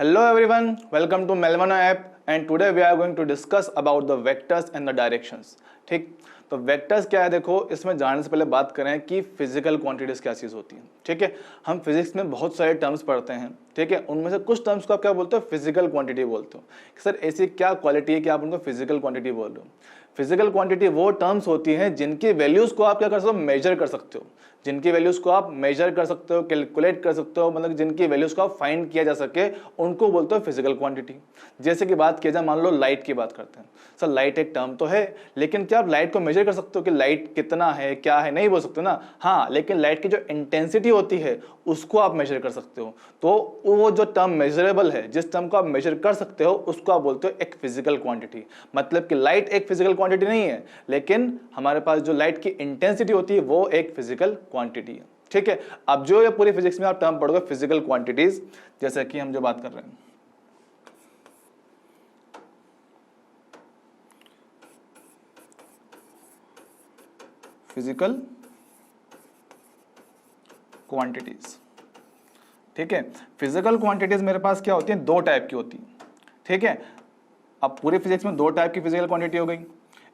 Hello everyone, welcome to Melvano app and today we are going to discuss about the vectors and the directions. ठीक, तो vectors क्या है, देखो इसमें जानने से पहले बात करें कि फिजिकल क्वांटिटीज क्या चीज़ होती है। ठीक है, हम फिजिक्स में बहुत सारे टर्म्स पढ़ते हैं, ठीक है, उनमें से कुछ टर्म्स को आप क्या बोलते हो, फिजिकल क्वांटिटी बोलते हो। सर ऐसी क्या क्वालिटी है कि आप उनको फिजिकल क्वांटिटी बोल रहे हो। फिजिकल क्वांटिटी वो टर्म्स होती हैं जिनकी वैल्यूज़ को आप क्या कर सकते हो, मेजर कर सकते हो, जिनकी वैल्यूज़ को आप मेजर कर सकते हो, कैलकुलेट कर सकते हो, मतलब जिनकी वैल्यूज़ को आप फाइंड किया जा सके, उनको बोलते हो फिजिकल क्वांटिटी। जैसे कि बात किया जाए, मान लो लाइट की बात करते हैं। सर लाइट एक टर्म तो है, लेकिन क्या आप लाइट को मेजर कर सकते हो कि लाइट कितना है, क्या है, नहीं बोल सकते ना। हाँ, लेकिन लाइट की जो इंटेंसिटी होती है उसको आप मेजर कर सकते हो। तो वो जो टर्म मेजरेबल है, जिस टर्म को आप मेजर कर सकते हो, उसको आप बोलते हो एक फिजिकल क्वांटिटी। मतलब कि लाइट एक फिजिकल क्वांटिटी नहीं है, लेकिन हमारे पास जो लाइट की इंटेंसिटी होती है वो एक फिजिकल क्वांटिटी है। ठीक है, अब जो ये पूरी फिजिक्स में आप टर्म पढ़ोगे फिजिकल क्वांटिटीज, जैसे कि हम जो बात कर रहे हैं फिजिकल क्वांटिटीज। ठीक है, फिजिकल क्वांटिटीज मेरे पास क्या होती है, दो टाइप की होती है। ठीक है, अब पूरी फिजिक्स में दो टाइप की फिजिकल क्वांटिटी हो गई।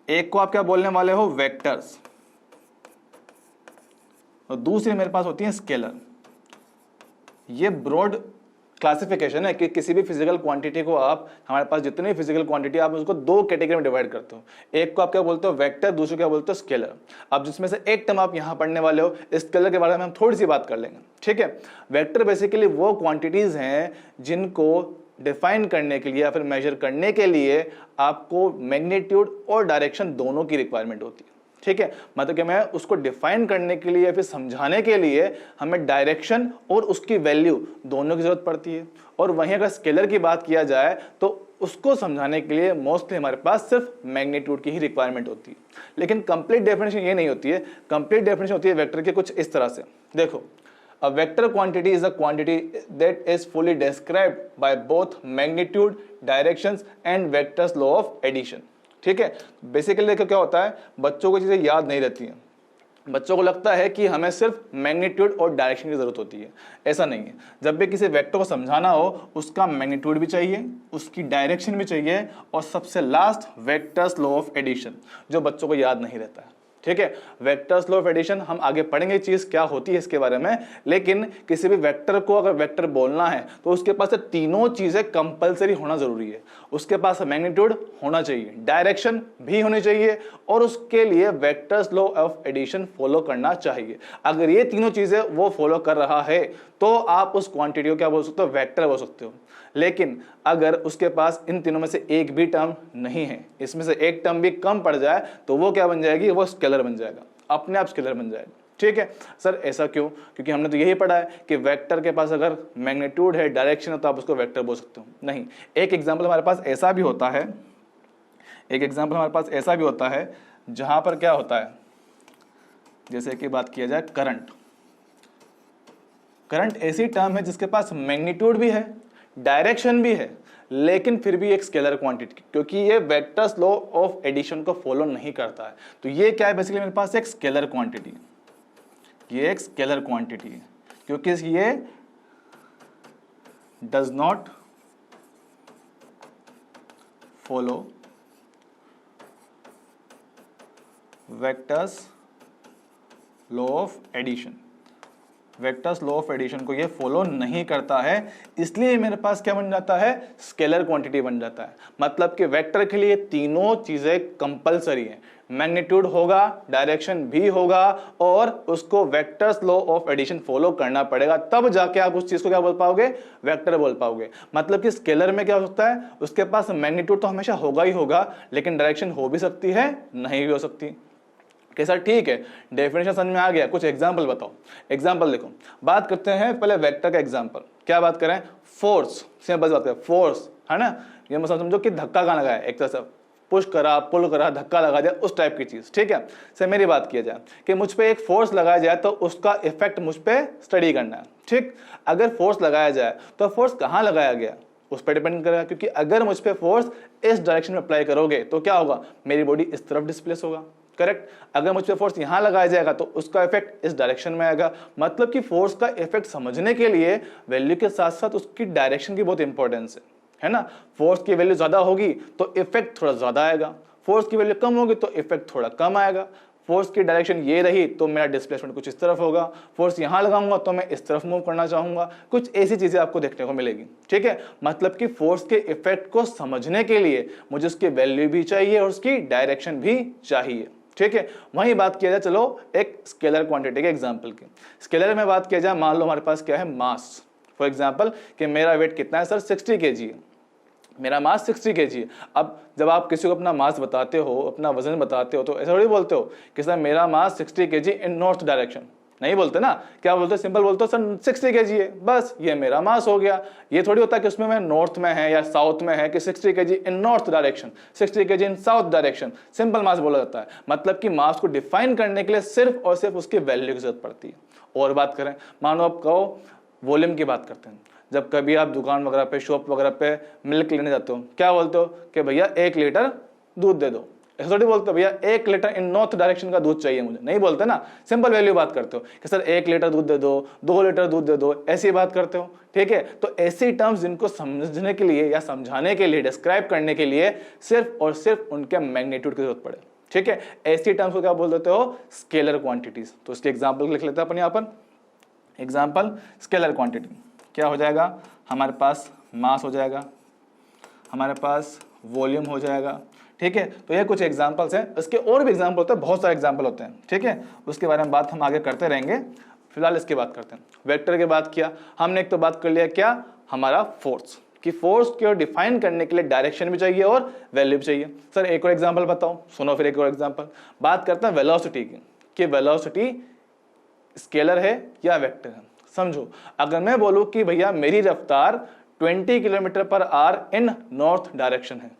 एक को आप क्या बोलने वाले हो, वेक्टर्स, और दूसरी मेरे पास होती है स्केलर। ये ब्रॉड क्लासिफिकेशन है कि किसी भी फिजिकल क्वांटिटी को आप, हमारे पास जितनी फिजिकल क्वांटिटी, आप उसको दो कैटेगरी में डिवाइड करते हो। एक को आप क्या बोलते हो, वेक्टर, दूसरे क्या बोलते हो, स्केलर। अब जिसमें से एक टर्म आप यहां पढ़ने वाले हो, स्केलर के बारे में हम थोड़ी सी बात कर लेंगे। ठीक है, वेक्टर बेसिकली वो क्वांटिटीज हैं जिनको डिफाइन करने के लिए या फिर मेजर करने के लिए आपको मैग्नीट्यूड और डायरेक्शन दोनों की रिक्वायरमेंट होती है। ठीक है, मतलब कि मैं उसको डिफाइन करने के लिए या फिर समझाने के लिए हमें डायरेक्शन और उसकी वैल्यू दोनों की जरूरत पड़ती है। और वहीं अगर स्केलर की बात किया जाए तो उसको समझाने के लिए मोस्टली हमारे पास सिर्फ मैग्नीट्यूड की ही रिक्वायरमेंट होती है। लेकिन कंप्लीट डेफिनेशन ये नहीं होती है। कंप्लीट डेफिनेशन होती है वेक्टर के कुछ इस तरह से। देखो, a vector quantity is a quantity that is fully described by both magnitude, directions and vectors law of addition। ठीक है, बेसिकली देखो क्या होता है, बच्चों को चीजें याद नहीं रहती हैं। बच्चों को लगता है कि हमें सिर्फ मैग्नीट्यूड और डायरेक्शन की जरूरत होती है। ऐसा नहीं है। जब भी किसी वेक्टर को समझाना हो, उसका मैग्नीट्यूड भी चाहिए, उसकी डायरेक्शन भी चाहिए, और सबसे last vectors law of addition, जो बच्चों को याद नहीं रहता है। ठीक है, वेक्टर्स लॉ ऑफ एडिशन हम आगे पढ़ेंगे चीज क्या होती है इसके बारे में। लेकिन किसी भी वेक्टर को अगर वेक्टर बोलना है तो उसके पास तीनों चीजें कंपलसरी होना जरूरी है। उसके पास मैग्नीट्यूड होना चाहिए, डायरेक्शन भी होनी चाहिए, और उसके लिए vectors law of addition follow करना चाहिए। अगर ये तीनों चीजें वो फॉलो कर रहा है तो आप उस क्वांटिटी को क्या बोल सकते हो, वेक्टर बोल सकते हो। लेकिन अगर उसके पास इन तीनों में से एक भी टर्म नहीं है, इसमें से एक टर्म भी कम पड़ जाए, तो वो क्या बन जाएगी, वो स्केलर बन जाएगा, अपने आप स्केलर बन जाएगा। ठीक है सर, ऐसा क्यों? क्योंकि हमने तो यही पढ़ा है कि वेक्टर के पास अगर मैग्नीट्यूड है, डायरेक्शन है, तो आप उसको वेक्टर बोल सकते हो। नहीं, एक एग्जाम्पल हमारे पास ऐसा भी होता है, एक एग्जाम्पल हमारे पास ऐसा भी होता है जहां पर क्या होता है, जैसे कि बात किया जाए करंट। करंट ऐसी टर्म है जिसके पास मैग्नीट्यूड भी है, डायरेक्शन भी है, लेकिन फिर भी एक स्केलर क्वांटिटी, क्योंकि ये वेक्टर्स लॉ ऑफ एडिशन को फॉलो नहीं करता है। तो ये क्या है, बेसिकली मेरे पास एक स्केलर क्वांटिटी है। ये एक स्केलर क्वांटिटी है क्योंकि ये does not follow vectors law of addition. Vectors law of addition को ये फॉलो नहीं करता है, इसलिए मेरे पास क्या बन जाता है, स्केलर क्वांटिटी बन जाता है। मतलब कि वेक्टर के लिए तीनों चीजें कंपलसरी हैं, मैग्नीट्यूड होगा, डायरेक्शन भी होगा, और उसको vectors law of addition follow करना पड़ेगा, तब जाके आप उस चीज को क्या बोल पाओगे, वेक्टर बोल पाओगे। मतलब कि स्केलर में क्या हो सकता है, उसके पास मैग्नीट्यूड तो हमेशा होगा ही होगा, लेकिन डायरेक्शन हो भी सकती है, नहीं भी हो सकती। कैसा, ठीक है, डेफिनेशन समझ में आ गया। कुछ एग्जांपल बताओ। एग्जांपल देखो, बात करते हैं पहले वेक्टर का एग्जांपल। क्या बात करें, फोर्स, सिंपल बात करें, फोर्स है ना। ये मतलब समझो कि धक्का कहाँ लगाया, एक तरह से पुश करा, पुल करा, धक्का लगा दिया, उस टाइप की चीज। ठीक है, से मेरी बात किया जाए कि मुझ पे एक फोर्स लगाया जाए तो उसका इफेक्ट मुझ पे स्टडी करना है। ठीक, अगर फोर्स लगाया जाए तो फोर्स कहाँ लगाया गया उस पर डिपेंड करेगा, क्योंकि अगर मुझ पे फोर्स इस डायरेक्शन में अप्लाई करोगे तो क्या होगा, मेरी बॉडी इस तरफ डिस्प्लेस होगा। करेक्ट। अगर मुझ पे फोर्स यहाँ लगाया जाएगा तो उसका इफेक्ट इस डायरेक्शन में आएगा। मतलब कि फोर्स का इफेक्ट समझने के लिए वैल्यू के साथ साथ उसकी डायरेक्शन की बहुत इंपॉर्टेंस है ना। फोर्स की वैल्यू ज्यादा होगी तो इफेक्ट थोड़ा ज्यादा आएगा, फोर्स की वैल्यू कम होगी तो इफेक्ट थोड़ा कम आएगा। फोर्स की डायरेक्शन ये रही तो मेरा डिस्प्लेसमेंट कुछ इस तरफ होगा, फोर्स यहाँ लगाऊंगा तो मैं इस तरफ मूव करना चाहूंगा। कुछ ऐसी चीजें आपको देखने को मिलेगी, ठीक है। मतलब कि फोर्स के इफेक्ट को समझने के लिए मुझे उसकी वैल्यू भी चाहिए और उसकी डायरेक्शन भी चाहिए, ठीक है। वही बात किया जाए, चलो एक स्केलर क्वांटिटी के एग्जांपल की। स्केलर में बात किया जाए, मान लो हमारे पास क्या है, मास। फॉर एग्जांपल कि मेरा वेट कितना है सर, 60 kg है, मेरा मास 60 kg है। अब जब आप किसी को अपना मास बताते हो, अपना वजन बताते हो, तो ऐसा थोड़ी बोलते हो कि सर मेरा मास 60 kg इन नॉर्थ डायरेक्शन, नहीं बोलते ना। क्या बोलते हो, सिंपल बोलते हो सर 60 kg है, बस ये मेरा मास हो गया। ये थोड़ी होता कि उसमें मैं नॉर्थ में है या साउथ में है कि 60 kg इन नॉर्थ डायरेक्शन, 60 kg इन साउथ डायरेक्शन, सिंपल मास बोला जाता है। मतलब कि मास को डिफाइन करने के लिए सिर्फ और सिर्फ उसकी वैल्यू की जरूरत पड़ती है। और बात करें, मानो आप कहो वॉल्यूम की बात करते हैं, जब कभी आप दुकान वगैरह पे, शॉप वगैरह पे मिल्क लेने जाते हो, क्या बोलते हो कि भैया 1 लीटर दूध दे दो। ऐसा थोड़ी बोलते हो भैया 1 लीटर इन नॉर्थ डायरेक्शन का दूध चाहिए मुझे, नहीं बोलते ना। सिंपल वैल्यू बात करते हो कि सर 1 लीटर दूध दे दो, 2 लीटर दूध दे दो, ऐसी बात करते हो, ठीक है। तो ऐसी टर्म्स जिनको समझने के लिए या समझाने के लिए, डिस्क्राइब करने के लिए सिर्फ और सिर्फ उनके मैग्नीट्यूड की जरूरत पड़े, ठीक है। ऐसी टर्म्स को क्या बोल देते हो, स्केलर क्वांटिटीज। तो इसके एग्जाम्पल लिख लेते हैं अपन यहाँ पर। एग्जाम्पल स्केलर क्वांटिटी क्या हो जाएगा, हमारे पास मास हो जाएगा, हमारे पास वॉल्यूम हो जाएगा, ठीक है। तो ये कुछ एग्जांपल्स हैं, इसके और भी एग्जांपल होते हैं, बहुत सारे एग्जांपल होते हैं, ठीक है। उसके बारे में बात हम आगे करते रहेंगे, फिलहाल इसकी बात करते हैं। वेक्टर की बात किया हमने, एक तो बात कर लिया क्या, हमारा फोर्स, कि फोर्स को डिफाइन करने के लिए डायरेक्शन भी चाहिए और वैल्यू भी चाहिए। सर एक और एग्जाम्पल बताओ, सुनो फिर एक और एग्जाम्पल। बात करते हैं वेलोसिटी की, कि वेलोसिटी स्केलर है या वेक्टर है। समझो, अगर मैं बोलूं कि भैया मेरी रफ्तार 20 किलोमीटर पर आवर इन नॉर्थ डायरेक्शन है,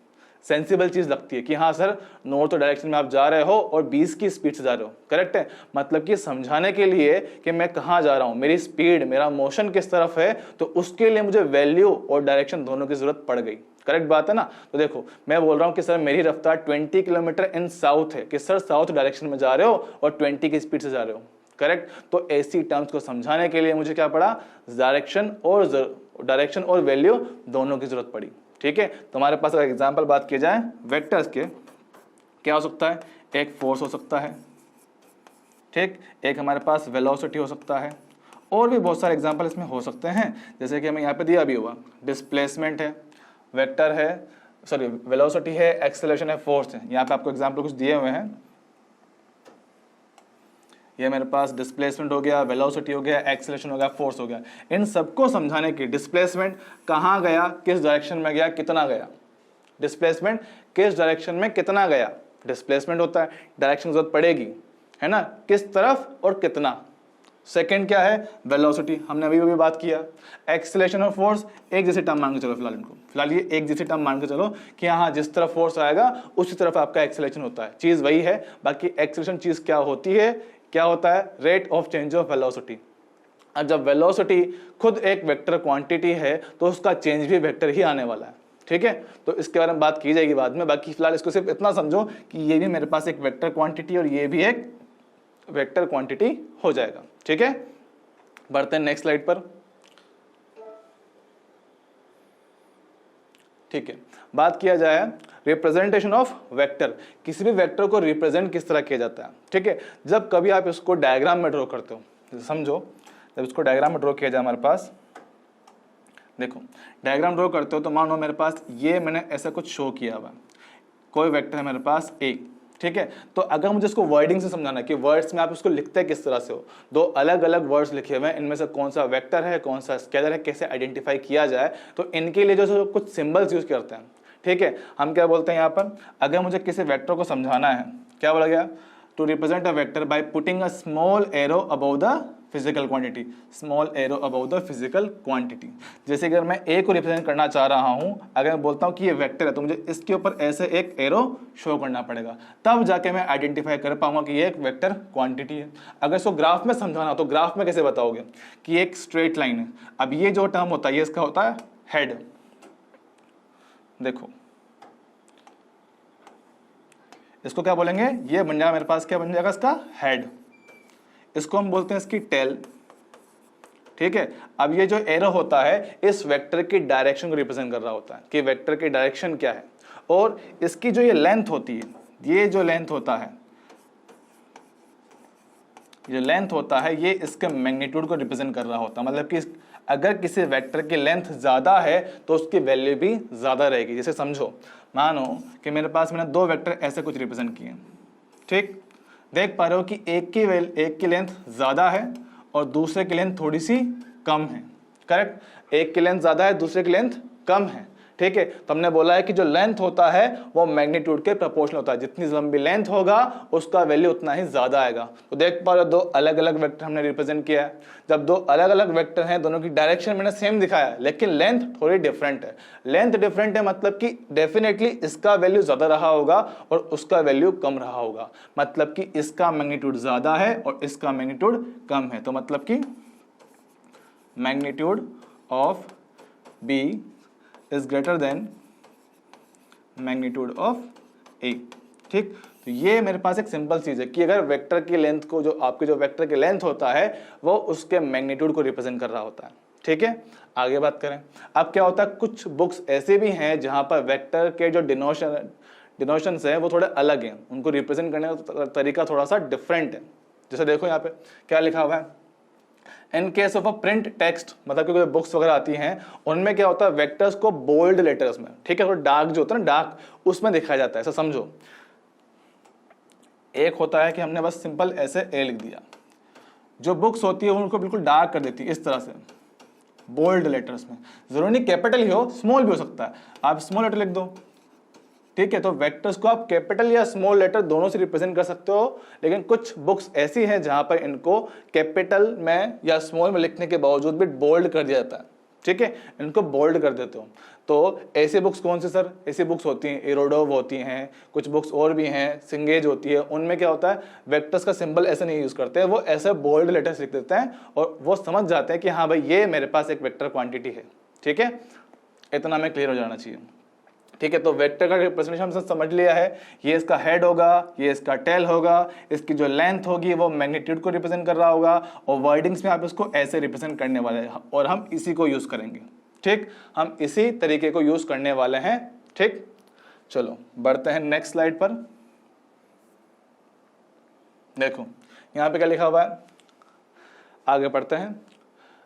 सेंसिबल चीज लगती है कि हाँ सर नॉर्थ डायरेक्शन में आप जा रहे हो और 20 की स्पीड से जा रहे हो, करेक्ट है। मतलब कि समझाने के लिए कि मैं कहाँ जा रहा हूँ, मेरी स्पीड, मेरा मोशन किस तरफ है, तो उसके लिए मुझे वैल्यू और डायरेक्शन दोनों की जरूरत पड़ गई, करेक्ट बात है ना। तो देखो मैं बोल रहा हूँ कि सर मेरी रफ्तार 20 किलोमीटर इन साउथ है, कि सर साउथ डायरेक्शन में जा रहे हो और 20 की स्पीड से जा रहे हो, करेक्ट। तो ऐसी टर्म्स को समझाने के लिए मुझे क्या पड़ा, डायरेक्शन और वैल्यू दोनों की जरूरत पड़ी, ठीक है। तो हमारे पास अगर एग्जांपल बात की जाए वेक्टर्स के, क्या हो सकता है, एक फोर्स हो सकता है, ठीक, एक हमारे पास वेलोसिटी हो सकता है, और भी बहुत सारे एग्जांपल इसमें हो सकते हैं। जैसे कि हमें यहाँ पे दिया भी हुआ, डिस्प्लेसमेंट है, वेक्टर है, सॉरी वेलोसिटी है, एक्सेलरेशन है, फोर्स है। यहाँ पे आपको एग्जाम्पल कुछ दिए हुए हैं, ये मेरे पास डिस्प्लेसमेंट हो गया, वेलोसिटी हो गया, एक्सेलरेशन हो गया, फोर्स हो गया। इन सबको समझाने की, डिस्प्लेसमेंट कहाँ गया, किस डायरेक्शन में गया, कितना गया, डिस्प्लेसमेंट किस डायरेक्शन में कितना गया, डिस्प्लेसमेंट होता है डायरेक्शन जरूरत पड़ेगी, है ना, किस तरफ और कितना। सेकंड क्या है, वेलोसिटी, हमने अभी भी बात किया। एक्सेलरेशन और फोर्स एक जैसे टर्म मान के चलो, फिलहाल इनको, फिलहाल ये एक जैसे टर्म मान के चलो कि हाँ जिस तरफ फोर्स आएगा उसी तरफ आपका एक्सेलरेशन होता है, चीज वही है। बाकी एक्सेलरेशन चीज क्या होती है, क्या होता है, rate of change of velocity. अब जब वेलोसिटी खुद एक वेक्टर क्वांटिटी है तो उसका चेंज भी वेक्टर ही आने वाला है, ठीक है। तो इसके बारे में बात की जाएगी बाद में। बाकी फिलहाल इसको सिर्फ इतना समझो कि ये भी मेरे पास एक वेक्टर क्वांटिटी और ये भी एक वेक्टर क्वांटिटी हो जाएगा, ठीक है। बढ़ते हैं नेक्स्ट स्लाइड पर, ठीक है। बात किया जाए रिप्रेजेंटेशन ऑफ वेक्टर, किसी भी वेक्टर को रिप्रेजेंट किस तरह किया जाता है, ठीक है। जब कभी आप इसको डायग्राम में ड्रॉ करते हो, समझो जब इसको डायग्राम में ड्रॉ किया जाए, हमारे पास देखो डायग्राम ड्रॉ करते हो तो मान लो मेरे पास ये मैंने ऐसा कुछ शो किया हुआ, कोई वेक्टर है मेरे पास ए, ठीक है। तो अगर मुझे इसको वर्डिंग से समझाना कि वर्ड्स में आप इसको लिखते हैं किस तरह से हो, दो अलग अलग वर्ड्स लिखे हुए हैं, इनमें से कौन सा वेक्टर है कौन सा स्केलर है, कैसे आइडेंटिफाई किया जाए, तो इनके लिए जो कुछ सिंबल्स यूज करते हैं, ठीक है। हम क्या बोलते हैं यहाँ पर, अगर मुझे किसी वेक्टर को समझाना है, क्या बोला गया, to represent a vector by putting a small arrow above the physical quantity, small arrow above the physical quantity. जैसे अगर मैं ए को रिप्रेजेंट करना चाह रहा हूं, अगर मैं बोलता हूं कि ये वेक्टर है तो मुझे इसके ऊपर ऐसे एक एरो शो करना पड़ेगा, तब जाके मैं आइडेंटिफाई कर पाऊंगा कि ये एक वेक्टर क्वांटिटी है। अगर इसको ग्राफ में समझाना तो ग्राफ में कैसे बताओगे कि एक स्ट्रेट लाइन है। अब ये जो टर्म होता है ये इसका होता है हेड, देखो इसको क्या बोलेंगे, ये बन जाएगा मेरे पास, क्या बन जाएगा इसका हेड, इसको हम बोलते हैं इसकी टेल। ठीक है, अब ये जो एरो होता है इस वेक्टर की डायरेक्शन को रिप्रेजेंट कर रहा होता है कि वेक्टर की डायरेक्शन क्या है, और इसकी जो ये लेंथ होती है, ये जो लेंथ होता है, जो लेंथ होता है ये इसके मैग्नीट्यूड को रिप्रेजेंट कर रहा होता है। मतलब कि अगर किसी वेक्टर की लेंथ ज़्यादा है तो उसकी वैल्यू भी ज़्यादा रहेगी। जैसे समझो, मानो कि मेरे पास मैंने दो वेक्टर ऐसे कुछ रिप्रेजेंट किए, ठीक, देख पा रहे हो कि एक की लेंथ ज़्यादा है और दूसरे की लेंथ थोड़ी सी कम है, करेक्ट, एक की लेंथ ज़्यादा है, दूसरे की लेंथ कम है। ठीक है, तो हमने बोला है कि जो लेंथ होता है वो मैग्नीट्यूड के प्रोपोर्शनल होता है, जितनी लंबी लेंथ होगा उसका वैल्यू उतना ही ज्यादा आएगा। तो देख पा रहे हो दो अलग अलग वेक्टर हमने रिप्रेजेंट किया है। जब दो अलग अलग वेक्टर हैं, दोनों की डायरेक्शन मैंने सेम दिखाया है, लेकिन लेंथ थोड़ी डिफरेंट है। लेंथ डिफरेंट है मतलब कि डेफिनेटली इसका वैल्यू ज्यादा रहा होगा और उसका वैल्यू कम रहा होगा, मतलब कि इसका मैग्नीट्यूड ज्यादा है और इसका मैग्नीट्यूड कम है। तो मतलब कि magnitude of B is greater than magnitude of A. ठीक, तो ये मेरे पास एक सिंपल चीज है कि अगर वेक्टर की लेंथ को, जो आपके जो वेक्टर की लेंथ होता है वो उसके मैग्नीट्यूड को रिप्रेजेंट कर रहा होता है। ठीक है, आगे बात करें। अब क्या होता है, कुछ बुक्स ऐसे भी हैं जहां पर वेक्टर के जो डिनोशंस है वो थोड़े अलग हैं, उनको रिप्रेजेंट करने का तरीका थोड़ा सा डिफरेंट है। जैसे देखो यहाँ पे क्या लिखा हुआ है, in case of a print text, मतलब कि कोई बुक्स वगैरह आती हैं उनमें क्या होता है, वेक्टर्स को बोल्ड लेटर्स में, ठीक है, तो डार्क जो होता है ना, डार्क, उसमें दिखाया जाता है। ऐसा समझो, एक होता है कि हमने बस सिंपल ऐसे ए लिख दिया, जो बुक्स होती है उनको बिल्कुल डार्क कर देती है इस तरह से बोल्ड लेटर्स में। जरूरी नहीं कैपिटल ही हो, स्मॉल भी हो सकता है, आप स्मॉल लेटर लिख दो। ठीक है, तो वेक्टर्स को आप कैपिटल या स्मॉल लेटर दोनों से रिप्रेजेंट कर सकते हो, लेकिन कुछ बुक्स ऐसी हैं जहां पर इनको कैपिटल में या स्मॉल में लिखने के बावजूद भी बोल्ड कर दिया जाता है। ठीक है, इनको बोल्ड कर देते हो। तो ऐसी बुक्स कौन सी सर, ऐसी बुक्स होती हैं इरोडोव होती हैं, कुछ बुक्स और भी हैं, सिंगेज होती है, उनमें क्या होता है वेक्टर्स का सिंबल ऐसे नहीं यूज करते हैं, वो ऐसे बोल्ड लेटर्स लिख देते हैं और वो समझ जाते हैं कि हाँ भाई ये मेरे पास एक वेक्टर क्वांटिटी है। ठीक है, इतना हमें क्लियर हो जाना चाहिए। ठीक है, तो वेक्टर का रिप्रेजेंटेशन हमने समझ लिया है, ये इसका हेड होगा, ये इसका टेल होगा, इसकी जो लेंथ होगी वो मैग्नीट्यूड को रिप्रेजेंट कर रहा होगा, और वर्डिंग्स में आप इसको ऐसे रिप्रेजेंट करने वाले हैं और हम इसी को यूज करेंगे। ठीक, हम इसी तरीके को यूज करने वाले हैं। ठीक, चलो बढ़ते हैं नेक्स्ट स्लाइड पर। देखो यहां पे क्या लिखा हुआ है, आगे पढ़ते हैं।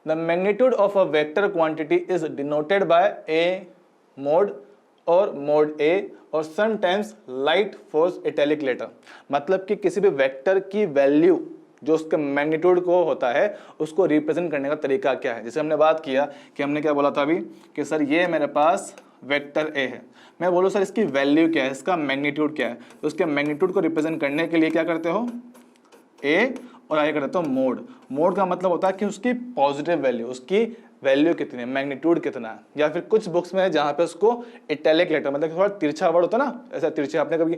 The magnitude of a vector quantity is denoted by a mod और मोड ए और sometimes light force italic letter. मतलब कि किसी भी वेक्टर की वैल्यू जो उसके मैग्नीट्यूड को होता है उसको रिप्रेजेंट करने का तरीका क्या है। जैसे हमने बात किया कि हमने क्या बोला था अभी कि सर ये मेरे पास वेक्टर ए है, मैं बोलूँ सर इसकी वैल्यू क्या है, इसका मैग्नीट्यूड क्या है, तो उसके मैग्नीट्यूड को रिप्रेजेंट करने के लिए क्या करते हो, ए और आगे कर देते हो मोड। मोड का मतलब होता है कि उसकी पॉजिटिव वैल्यू, उसकी वैल्यू कितनी है, मैग्नीट्यूड कितना है। या फिर कुछ बुक्स में जहाँ पे उसको इटैलिक लेटर, मतलब थोड़ा तिरछा वर्ड होता है ना, ऐसा तिरछा आपने कभी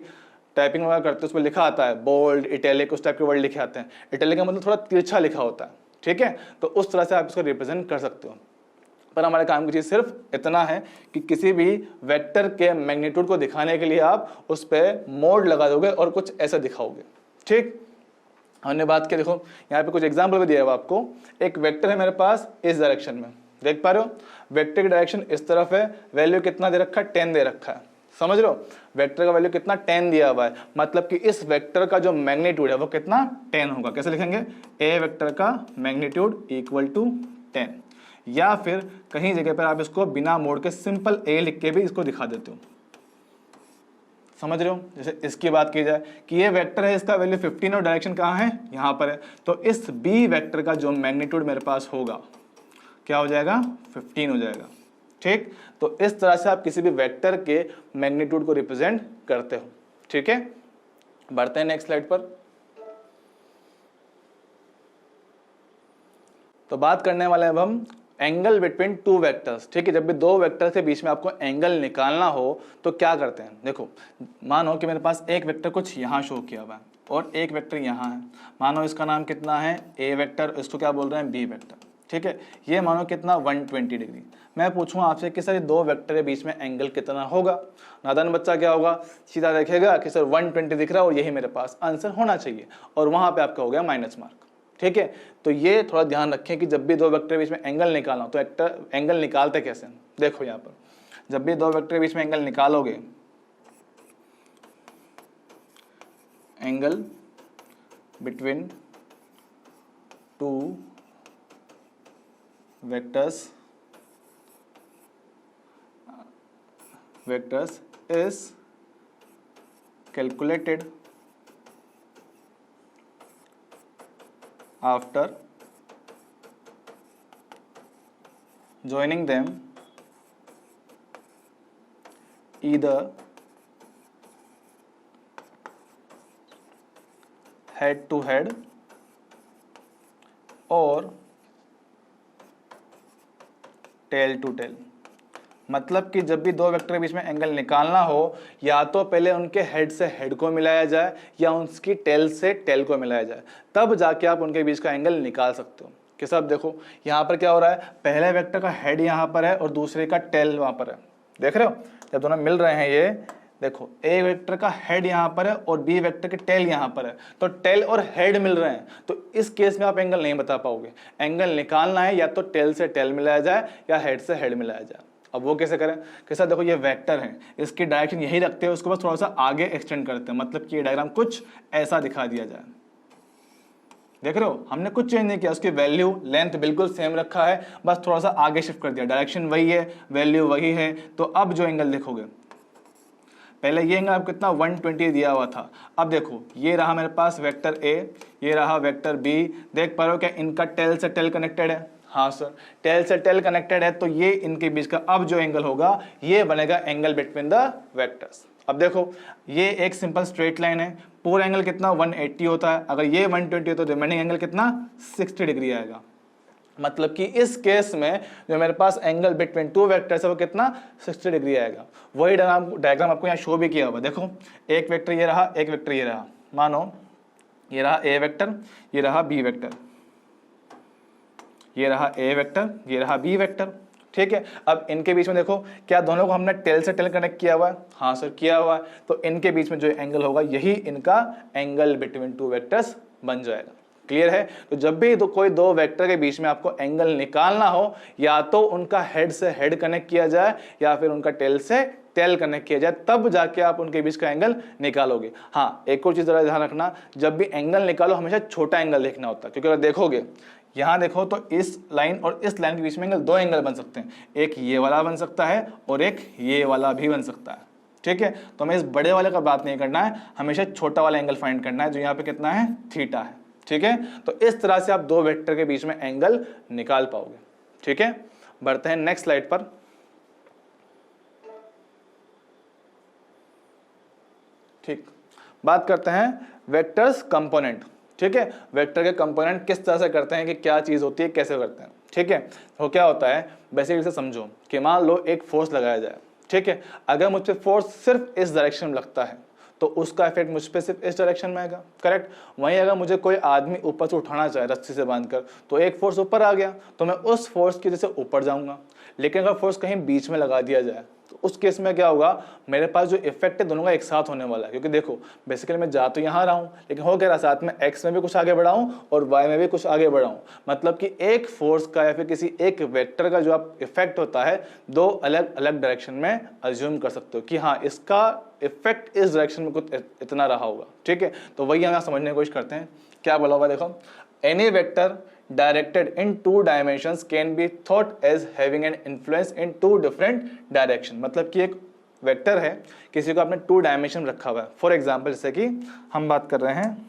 टाइपिंग वगैरह करते हो उसमें लिखा आता है बोल्ड इटैलिक, उस टाइप के वर्ड लिखे आते हैं। इटैलिक का मतलब थोड़ा तिरछा लिखा होता है। ठीक है, तो उस तरह से आप इसको रिप्रेजेंट कर सकते हो। पर हमारे काम की चीज़ सिर्फ इतना है कि किसी भी वेक्टर के मैग्नीट्यूड को दिखाने के लिए आप उस पर मोड लगा दोगे और कुछ ऐसा दिखाओगे। ठीक, हमने बात की, देखो यहाँ पे कुछ एग्जाम्पल भी दिया है आपको। एक वेक्टर है मेरे पास इस डायरेक्शन में, देख पा रहे हो, वेक्टर की डायरेक्शन इस तरफ है, वैल्यू कितना दे रखा है, 10 दे रखा है, समझ रहे हो, वेक्टर का वैल्यू कितना 10 दिया हुआ है, मतलब कि इस वेक्टर का जो मैग्नीट्यूड है वो कितना 10 होगा। कैसे लिखेंगे, ए वेक्टर का मैग्नीट्यूड इक्वल टू 10, या फिर कहीं जगह पर आप इसको बिना मोड के सिंपल ए लिख के भी इसको दिखा देते हो। समझ रहे हो, जैसे इसकी बात की जाए कि ये वेक्टर है, इसका वैल्यू 15 और डायरेक्शन कहाँ है, यहाँ पर है, तो इस बी वेक्टर का जो मैग्नीट्यूड मेरे पास होगा क्या हो जाएगा, 15 हो जाएगा। ठीक, तो इस तरह से आप किसी भी वेक्टर के मैग्नीट्यूड को रिप्रेजेंट करते हो। ठीक है, बढ़ते हैं नेक्स्ट स्लाइड पर। तो बात करने वाले हैं अब हम एंगल बिटवीन टू वेक्टर्स। ठीक है, जब भी दो वेक्टर के बीच में आपको एंगल निकालना हो तो क्या करते हैं, देखो मानो कि मेरे पास एक वेक्टर कुछ यहाँ शो किया हुआ है और एक वेक्टर यहाँ है, मानो इसका नाम कितना है, ए वेक्टर, इसको क्या बोल रहे हैं, बी वेक्टर। ठीक है, ये मानो कितना 120 डिग्री। मैं पूछूं आपसे कि सर ये दो वेक्टर के बीच में एंगल कितना होगा, नादान बच्चा क्या होगा, सीधा देखेगा कि सर 120 दिख रहा है और यही मेरे पास आंसर होना चाहिए, और वहां पे आपका हो गया माइनस मार्क। ठीक है, तो ये थोड़ा ध्यान रखें कि जब भी दो वेक्टर के बीच में एंगल निकालना हो तो एंगल निकालते कैसे। देखो यहाँ पर जब भी दो वेक्टर के बीच में एंगल निकालोगे, angle between two vectors is calculated after joining them either head to head और टेल टू टेल। मतलब कि जब भी दो वेक्टर के बीच में एंगल निकालना हो, या तो पहले उनके हेड से हेड को मिलाया जाए या उनकी टेल से टेल को मिलाया जाए, तब जाके आप उनके बीच का एंगल निकाल सकते हो। कि साहब देखो यहाँ पर क्या हो रहा है, पहले वेक्टर का हेड यहाँ पर है और दूसरे का टेल वहाँ पर है, देख रहे हो जब दोनों मिल रहे हैं, ये देखो ए वेक्टर का हेड यहाँ पर है और बी वेक्टर के टेल यहाँ पर है, तो टेल और हेड मिल रहे हैं, तो इस केस में आप एंगल नहीं बता पाओगे। एंगल निकालना है या तो टेल से टेल मिलाया जाए या हेड से हेड मिलाया जाए। अब वो कैसे करें, कैसा, देखो ये वेक्टर है, इसकी डायरेक्शन यही रखते हैं, उसको बस थोड़ा सा आगे एक्सटेंड करते हैं, मतलब कि ये डायग्राम कुछ ऐसा दिखा दिया जाए। देख रहे हो हमने कुछ चेंज नहीं किया, उसकी वैल्यू लेंथ बिल्कुल सेम रखा है, बस थोड़ा सा आगे शिफ्ट कर दिया, डायरेक्शन वही है, वैल्यू वही है। तो अब जो एंगल देखोगे, पहले ये एंगल आपको कितना 120 दिया हुआ था, अब देखो ये रहा मेरे पास वेक्टर ए, ये रहा वेक्टर बी, देख पा रहे हो क्या इनका टेल से टेल कनेक्टेड है, हाँ सर टेल से टेल कनेक्टेड है, तो ये इनके बीच का अब जो एंगल होगा ये बनेगा एंगल बिटवीन द वेक्टर्स। अब देखो ये एक सिंपल स्ट्रेट लाइन है, पूरा एंगल कितना 180 होता है, अगर ये 120 होता है तो रिमेनिंग एंगल कितना 60 डिग्री आएगा। मतलब कि इस केस में जो मेरे पास एंगल बिटवीन टू वेक्टर्स है वो कितना 60 डिग्री आएगा। वही डायग्राम आपको यहाँ शो भी किया हुआ, देखो एक वेक्टर ये रहा, एक वेक्टर ये रहा, मानो ये रहा ए वेक्टर, ये रहा बी वेक्टर, ये रहा ए वेक्टर, ये रहा बी वेक्टर, ठीक है। अब इनके बीच में देखो क्या दोनों को हमने टेल से टेल कनेक्ट किया हुआ है, हाँ सर किया हुआ है, तो इनके बीच में जो एंगल होगा यही इनका एंगल बिटवीन टू वेक्टर्स बन जाएगा। क्लियर है। तो जब भी कोई दो वेक्टर के बीच में आपको एंगल निकालना हो, या तो उनका हेड से हेड कनेक्ट किया जाए या फिर उनका टेल से टेल कनेक्ट किया जाए, तब जाके आप उनके बीच का एंगल निकालोगे। हाँ एक और चीज जरा ध्यान रखना, जब भी एंगल निकालो हमेशा छोटा एंगल देखना होता है, क्योंकि अगर देखोगे यहाँ देखो तो इस लाइन और इस लाइन के बीच में दो एंगल बन सकते हैं, एक ये वाला बन सकता है और एक ये वाला भी बन सकता है, ठीक है। तो हमें इस बड़े वाले का बात नहीं करना है, हमेशा छोटा वाला एंगल फाइंड करना है जो यहाँ पे कितना है, थीटा है, ठीक है। तो इस तरह से आप दो वेक्टर के बीच में एंगल निकाल पाओगे, ठीक है। बढ़ते हैं नेक्स्ट स्लाइड पर। ठीक, बात करते हैं वेक्टर्स कंपोनेंट, ठीक है। वेक्टर के कंपोनेंट किस तरह से करते हैं, कि क्या चीज होती है, कैसे करते हैं, ठीक है। तो क्या होता है बेसिकली से समझो कि मान लो एक फोर्स लगाया जाए, ठीक है। अगर मुझ पे फोर्स सिर्फ इस डायरेक्शन में लगता है तो उसका इफेक्ट मुझ पे सिर्फ इस डायरेक्शन में आएगा, करेक्ट। वहीं अगर मुझे कोई आदमी ऊपर से उठाना चाहे रस्सी से बांधकर, तो एक फोर्स ऊपर आ गया तो मैं उस फोर्स की वजह से ऊपर जाऊंगा। लेकिन अगर फोर्स कहीं बीच में लगा दिया जाए तो उस केस में क्या होगा, मेरे पास जो इफेक्ट है दोनों का एक साथ होने वाला है। क्योंकि देखो बेसिकली मैं जा तो यहाँ रहा हूँ, लेकिन हो क्या रहा, साथ में एक्स में भी कुछ आगे बढ़ाऊँ और वाई में भी कुछ आगे बढ़ाऊँ। मतलब कि एक फोर्स का या फिर किसी एक वेक्टर का जो आप इफेक्ट होता है, दो अलग अलग डायरेक्शन में अज्यूम कर सकते हो कि हाँ इसका इफेक्ट इस डायरेक्शन में कुछ इतना रहा होगा, ठीक है। तो वही हम समझने की कोशिश करते हैं। क्या बोला हुआ देखो, any vector directed in two dimensions can be thought as having an influence in two different direction। मतलब कि एक वेक्टर है, किसी को आपने टू डायमेंशन रखा हुआ है। फॉर एग्जांपल जैसे कि हम बात कर रहे हैं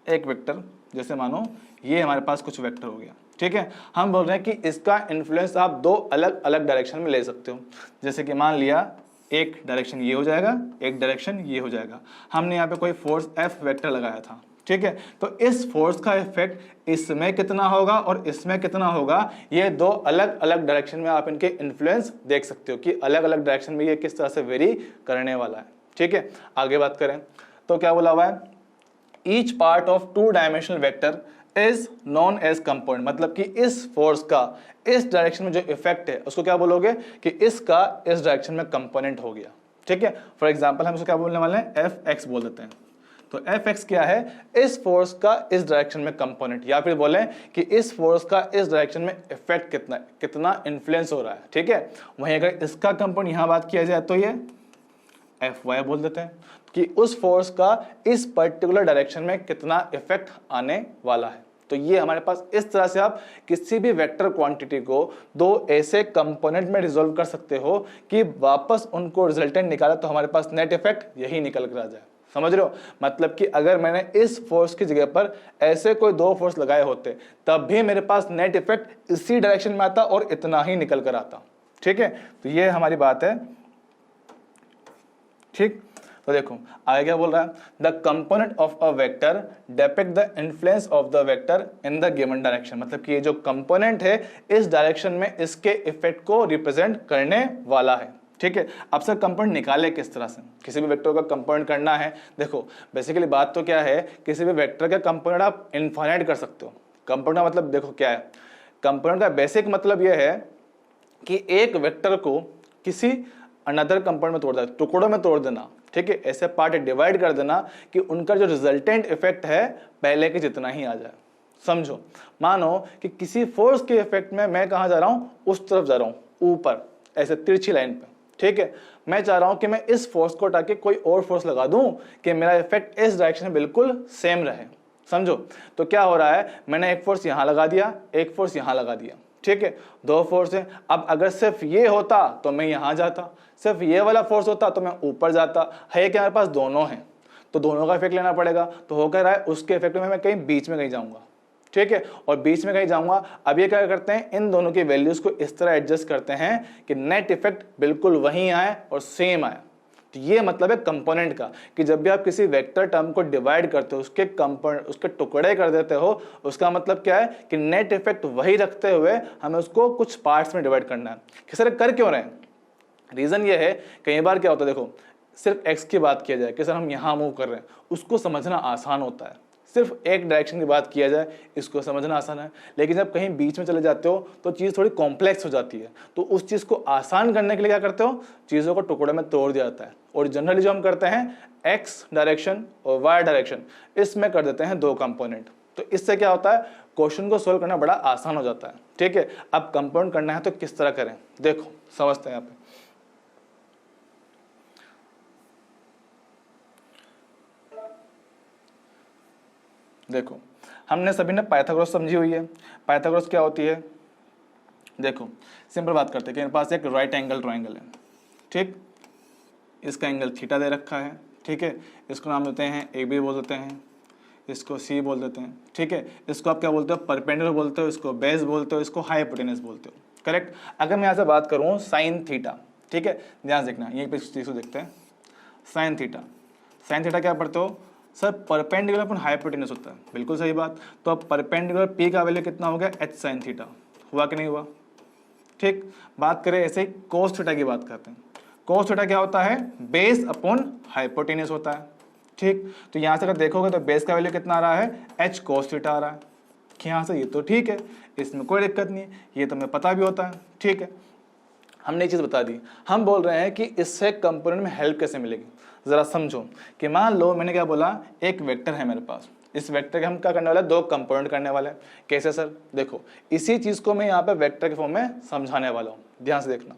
एक वेक्टर, जैसे मानो ये हमारे पास कुछ वेक्टर हो गया, ठीक है। हम बोल रहे हैं कि इसका इन्फ्लुएंस आप दो अलग अलग डायरेक्शन में ले सकते हो। जैसे कि मान लिया एक डायरेक्शन ये हो जाएगा, एक डायरेक्शन ये हो जाएगा। हमने यहाँ पे कोई फोर्स F वेक्टर लगाया था, ठीक है। तो इस फोर्स का इफेक्ट इसमें कितना होगा और इसमें कितना होगा, ये दो अलग अलग डायरेक्शन में आप इनके इन्फ्लुएंस देख सकते हो कि अलग अलग डायरेक्शन में ये किस तरह से वेरी करने वाला है, ठीक है। आगे बात करें तो क्या बोला हुआ है, each part of two dimensional vector is known as component, मतलब कि इस फोर्स का इस डायरेक्शन में जो इफेक्ट है उसको क्या बोलोगे कि इसका इस डायरेक्शन में कंपोनेंट हो गया। ठीक है, फॉर एग्जांपल हम इसको क्या बोलने वाले हैं, एफ एक्स बोल देते हैं। तो एफ एक्स क्या है, इस फोर्स का इस डायरेक्शन में कंपोनेंट, या फिर बोलें कि इस फोर्स का इस डायरेक्शन में इफेक्ट कितना इन्फ्लुएंस हो रहा है। ठीक है, वहीं अगर इसका कंपोनेंट यहां बात किया जाए तो ये एफ वाई बोल देते हैं कि उस फोर्स का इस पर्टिकुलर डायरेक्शन में कितना इफेक्ट आने वाला है। तो ये हमारे पास इस तरह से आप किसी भी वेक्टर क्वांटिटी को दो ऐसे कंपोनेंट में रिजोल्व कर सकते हो कि वापस उनको रिजल्टेंट निकाला तो हमारे पास नेट इफेक्ट यही निकल कर आ जाए। समझ रहे हो, मतलब कि अगर मैंने इस फोर्स की जगह पर ऐसे कोई दो फोर्स लगाए होते तब भी मेरे पास नेट इफेक्ट इसी डायरेक्शन में आता और इतना ही निकल कर आता। ठीक है, तो ये हमारी बात है। ठीक, तो देखो आगे क्या बोल रहा है, the component of a vector depict the influence of the vector in the given direction, मतलब कि ये जो कंपोनेंट है इस डायरेक्शन में इसके इफेक्ट को रिप्रेजेंट करने वाला है। ठीक है, अब सर कंपोनेंट निकाले किस तरह से, किसी भी वेक्टर का कंपोनेंट करना है। देखो बेसिकली बात तो क्या है, किसी भी वेक्टर का कंपोनेंट आप इनफाइनाइट कर सकते हो। कंपोनेंट का मतलब देखो क्या है, कंपोनेंट का बेसिक मतलब यह है कि एक वेक्टर को किसी अनदर कंपोनेंट में तोड़ देना, टुकड़ों में तोड़ देना। ठीक है, ऐसे पार्ट डिवाइड कर देना कि उनका जो रिजल्टेंट इफेक्ट है पहले के जितना ही आ जाए। समझो, मानो कि किसी फोर्स के इफेक्ट में मैं कहां जा रहा हूं, उस तरफ जा रहा हूं, ऊपर ऐसे तिरछी लाइन पे। ठीक है, मैं चाह रहा हूं कि मैं इस फोर्स को हटा के कोई और फोर्स लगा दूं कि मेरा इफेक्ट इस डायरेक्शन में बिल्कुल सेम रहे। समझो, तो क्या हो रहा है, मैंने एक फोर्स यहां लगा दिया, एक फोर्स यहां लगा दिया। ठीक है, दो फोर्स है। अब अगर सिर्फ ये होता तो मैं यहां जाता, सिर्फ ये वाला फोर्स होता तो मैं ऊपर जाता। है कि हमारे पास दोनों हैं तो दोनों का इफेक्ट लेना पड़ेगा। तो हो क्या रहा है, उसके इफेक्ट में मैं कहीं बीच में कहीं जाऊंगा। ठीक है, और बीच में कहीं जाऊंगा। अब ये क्या करते हैं, इन दोनों की वैल्यूज को इस तरह एडजस्ट करते हैं कि नेट इफेक्ट बिल्कुल वहीं आए और सेम आए। तो ये मतलब है कंपोनेंट का, कि जब भी आप किसी वेक्टर टर्म को डिवाइड करते हो, उसके कंपोनेंट, उसके टुकड़े कर देते हो, उसका मतलब क्या है कि नेट इफेक्ट वही रखते हुए हमें उसको कुछ पार्ट्स में डिवाइड करना है। कि सर कर क्यों रहे हैं, रीजन ये है, कई बार क्या होता है, देखो सिर्फ एक्स की बात किया जाए कि सर हम यहाँ मूव कर रहे हैं, उसको समझना आसान होता है। सिर्फ एक डायरेक्शन की बात किया जाए, इसको समझना आसान है। लेकिन जब कहीं बीच में चले जाते हो तो चीज़ थोड़ी कॉम्प्लेक्स हो जाती है। तो उस चीज़ को आसान करने के लिए क्या करते हो, चीज़ों को टुकड़े में तोड़ दिया जाता है। और जनरली जो हम करते हैं, एक्स डायरेक्शन और वाई डायरेक्शन, इसमें कर देते हैं दो कंपोनेंट। तो इससे क्या होता है, क्वेश्चन को सोल्व करना बड़ा आसान हो जाता है। ठीक है, अब कंपाउंड करना है तो किस तरह करें, देखो समझते हैं यहाँ पे। देखो हमने सभी ने पाइथागोरस समझी हुई है। पाइथागोरस क्या होती है, देखो सिंपल बात करते हैं कि मेरे पास एक राइट एंगल ट्रायंगल है। ठीक, इसका एंगल थीटा दे रखा है। ठीक है, इसको नाम देते हैं ए बी बोल देते हैं, इसको सी बोल देते हैं। ठीक है, इसको आप क्या बोलते हो, परपेंडिकुलर बोलते हो, इसको बेस बोलते हो, इसको हाइपोटेनस बोलते हो। करेक्ट। अगर मैं यहाँ से बात करूँ साइन थीटा, ठीक है, ध्यान से देखना, यहीं पे इस चीज़ को देखते हैं, साइन थीटा। साइन थीटा क्या पढ़ते हो सर, परपेंडिकुलर अपन हाइपोटेनस होता है, बिल्कुल सही बात। तो अब परपेंडिकुलर पी का वैल्यू कितना हो गया, एच साइन थीटा, हुआ कि नहीं हुआ। ठीक, बात करें ऐसे ही कोस थीटा की बात करते हैं। कोस थीटा क्या होता है, बेस अपॉन हाइपोटेनस होता है। ठीक, तो यहाँ से अगर देखोगे तो बेस का वैल्यू कितना आ रहा है, एच कोस थीटा आ रहा है। यहाँ से ये तो ठीक है, इसमें कोई दिक्कत नहीं है, ये तो हमें पता भी होता है। ठीक है, हमने ये चीज़ बता दी। हम बोल रहे हैं कि इससे कंपोनेंट में हेल्प कैसे मिलेगी, ज़रा समझो। कि मान लो मैंने क्या बोला, एक वेक्टर है मेरे पास, इस वेक्टर के हम क्या करने वाले हैं, दो कंपोनेंट करने वाले हैं। कैसे सर, देखो इसी चीज़ को मैं यहाँ पे वेक्टर के फॉर्म में समझाने वाला हूँ, ध्यान से देखना।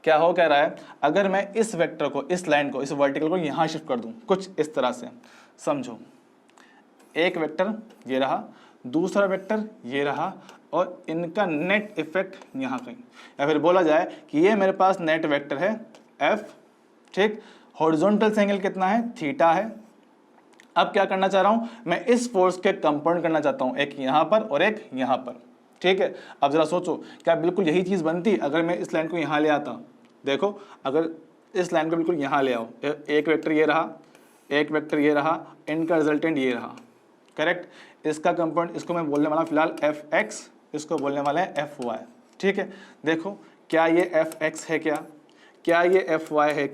क्या हो कह रहा है, अगर मैं इस वेक्टर को, इस लाइन को, इस वर्टिकल को यहाँ शिफ्ट कर दूँ कुछ इस तरह से, समझो एक वेक्टर ये रहा, दूसरा वेक्टर ये रहा, और इनका नेट इफेक्ट यहाँ कहीं, या फिर बोला जाए कि ये मेरे पास नेट वेक्टर है एफ। ठीक, हॉरिजॉन्टल से एंगल कितना है, थीटा है। अब क्या करना चाह रहा हूँ, मैं इस फोर्स के कंपाउंड करना चाहता हूँ, एक यहाँ पर और एक यहाँ पर। ठीक है, अब जरा सोचो, क्या बिल्कुल यही चीज़ बनती अगर मैं इस लाइन को यहाँ ले आता। देखो अगर इस लाइन को बिल्कुल यहाँ ले आओ, एक वेक्टर ये रहा, एक वेक्टर ये रहा, इनका रिजल्टेंट ये रहा। करेक्ट, इसका कंपाउंड, इसको मैं बोलने वाला फिलहाल एफ एक्स, इसको बोलने वाला है एफ वाई। ठीक है, देखो क्या ये एफ एक्स है, क्या ये एफ वाई है,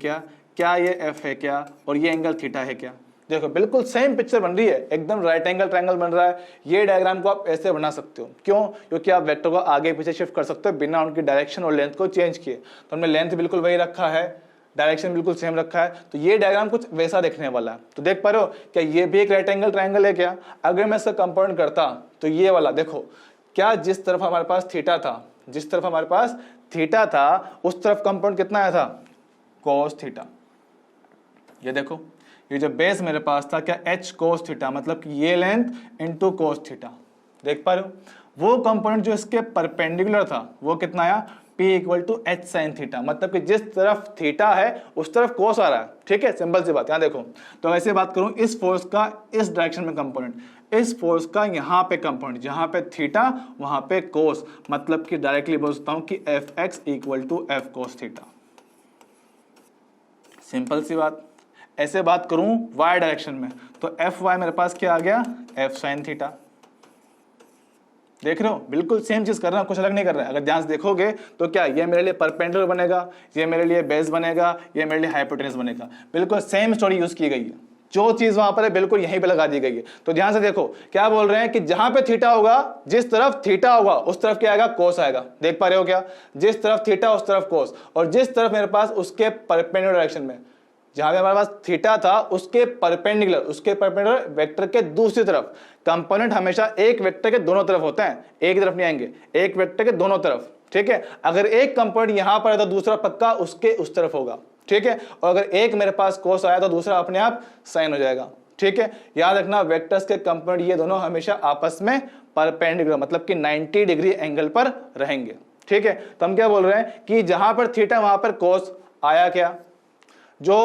क्या ये एफ है, क्या और ये एंगल थीटा है, क्या। देखो बिल्कुल सेम पिक्चर बन रही है, एकदम राइट एंगल ट्रायंगल बन रहा है। ये डायग्राम को आप ऐसे बना सकते हो, क्यों? क्योंकि आप वेक्टर को आगे पीछे शिफ्ट कर सकते हो बिना उनकी डायरेक्शन और लेंथ को चेंज किए। तो हमने लेंथ बिल्कुल वही रखा है, डायरेक्शन बिल्कुल सेम रखा है, तो ये डायग्राम कुछ वैसा देखने वाला है। तो देख पा रहे हो क्या ये भी एक राइट एंगल ट्रायंगल है क्या? अगर मैं इसका कंपाउंड करता तो ये वाला देखो, क्या जिस तरफ हमारे पास थीटा था, जिस तरफ हमारे पास थीटा था उस तरफ कंपाउंड कितना आया था? cos theta. ये देखो ये जो बेस मेरे पास था क्या h cos थीटा, मतलब कि ये लेंथ इनटू cos थीटा। देख पा रहे हो? वो कंपोनेंट जो इसके परपेंडिकुलर था वो कितना आया? P equal to H sine theta, मतलब कि जिस तरफ थीटा है उस तरफ कोस आ रहा है। ठीक है, सिंपल सी बात। यहाँ देखो तो ऐसे बात करूं, इस फोर्स का इस डायरेक्शन में कंपोनेंट, इस फोर्स का यहाँ पे कंपोनेंट, जहां पे थीटा वहां पे कोस, मतलब कि डायरेक्टली बोल सकता हूं कि F X equal to F cos theta. Simple सी बात। ऐसे बात करूं वाई डायरेक्शन में तो एफ वाई मेरे पास क्या आ गया? F sine theta. देख रहे हो बिल्कुल सेम चीज कर रहा हूं, कुछ अलग नहीं कर रहा है। अगर ध्यान से देखोगे तो क्या ये मेरे लिए परपेंडिकुलर बनेगा, ये मेरे लिए बेस बनेगा, ये मेरे लिए हाइपोटेनस बनेगा। बिल्कुल सेम स्टोरी यूज की गई है, जो चीज वहां पर है बिल्कुल यहीं पे लगा दी गई है। तो ध्यान से देखो क्या बोल रहे हैं कि जहां पे थीटा होगा, जिस तरफ थीटा होगा उस तरफ क्या आएगा? कोस आएगा। देख पा रहे हो क्या? जिस तरफ थीटा उस तरफ कोस, और जिस तरफ मेरे पास उसके परपेंडिकुलर डायरेक्शन में, जहां पे हमारे पास थीटा था उसके परपेंडिकुलर वेक्टर के दूसरी तरफ। कंपोनेंट हमेशा एक वेक्टर के दोनों तरफ होते हैं, एक तरफ नहीं आएंगे, एक वेक्टर के दोनों तरफ। ठीक है, अगर एक कंपोनेंट यहां पर है तो दूसरा पक्का उसके उस तरफ होगा। ठीक है, और अगर एक मेरे पास कोस आया तो दूसरा अपने आप साइन हो जाएगा। ठीक है, याद रखना वेक्टर्स के कंपोनेंट ये दोनों हमेशा आपस में परपेंडिकुलर, मतलब कि 90 डिग्री एंगल पर रहेंगे। ठीक है, तो हम क्या बोल रहे हैं कि जहां पर थीटा वहां पर कोस आया, क्या जो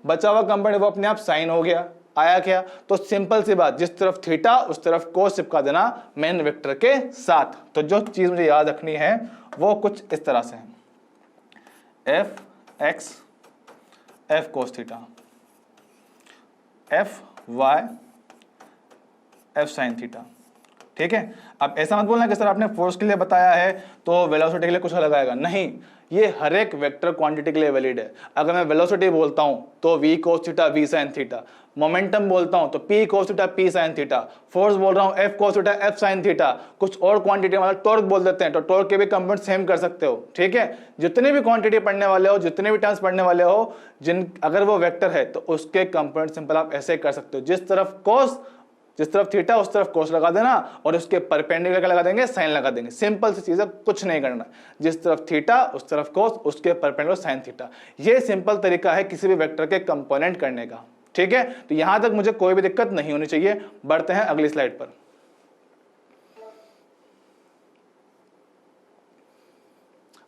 बचा हुआ कंपोनेंट वो अपने आप साइन हो गया, आया क्या? तो सिंपल सी बात, जिस तरफ थीटा उस तरफ कोस चिपका देना मेन वेक्टर के साथ। तो जो चीज मुझे याद रखनी है वो कुछ इस तरह से है, F X F cos theta, F Y F sine theta. ठीक है, अब ऐसा मत बोलना कि सर आपने फोर्स के लिए बताया है तो वेलोसिटी के लिए कुछ अलग आएगा। नहीं, ये हर एक वेक्टर क्वांटिटी के लिए वैलिड है। अगर मैं वेलोसिटी बोलता हूं तो v cos theta v sin theta, momentum बोलता हूं तो p cos theta p sin theta, force बोल रहा हूं f cos theta f sin theta, कुछ और क्वांटिटी मतलब टॉर्क बोल देते हैं तो टॉर्क के भी कंपोनेंट सेम कर सकते हो। ठीक है, जितने भी क्वांटिटी पढ़ने वाले हो, जितने भी टर्म्स पढ़ने वाले हो, अगर वो वेक्टर है तो उसके कंपोनेंट सिंपल आप ऐसे कर सकते हो, जिस तरफ cos, जिस तरफ थीटा उस तरफ कोस लगा देना, और उसके परपेंडिकुलर का लगा देंगे? साइन लगा देंगे। सिंपल सी चीज है, कुछ नहीं करना। जिस तरफ थीटा उस तरफ कोस, उसके परपेंडिकुलर साइन थीटा। ये सिंपल तरीका है किसी भी वेक्टर के कंपोनेंट करने का। ठीक है, तो यहां तक मुझे कोई भी दिक्कत नहीं होनी चाहिए। बढ़ते हैं अगली स्लाइड पर।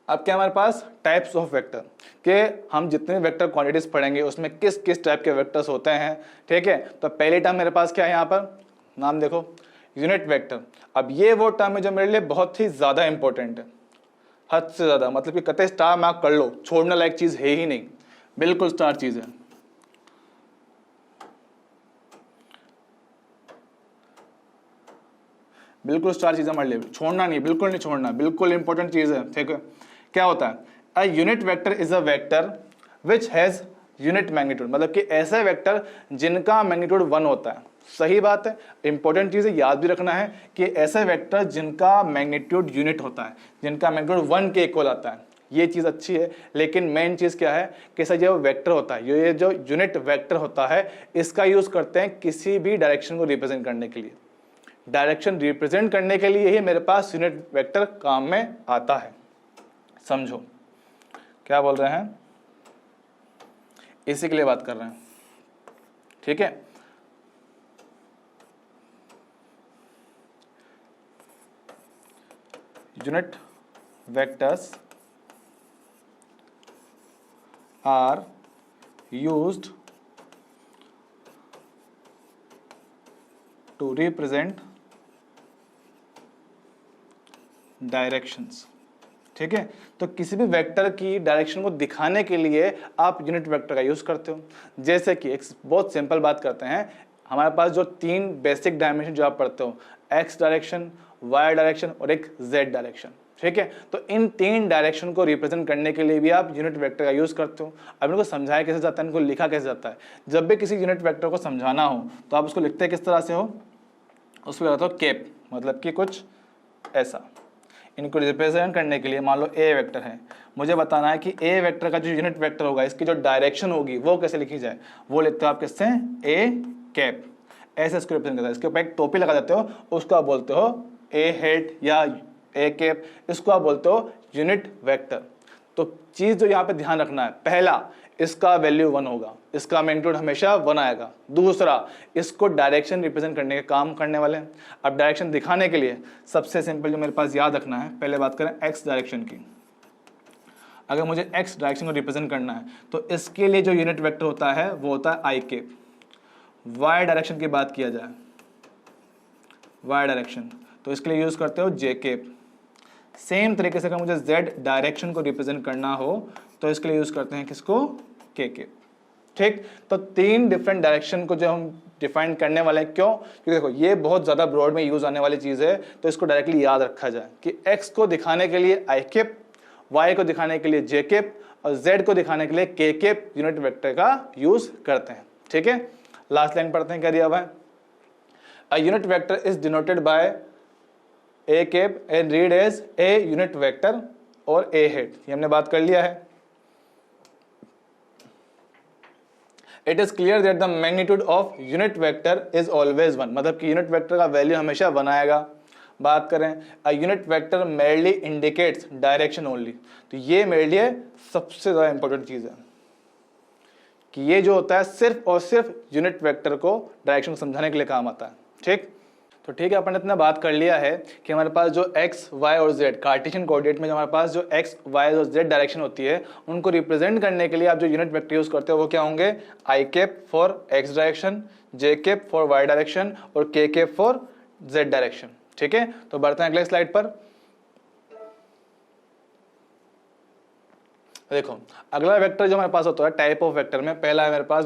अब क्या हमारे पास टाइप्स ऑफ वेक्टर के, हम जितने वेक्टर क्वांटिटीज पढ़ेंगे उसमें किस किस टाइप के वेक्टर्स होते हैं। ठीक है, तो पहली टर्म मेरे पास क्या है, यहाँ पर नाम देखो, यूनिट वेक्टर। अब ये वो टर्म है जो मेरे लिए बहुत ही ज्यादा इंपॉर्टेंट है, हद से ज्यादा, मतलब कि कतई स्टार मार्क कर लो, छोड़ने लायक चीज है ही नहीं, बिल्कुल स्टार चीज है। बिल्कुल स्टार चीज हमारे लिए, छोड़ना नहीं, बिल्कुल नहीं छोड़ना, बिल्कुल इंपॉर्टेंट चीज है। ठीक है, क्या होता है? A unit vector is a vector which has unit magnitude, मतलब कि ऐसे वेक्टर जिनका मैग्नीट्यूड 1 होता है। सही बात है, इंपॉर्टेंट चीज है, याद भी रखना है कि ऐसे वेक्टर जिनका मैग्नीट्यूड यूनिट होता है, जिनका मैग्नीट्यूड 1 के इक्वल आता है, ये चीज अच्छी है। लेकिन मेन चीज क्या है कि सर जो वेक्टर होता है, ये जो यूनिट वेक्टर होता है, इसका यूज करते हैं किसी भी डायरेक्शन को रिप्रेजेंट करने के लिए। डायरेक्शन रिप्रेजेंट करने के लिए ही मेरे पास यूनिट वेक्टर काम में आता है। समझो क्या बोल रहे हैं, इसी के लिए बात कर रहे हैं। ठीक है, unit vectors are used to represent directions. ठीक है, तो किसी भी वेक्टर की डायरेक्शन को दिखाने के लिए आप यूनिट वेक्टर का यूज करते हो। जैसे कि एक बहुत सिंपल बात करते हैं, हमारे पास जो 3 बेसिक डायमेंशन जो आप पढ़ते हो, एक्स डायरेक्शन, वाई डायरेक्शन और एक जेड डायरेक्शन। ठीक है। तो इन 3 डायरेक्शन को रिप्रेजेंट करने के लिए भी आप यूनिट वेक्टर का यूज करते हो। अब इनको समझाया कैसे जाता है, इनको लिखा कैसे जाता है। जब भी किसी यूनिट वेक्टर को समझाना हो तो आप उसको लिखते हैं किस तरह से हो, उसको कहते हो केप, मतलब कि कुछ ऐसा। इनको रिप्रेजेंट करने के लिए मान लो ए वेक्टर है, मुझे बताना है कि ए वेक्टर का जो यूनिट वेक्टर होगा इसकी जो डायरेक्शन होगी वो कैसे लिखी जाए, वो लिखते हो आप किससे, ए कैप, ऐसे इसको रिप्रेजेंट करता है। इसके ऊपर एक टोपी लगा देते हो, उसको आप बोलते हो ए हेड या ए कैप, इसको आप बोलते हो यूनिट वेक्टर। तो चीज जो यहाँ पे ध्यान रखना है, पहला इसका वैल्यू 1 होगा, इसका मैग्नीट्यूड हमेशा 1 आएगा। दूसरा, इसको डायरेक्शन रिप्रेजेंट करने के काम करने वाले हैं। अब डायरेक्शन दिखाने के लिए सबसे सिंपल जो मेरे पास याद रखना है, पहले बात करें एक्स डायरेक्शन की। अगर मुझे एक्स डायरेक्शन को रिप्रेजेंट करना है तो इसके लिए जो यूनिट वेक्टर होता है वो होता है आई कैप। वाई डायरेक्शन की बात किया जाए, वाई डायरेक्शन, तो इसके लिए यूज करते हो जे कैप। सेम तरीके से अगर मुझे जेड डायरेक्शन को रिप्रेजेंट करना हो तो इसके लिए यूज करते हैं किसको, के कैप। ठीक, तो 3 डिफरेंट डायरेक्शन को जो हम डिफाइन करने वाले हैं, क्यों, क्योंकि देखो ये बहुत ज्यादा ब्रॉड में यूज आने वाली चीज है, तो इसको डायरेक्टली याद रखा जाए कि एक्स को दिखाने के लिए आई कैप, वाई को दिखाने के लिए जे कैप और जेड को दिखाने के लिए के कैप यूनिट वेक्टर का यूज करते हैं। ठीक है, लास्ट लाइन पढ़ते हैं, क्या दिया हुआ है, a unit vector is denoted by A cap and read as a unit vector और ए हेड, ये हमने बात कर लिया है। It is clear that the magnitude of unit vector is always 1, मतलब कि यूनिट वेक्टर का वैल्यू हमेशा 1 आएगा। बात करें अ unit vector merely indicates direction only, तो ये मेरे लिए सबसे ज्यादा इंपॉर्टेंट चीज है कि ये जो होता है सिर्फ और सिर्फ यूनिट वेक्टर को डायरेक्शन समझाने के लिए काम आता है। ठीक, तो ठीक है, अपन ने इतना बात कर लिया है कि हमारे पास जो एक्स वाई और जेड कार्टेशियन कोऑर्डिनेट में जो हमारे पास जो एक्स वाई और जेड डायरेक्शन होती है उनको रिप्रेजेंट करने के लिए आप जो यूनिट वेक्टर यूज करते हो वो क्या होंगे, I cap for X direction, J cap for Y direction और K cap for Z direction. ठीक है, तो बढ़ते हैं अगले स्लाइड पर। देखो अगला वेक्टर जो हमारे पास होता है टाइप ऑफ वेक्टर में, पहला है मेरे पास,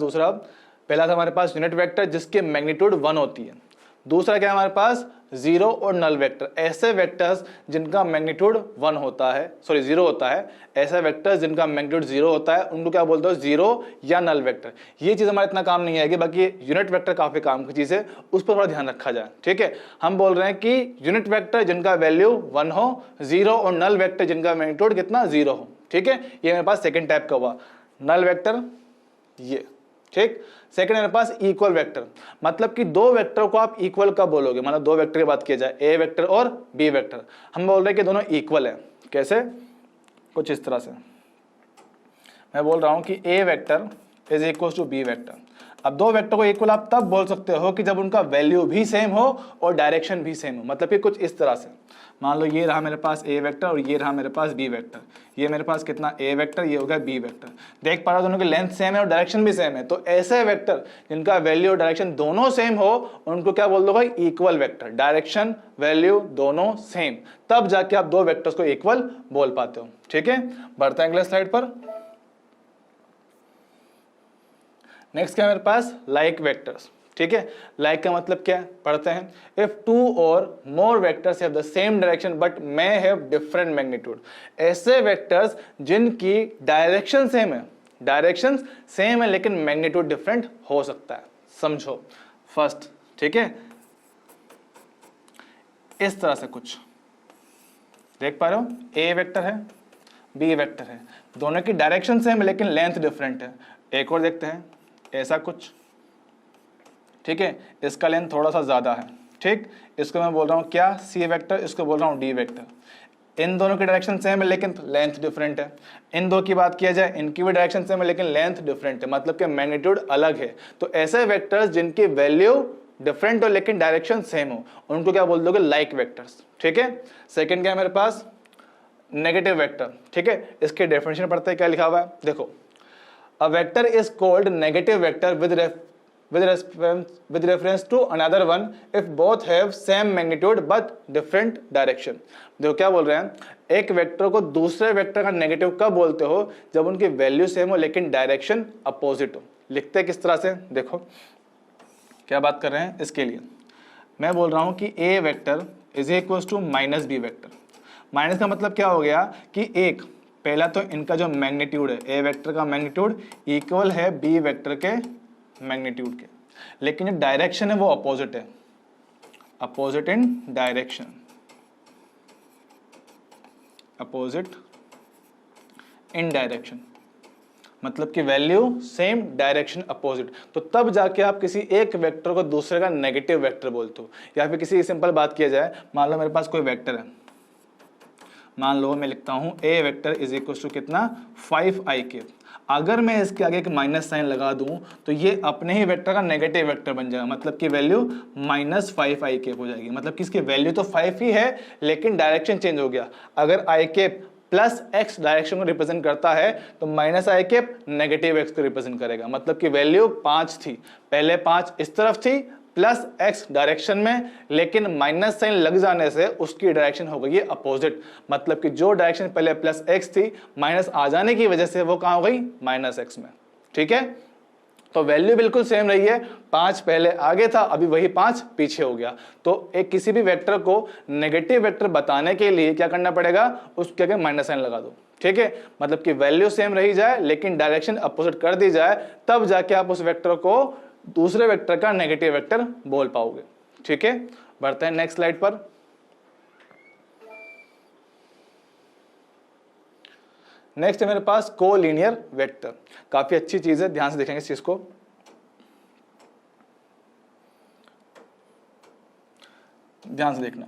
पहला था हमारे पास यूनिट वेक्टर जिसके मैग्नीट्यूड 1 होती है। दूसरा क्या है हमारे पास, जीरो और नल वेक्टर, ऐसे वेक्टर्स जिनका मैग्नीट्यूड 1 होता है, सॉरी 0 होता है, ऐसे वेक्टर्स जिनका मैग्नीट्यूड 0 होता है उनको क्या बोलते हो, जीरो या नल वेक्टर। ये चीज हमारा इतना काम नहीं आएगी, बाकी यूनिट वेक्टर काफी काम की चीज है, उस पर थोड़ा ध्यान रखा जाए। ठीक है, हम बोल रहे हैं कि यूनिट वेक्टर जिनका वैल्यू 1 हो, जीरो और नल वेक्टर जिनका मैग्नीट्यूड कितना 0 हो। ठीक है, ये मेरे पास सेकंड टाइप का हुआ नल वेक्टर ये। ठीक, सेकंड मेरे पास इक्वल वेक्टर, मतलब कि दो वेक्टर को आप इक्वल कब बोलोगे, मतलब दो वेक्टर की बात की जाए, ए वेक्टर और बी वेक्टर, हम बोल रहे हैं कि दोनों इक्वल है। कैसे, कुछ इस तरह से मैं बोल रहा हूं कि A vector is equal to B vector. अब दो वेक्टर को इक्वल आप तब बोल सकते हो कि जब उनका वैल्यू भी सेम हो और डायरेक्शन भी सेम हो, मतलब कि कुछ इस तरह से, मान लो ये रहा मेरे पास ए वेक्टर और ये रहा मेरे पास बी वेक्टर, ये मेरे पास कितना ए वेक्टर, ये हो गया बी वेक्टर, देख पा रहे हो दोनों की लेंथ सेम है और डायरेक्शन भी सेम है। तो ऐसे वेक्टर जिनका वैल्यू और डायरेक्शन दोनों सेम हो उनको क्या बोल दो भाई, इक्वल वेक्टर, डायरेक्शन वैल्यू दोनों सेम, तब जाके आप दो वेक्टर्स को इक्वल बोल पाते हो। ठीक है, बढ़ते हैं अगले स्लाइड पर। नेक्स्ट क्या है मेरे पास, लाइक वेक्टर्स। ठीक है, लाइक का मतलब क्या है, पढ़ते हैं, if two or more vectors have the same direction but may have different magnitude, ऐसे वेक्टर्स जिनकी डायरेक्शन सेम है, डायरेक्शन सेम है लेकिन मैग्नीट्यूड डिफरेंट हो सकता है। समझो फर्स्ट, ठीक है, इस तरह से कुछ देख पा रहे हो, ए वेक्टर है, बी वेक्टर है, दोनों की डायरेक्शन सेम है लेकिन लेंथ डिफरेंट है। एक और देखते हैं, ऐसा कुछ, ठीक है, इसका लेंथ थोड़ा सा ज्यादा है। ठीक, इसको मैं बोल रहा हूं क्या, सी वेक्टर, इसको बोल रहा हूं डी वेक्टर। इन दोनों की डायरेक्शन सेम है लेकिन लेंथ डिफरेंट है। इन दो की बात किया जाए, इनकी भी डायरेक्शन सेम है लेकिन लेंथ डिफरेंट है, मतलब कि मैग्नीट्यूड अलग है। तो ऐसे वेक्टर्स जिनकी वैल्यू डिफरेंट हो लेकिन डायरेक्शन सेम हो उनको क्या बोल दोगे, लाइक वेक्टर्स। ठीक है, सेकेंड क्या है मेरे पास, नेगेटिव वेक्टर। ठीक है, इसके डेफिनेशन पढ़ते हैं, क्या लिखा हुआ है, देखो, a vector is called negative vector with reference to another one if both have same magnitude but different direction। देखो क्या बोल रहे हैं, एक वेक्टर को दूसरे वेक्टर का नेगेटिव कब बोलते हो, जब उनकी वैल्यू सेम हो लेकिन डायरेक्शन अपोजिट हो। लिखते हैं किस तरह से, देखो क्या बात कर रहे हैं, इसके लिए मैं बोल रहा हूं कि A vector is equal to minus B vector, minus का मतलब क्या हो गया कि एक, पहला तो इनका जो मैग्नीट्यूड है, ए वेक्टर का मैग्नीट्यूड इक्वल है बी वेक्टर के मैग्नीट्यूड के, लेकिन जो डायरेक्शन है वो अपोजिट है, opposite in direction, opposite in direction, मतलब कि वैल्यू सेम डायरेक्शन अपोजिट। तो तब जाके आप किसी एक वेक्टर को दूसरे का नेगेटिव वेक्टर बोलते हो। या फिर किसी सिंपल बात किया जाए, मान लो मेरे पास कोई वेक्टर है, मान लो मैं लिखता हूं ए वेक्टर इज इक्वल टू कितना 5i। अगर मैं इसके आगे एक माइनस साइन लगा दूं तो ये अपने ही वेक्टर का नेगेटिव वेक्टर बन जाएगा, मतलब कि वैल्यू -5i हो जाएगी। मतलब कि इसकी वैल्यू तो 5 ही है लेकिन डायरेक्शन चेंज हो गया। अगर i प्लस x डायरेक्शन को रिप्रेजेंट करता है तो -i नेगेटिव x को रिप्रेजेंट करेगा। मतलब कि वैल्यू 5 थी, पहले 5 इस तरफ थी प्लस x डायरेक्शन में, लेकिन माइनस साइन लग जाने से उसकी डायरेक्शन हो गई अपोजिट। मतलब कि जो डायरेक्शन पहले प्लस x थी, माइनस आ जाने की वजह से वो कहां हो गई -x में। ठीक है, तो वैल्यू बिल्कुल सेम रही है, 5 पहले आगे था, अभी वही 5 पीछे हो गया। तो एक किसी भी वेक्टर को नेगेटिव वेक्टर बताने के लिए क्या करना पड़ेगा, उसके आगे माइनस साइन लगा दो। ठीक है, मतलब कि वैल्यू सेम रही जाए लेकिन डायरेक्शन अपोजिट कर दी जाए, तब जाके आप उस वेक्टर को दूसरे वेक्टर का नेगेटिव वेक्टर बोल पाओगे। ठीक है, बढ़ते हैं नेक्स्ट स्लाइड पर। नेक्स्ट है मेरे पास कोलिनियर वेक्टर। काफी अच्छी चीज है, ध्यान से देखेंगे इस चीज को। ध्यान से देखना,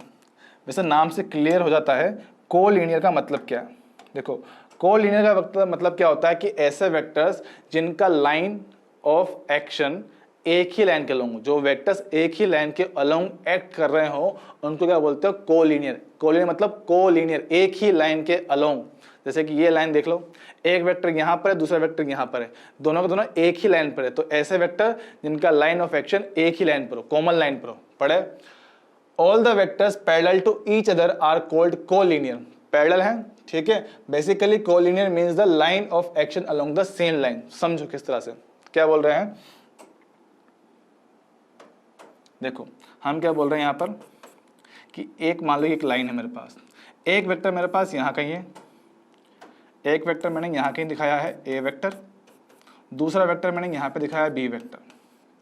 वैसे नाम से क्लियर हो जाता है कोलिनियर का मतलब क्या है। देखो, कोलिनियर का मतलब क्या होता है कि ऐसे वेक्टर्स जिनका लाइन ऑफ एक्शन एक ही लाइन के अलोंग, जो वेक्टर्स एक ही लाइन के अलोंग एक्ट कर रहे हो उनको क्या बोलते हो, कोलिनियर। कोलिनियर मतलब कोलिनियर, एक ही लाइन के अलोंग। जैसे कि ये लाइन देख लो, एक वेक्टर यहां पर है, दूसरा वेक्टर यहां पर है, दोनों के दोनों एक ही लाइन पर है, तो ऐसे वेक्टर जिनका लाइन ऑफ एक्शन एक ही लाइन पर हो, कॉमन लाइन पर हो। पढ़े, all the vectors parallel to each other are called collinear. Parallel है, ठीक है। Basically collinear means the line of action along the same line. समझो किस तरह से क्या बोल रहे हैं। देखो, हम क्या बोल रहे हैं यहां पर कि एक, मान लो एक लाइन है मेरे पास, एक वेक्टर मेरे पास यहां कहीं है, एक वेक्टर मैंने यहां कहीं दिखाया है ए वेक्टर, दूसरा वेक्टर मैंने यहां पे दिखाया है बी वेक्टर।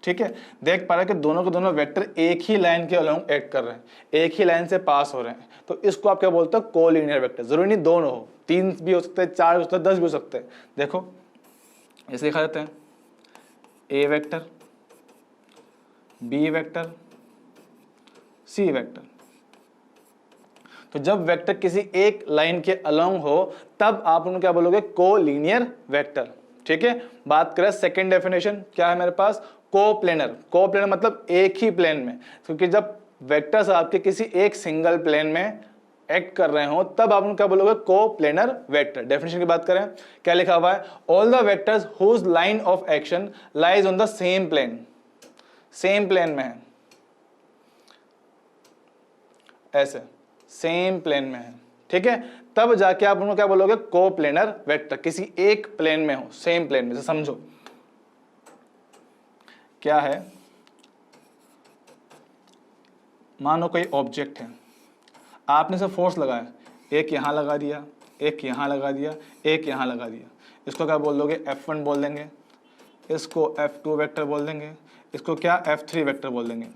ठीक है, देख पा रहे हैं कि दोनों के दोनों वेक्टर एक ही लाइन के अलोंग एक्ट कर रहे हैं, एक ही लाइन से पास हो रहे हैं, तो इसको आप क्या बोलते हो, कोलिनियर वेक्टर। जरूरी नहीं दोनों हो, 3 भी हो सकते हैं, 4 भी हो सकते हैं, 10 भी हो सकते हैं। देखो ऐसे दिखा देते हैं, A vector, B vector, C vector. तो जब वेक्टर किसी एक लाइन के अलोंग हो तब आप उनको क्या बोलोगे, कोलिनियर वेक्टर। ठीक है, बात करें सेकंड डेफिनेशन, क्या है मेरे पास, कोप्लेनर। कोप्लेनर मतलब एक ही प्लेन में, क्योंकि जब वेक्टर्स आपके किसी एक सिंगल प्लेन में एक्ट कर रहे हो तब आप उनको क्या बोलोगे, कोप्लेनर वेक्टर। डेफिनेशन की बात करें, क्या लिखा हुआ है, all the vectors whose line of action lies on the same plane. Same plane में है, ऐसे सेम प्लेन में है। ठीक है, तब जाके आप उनको क्या बोलोगे, कोप्लेनर वेक्टर। किसी एक प्लेन में हो, सेम प्लेन में। समझो क्या है, मानो कोई ऑब्जेक्ट है, आपने से फोर्स लगाया, एक यहां लगा दिया, एक यहां लगा दिया, एक यहां लगा दिया, इसको क्या बोल दोगे, F1 बोल देंगे, इसको F2 वेक्टर बोल देंगे, इसको क्या F3 वेक्टर बोल देंगे।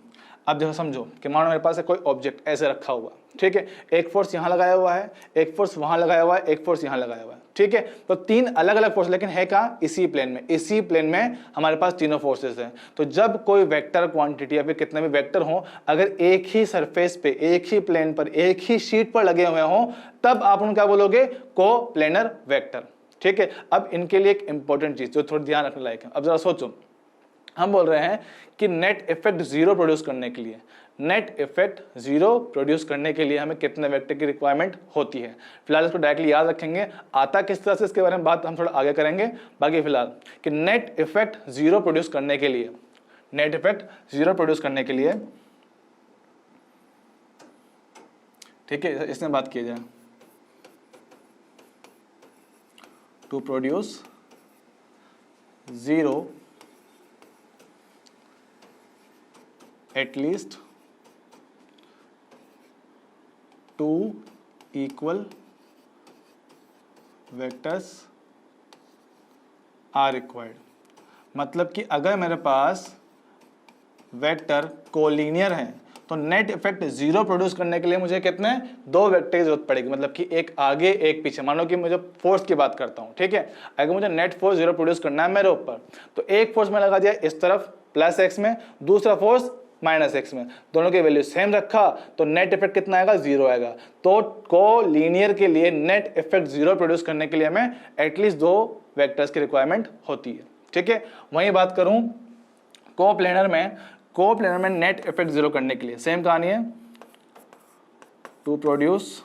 अब देखो समझो कि मानो मेरे पास है कोई ऑब्जेक्ट ऐसे रखा हुआ, ठीक है, एक फोर्स यहां लगाया हुआ है, एक फोर्स वहां लगाया हुआ है, एक फोर्स यहां लगाया हुआ है। ठीक है, तो 3 अलग अलग फोर्स, लेकिन है कहां, इसी प्लेन में। इसी प्लेन में हमारे पास तीनों फोर्सेस हैं। तो जब कोई वेक्टर क्वांटिटी या फिर कितने भी वेक्टर हो, अगर एक ही सरफेस पे, एक ही प्लेन पर, एक ही शीट पर लगे हुए हो, तब आप उनको क्या बोलोगे, कोप्लेनर वेक्टर। ठीक है, अब इनके लिए एक इंपॉर्टेंट चीज जो थोड़ा ध्यान रखने लायक है। अब जरा सोचो, हम बोल रहे हैं कि नेट इफेक्ट 0 प्रोड्यूस करने के लिए, नेट इफेक्ट 0 प्रोड्यूस करने के लिए हमें कितने वेक्टर की रिक्वायरमेंट होती है। फिलहाल इसको डायरेक्टली याद रखेंगे, आता किस तरह से इसके बारे में बात हम थोड़ा आगे करेंगे। बाकी फिलहाल कि नेट इफेक्ट 0 प्रोड्यूस करने के लिए, नेट इफेक्ट 0 प्रोड्यूस करने के लिए, ठीक है, इसमें बात की जाए, to produce 0 at least 2 equal vectors are required. मतलब कि अगर मेरे पास वेक्टर कोलिनियर है तो नेट इफेक्ट 0 प्रोड्यूस करने के लिए मुझे कितने 2 वेक्टर की जरूरत पड़ेगी, मतलब कि एक आगे एक पीछे। मान लो कि मुझे फोर्स की बात करता हूं, ठीक है, अगर मुझे नेट फोर्स 0 प्रोड्यूस करना है मेरे ऊपर, तो एक फोर्स में लगा दिया इस तरफ प्लस एक्स में, दूसरा फोर्स माइनस एक्स में, दोनों की वैल्यू सेम रखा तो नेट इफेक्ट कितना आएगा, 0 आएगा। तो कोलिनियर के लिए नेट इफेक्ट 0 प्रोड्यूस करने के लिए हमें एटलीस्ट 2 वेक्टर्स की रिक्वायरमेंट होती है, ठीक है। वहीं बात करूं कोप्लेनर में नेट इफेक्ट 0 करने के लिए सेम कहानी है, टू प्रोड्यूस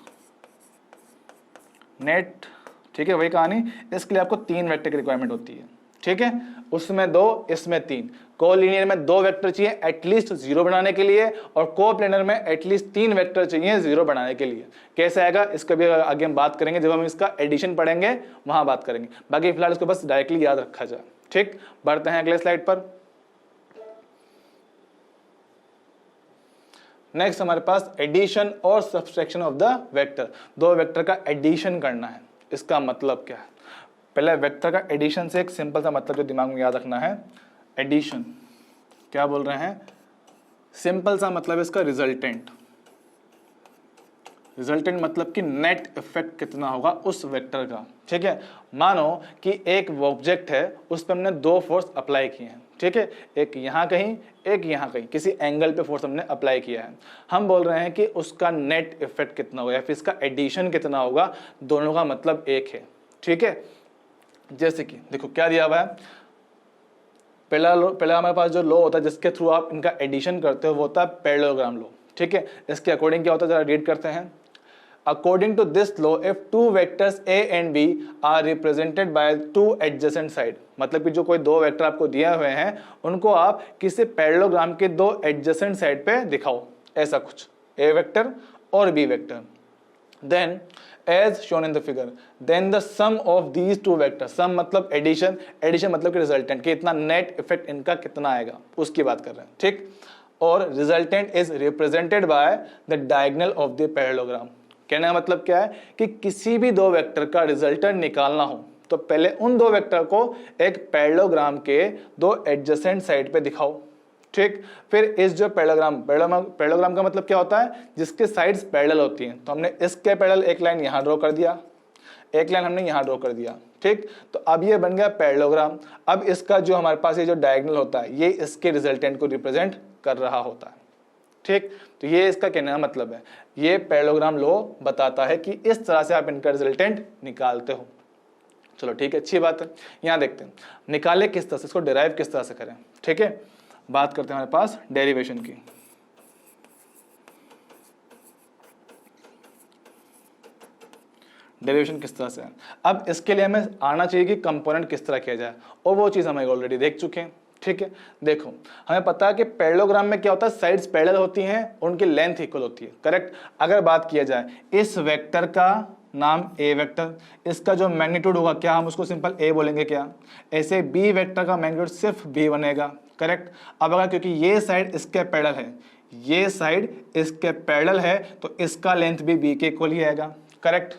नेट, ठीक है, वही कहानी। इसके लिए आपको 3 वेक्टर की रिक्वायरमेंट होती है, ठीक है, उसमें 2 इसमें 3। कोलिनियर में 2 वेक्टर चाहिए एटलीस्ट 0 बनाने के लिए, और कोप्लेनर में एटलीस्ट 3 वेक्टर चाहिए 0 बनाने के लिए। कैसे आएगा इसका भी आगे हम बात करेंगे, जब हम इसका एडिशन पढ़ेंगे वहां बात करेंगे। बाकी फिलहाल इसको बस डायरेक्टली याद रखा जाए, ठीक। बढ़ते हैं अगले स्लाइड पर। नेक्स्ट हमारे पास एडिशन और subtraction of the vector. 2 vector का एडिशन करना है, इसका मतलब क्या है? पहले वेक्टर का एडिशन से एक सिंपल सा मतलब जो दिमाग में याद रखना है, एडिशन क्या बोल रहे हैं, सिंपल सा मतलब इसका रिजल्टेंट। रिजल्टेंट मतलब कि नेट इफेक्ट कितना होगा उस वेक्टर का, ठीक है। मानो कि एक ऑब्जेक्ट है, उस पर हमने 2 फोर्स अप्लाई किए हैं, ठीक है, एक यहाँ कहीं एक यहाँ कहीं, किसी एंगल पे फोर्स हमने अप्लाई किया है। हम बोल रहे हैं कि उसका नेट इफेक्ट कितना होगा या फिर इसका एडिशन कितना होगा, दोनों का मतलब एक है, ठीक है। जैसे कि देखो क्या दिया हुआ है, पहला हमारे पास जो लॉ होता है जिसके थ्रू आप इनका एडिशन करते हो वो होता है पैरेललोग्राम लॉ, ठीक है। इसके अकॉर्डिंग क्या होता है जरा रीड करते हैं। According to this law, if 2 vectors A and B are represented by 2 adjacent side, मतलब कि जो कोई 2 वेक्टर आपको दिए हुए हैं उनको आप किसी पैरेललोग्राम के 2 adjacent साइड पे दिखाओ, ऐसा कुछ A वेक्टर और B vector. Then as shown in the figure, then the sum of these 2 vectors, sum मतलब एडिशन, एडिशन मतलब कि रिजल्टेंट, कि इतना नेट इफेक्ट इनका कितना आएगा उसकी बात कर रहे हैं, ठीक। और resultant is represented by the diagonal of the parallelogram. कहने का मतलब क्या है कि किसी भी 2 वेक्टर का रिजल्टेंट निकालना हो तो पहले उन 2 वेक्टर को एक पैरेललोग्राम के 2 एडजेसेंट साइड पे दिखाओ, ठीक। फिर इस जो पैरेललोग्राम का मतलब क्या होता है, जिसके साइड्स पैरेलल होती हैं। तो हमने इसके पैरेलल एक लाइन यहां ड्रॉ कर दिया, एक लाइन हमने यहां ड्रॉ कर दिया, ठीक। तो अब ये बन गया पैरेललोग्राम। अब इसका जो हमारे पास ये जो डायगोनल होता है ये इसके रिजल्टेंट को रिप्रेजेंट कर रहा होता है, ठीक। तो ये इसका कहने का मतलब है, ये पैरेललोग्राम लॉ बताता है कि इस तरह से आप इनका रिजल्टेंट निकालते हो। चलो ठीक है, अच्छी बात है। यहां देखते हैं निकाले किस तरह से, इसको डिराइव किस तरह से करें, ठीक है। बात करते हैं हमारे पास डेरिवेशन की। डेरिवेशन किस तरह से है, अब इसके लिए हमें आना चाहिए कि कंपोनेंट किस तरह किया जाए, और वो चीज हम ऑलरेडी देख चुके हैं, ठीक है। देखो हमें पता है कि पैरेललोग्राम में क्या होता है, साइड्स पैरेलल होती हैं, उनकी लेंथ इक्वल होती है, करेक्ट। अगर बात किया जाए इस वेक्टर का नाम ए वेक्टर, इसका जो मैग्नीट्यूड होगा क्या हम उसको सिंपल ए बोलेंगे क्या, ऐसे बी वेक्टर का मैग्नीट्यूड सिर्फ बी बनेगा, करेक्ट। अब अगर क्योंकि ये साइड इसके पैरेलल है, ये साइड इसके पैरेलल है, तो इसका लेंथ भी बी के इक्वल ही आएगा, करेक्ट,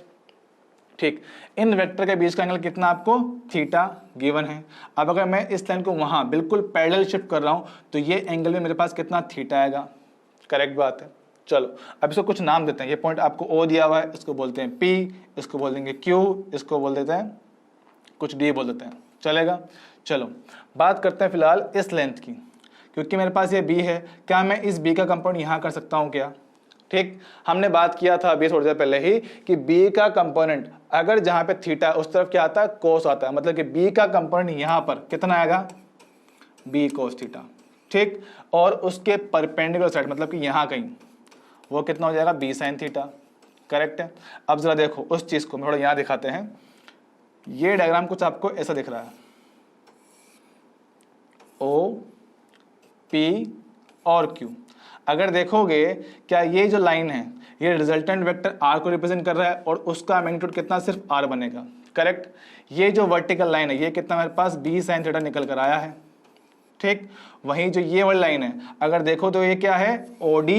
ठीक। इन वेक्टर के बीच का एंगल कितना आपको थीटा गिवन है। अब अगर मैं इस लाइन को वहां बिल्कुल पैरेलल शिफ्ट कर रहा हूं तो ये एंगल में मेरे पास कितना थीटा आएगा, करेक्ट बात है। चलो अब इसको कुछ नाम देते हैं, ये पॉइंट आपको ओ दिया हुआ है, इसको बोलते हैं पी, इसको बोल देंगे क्यू, इसको बोल देते हैं कुछ डी बोल देते हैं, चलेगा। चलो बात करते हैं फिलहाल इस लेंथ की, क्योंकि मेरे पास ये बी है, क्या मैं इस बी का कंपाउंड यहां कर सकता हूं क्या, ठीक। हमने बात किया था अभी थोड़ी देर पहले ही कि बी का कंपोनेंट अगर जहां पे थीटा उस तरफ क्या आता है, कोस आता है, मतलब कि बी का कंपोनेंट यहां पर कितना आएगा, बी कोस थीटा, ठीक। और उसके परपेंडिकुलर साइड मतलब कि यहां कहीं वो कितना हो जाएगा, बी साइन थीटा, करेक्ट है। अब जरा देखो उस चीज को थोड़ा यहां दिखाते हैं, ये डायग्राम कुछ आपको ऐसा दिख रहा है, ओ पी और क्यू। अगर देखोगे क्या ये जो लाइन है ये रिजल्टेंट वेक्टर आर को रिप्रेजेंट कर रहा है, और उसका मैग्नीट्यूड कितना सिर्फ आर बनेगा, करेक्ट। ये जो वर्टिकल लाइन है ये कितना मेरे पास बी साइन थीटा निकल कर आया है, ठीक। वहीं जो ये वाली लाइन है अगर देखो तो ये क्या है, OD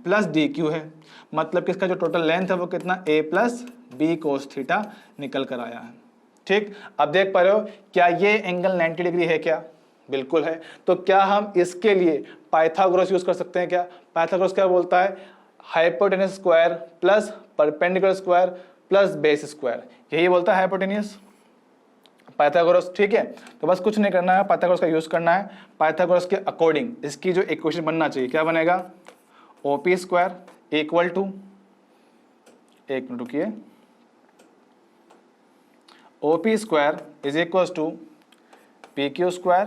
प्लस DQ है, मतलब कि इसका जो टोटल लेंथ है वो कितना, A plus B cos theta निकल कर आया है। ठीक, अब देख पा रहे हो क्या ये एंगल 90 डिग्री है क्या, बिल्कुल है। तो क्या हम इसके लिए पाइथागोरस यूज कर सकते हैं क्या? पाइथागोरस क्या बोलता है, hypotenuse square plus perpendicular square plus base square, यही बोलता है हाइपोटेनियस पाइथागोरस। ठीक है, तो बस कुछ नहीं करना है, पाइथागोरस का यूज करना है। पाइथागोरस के अकॉर्डिंग इसकी जो इक्वेशन बनना चाहिए क्या बनेगा, OP स्क्वायर इक्वल टू, एक मिनट रुकिए, OP square is equal to PQ square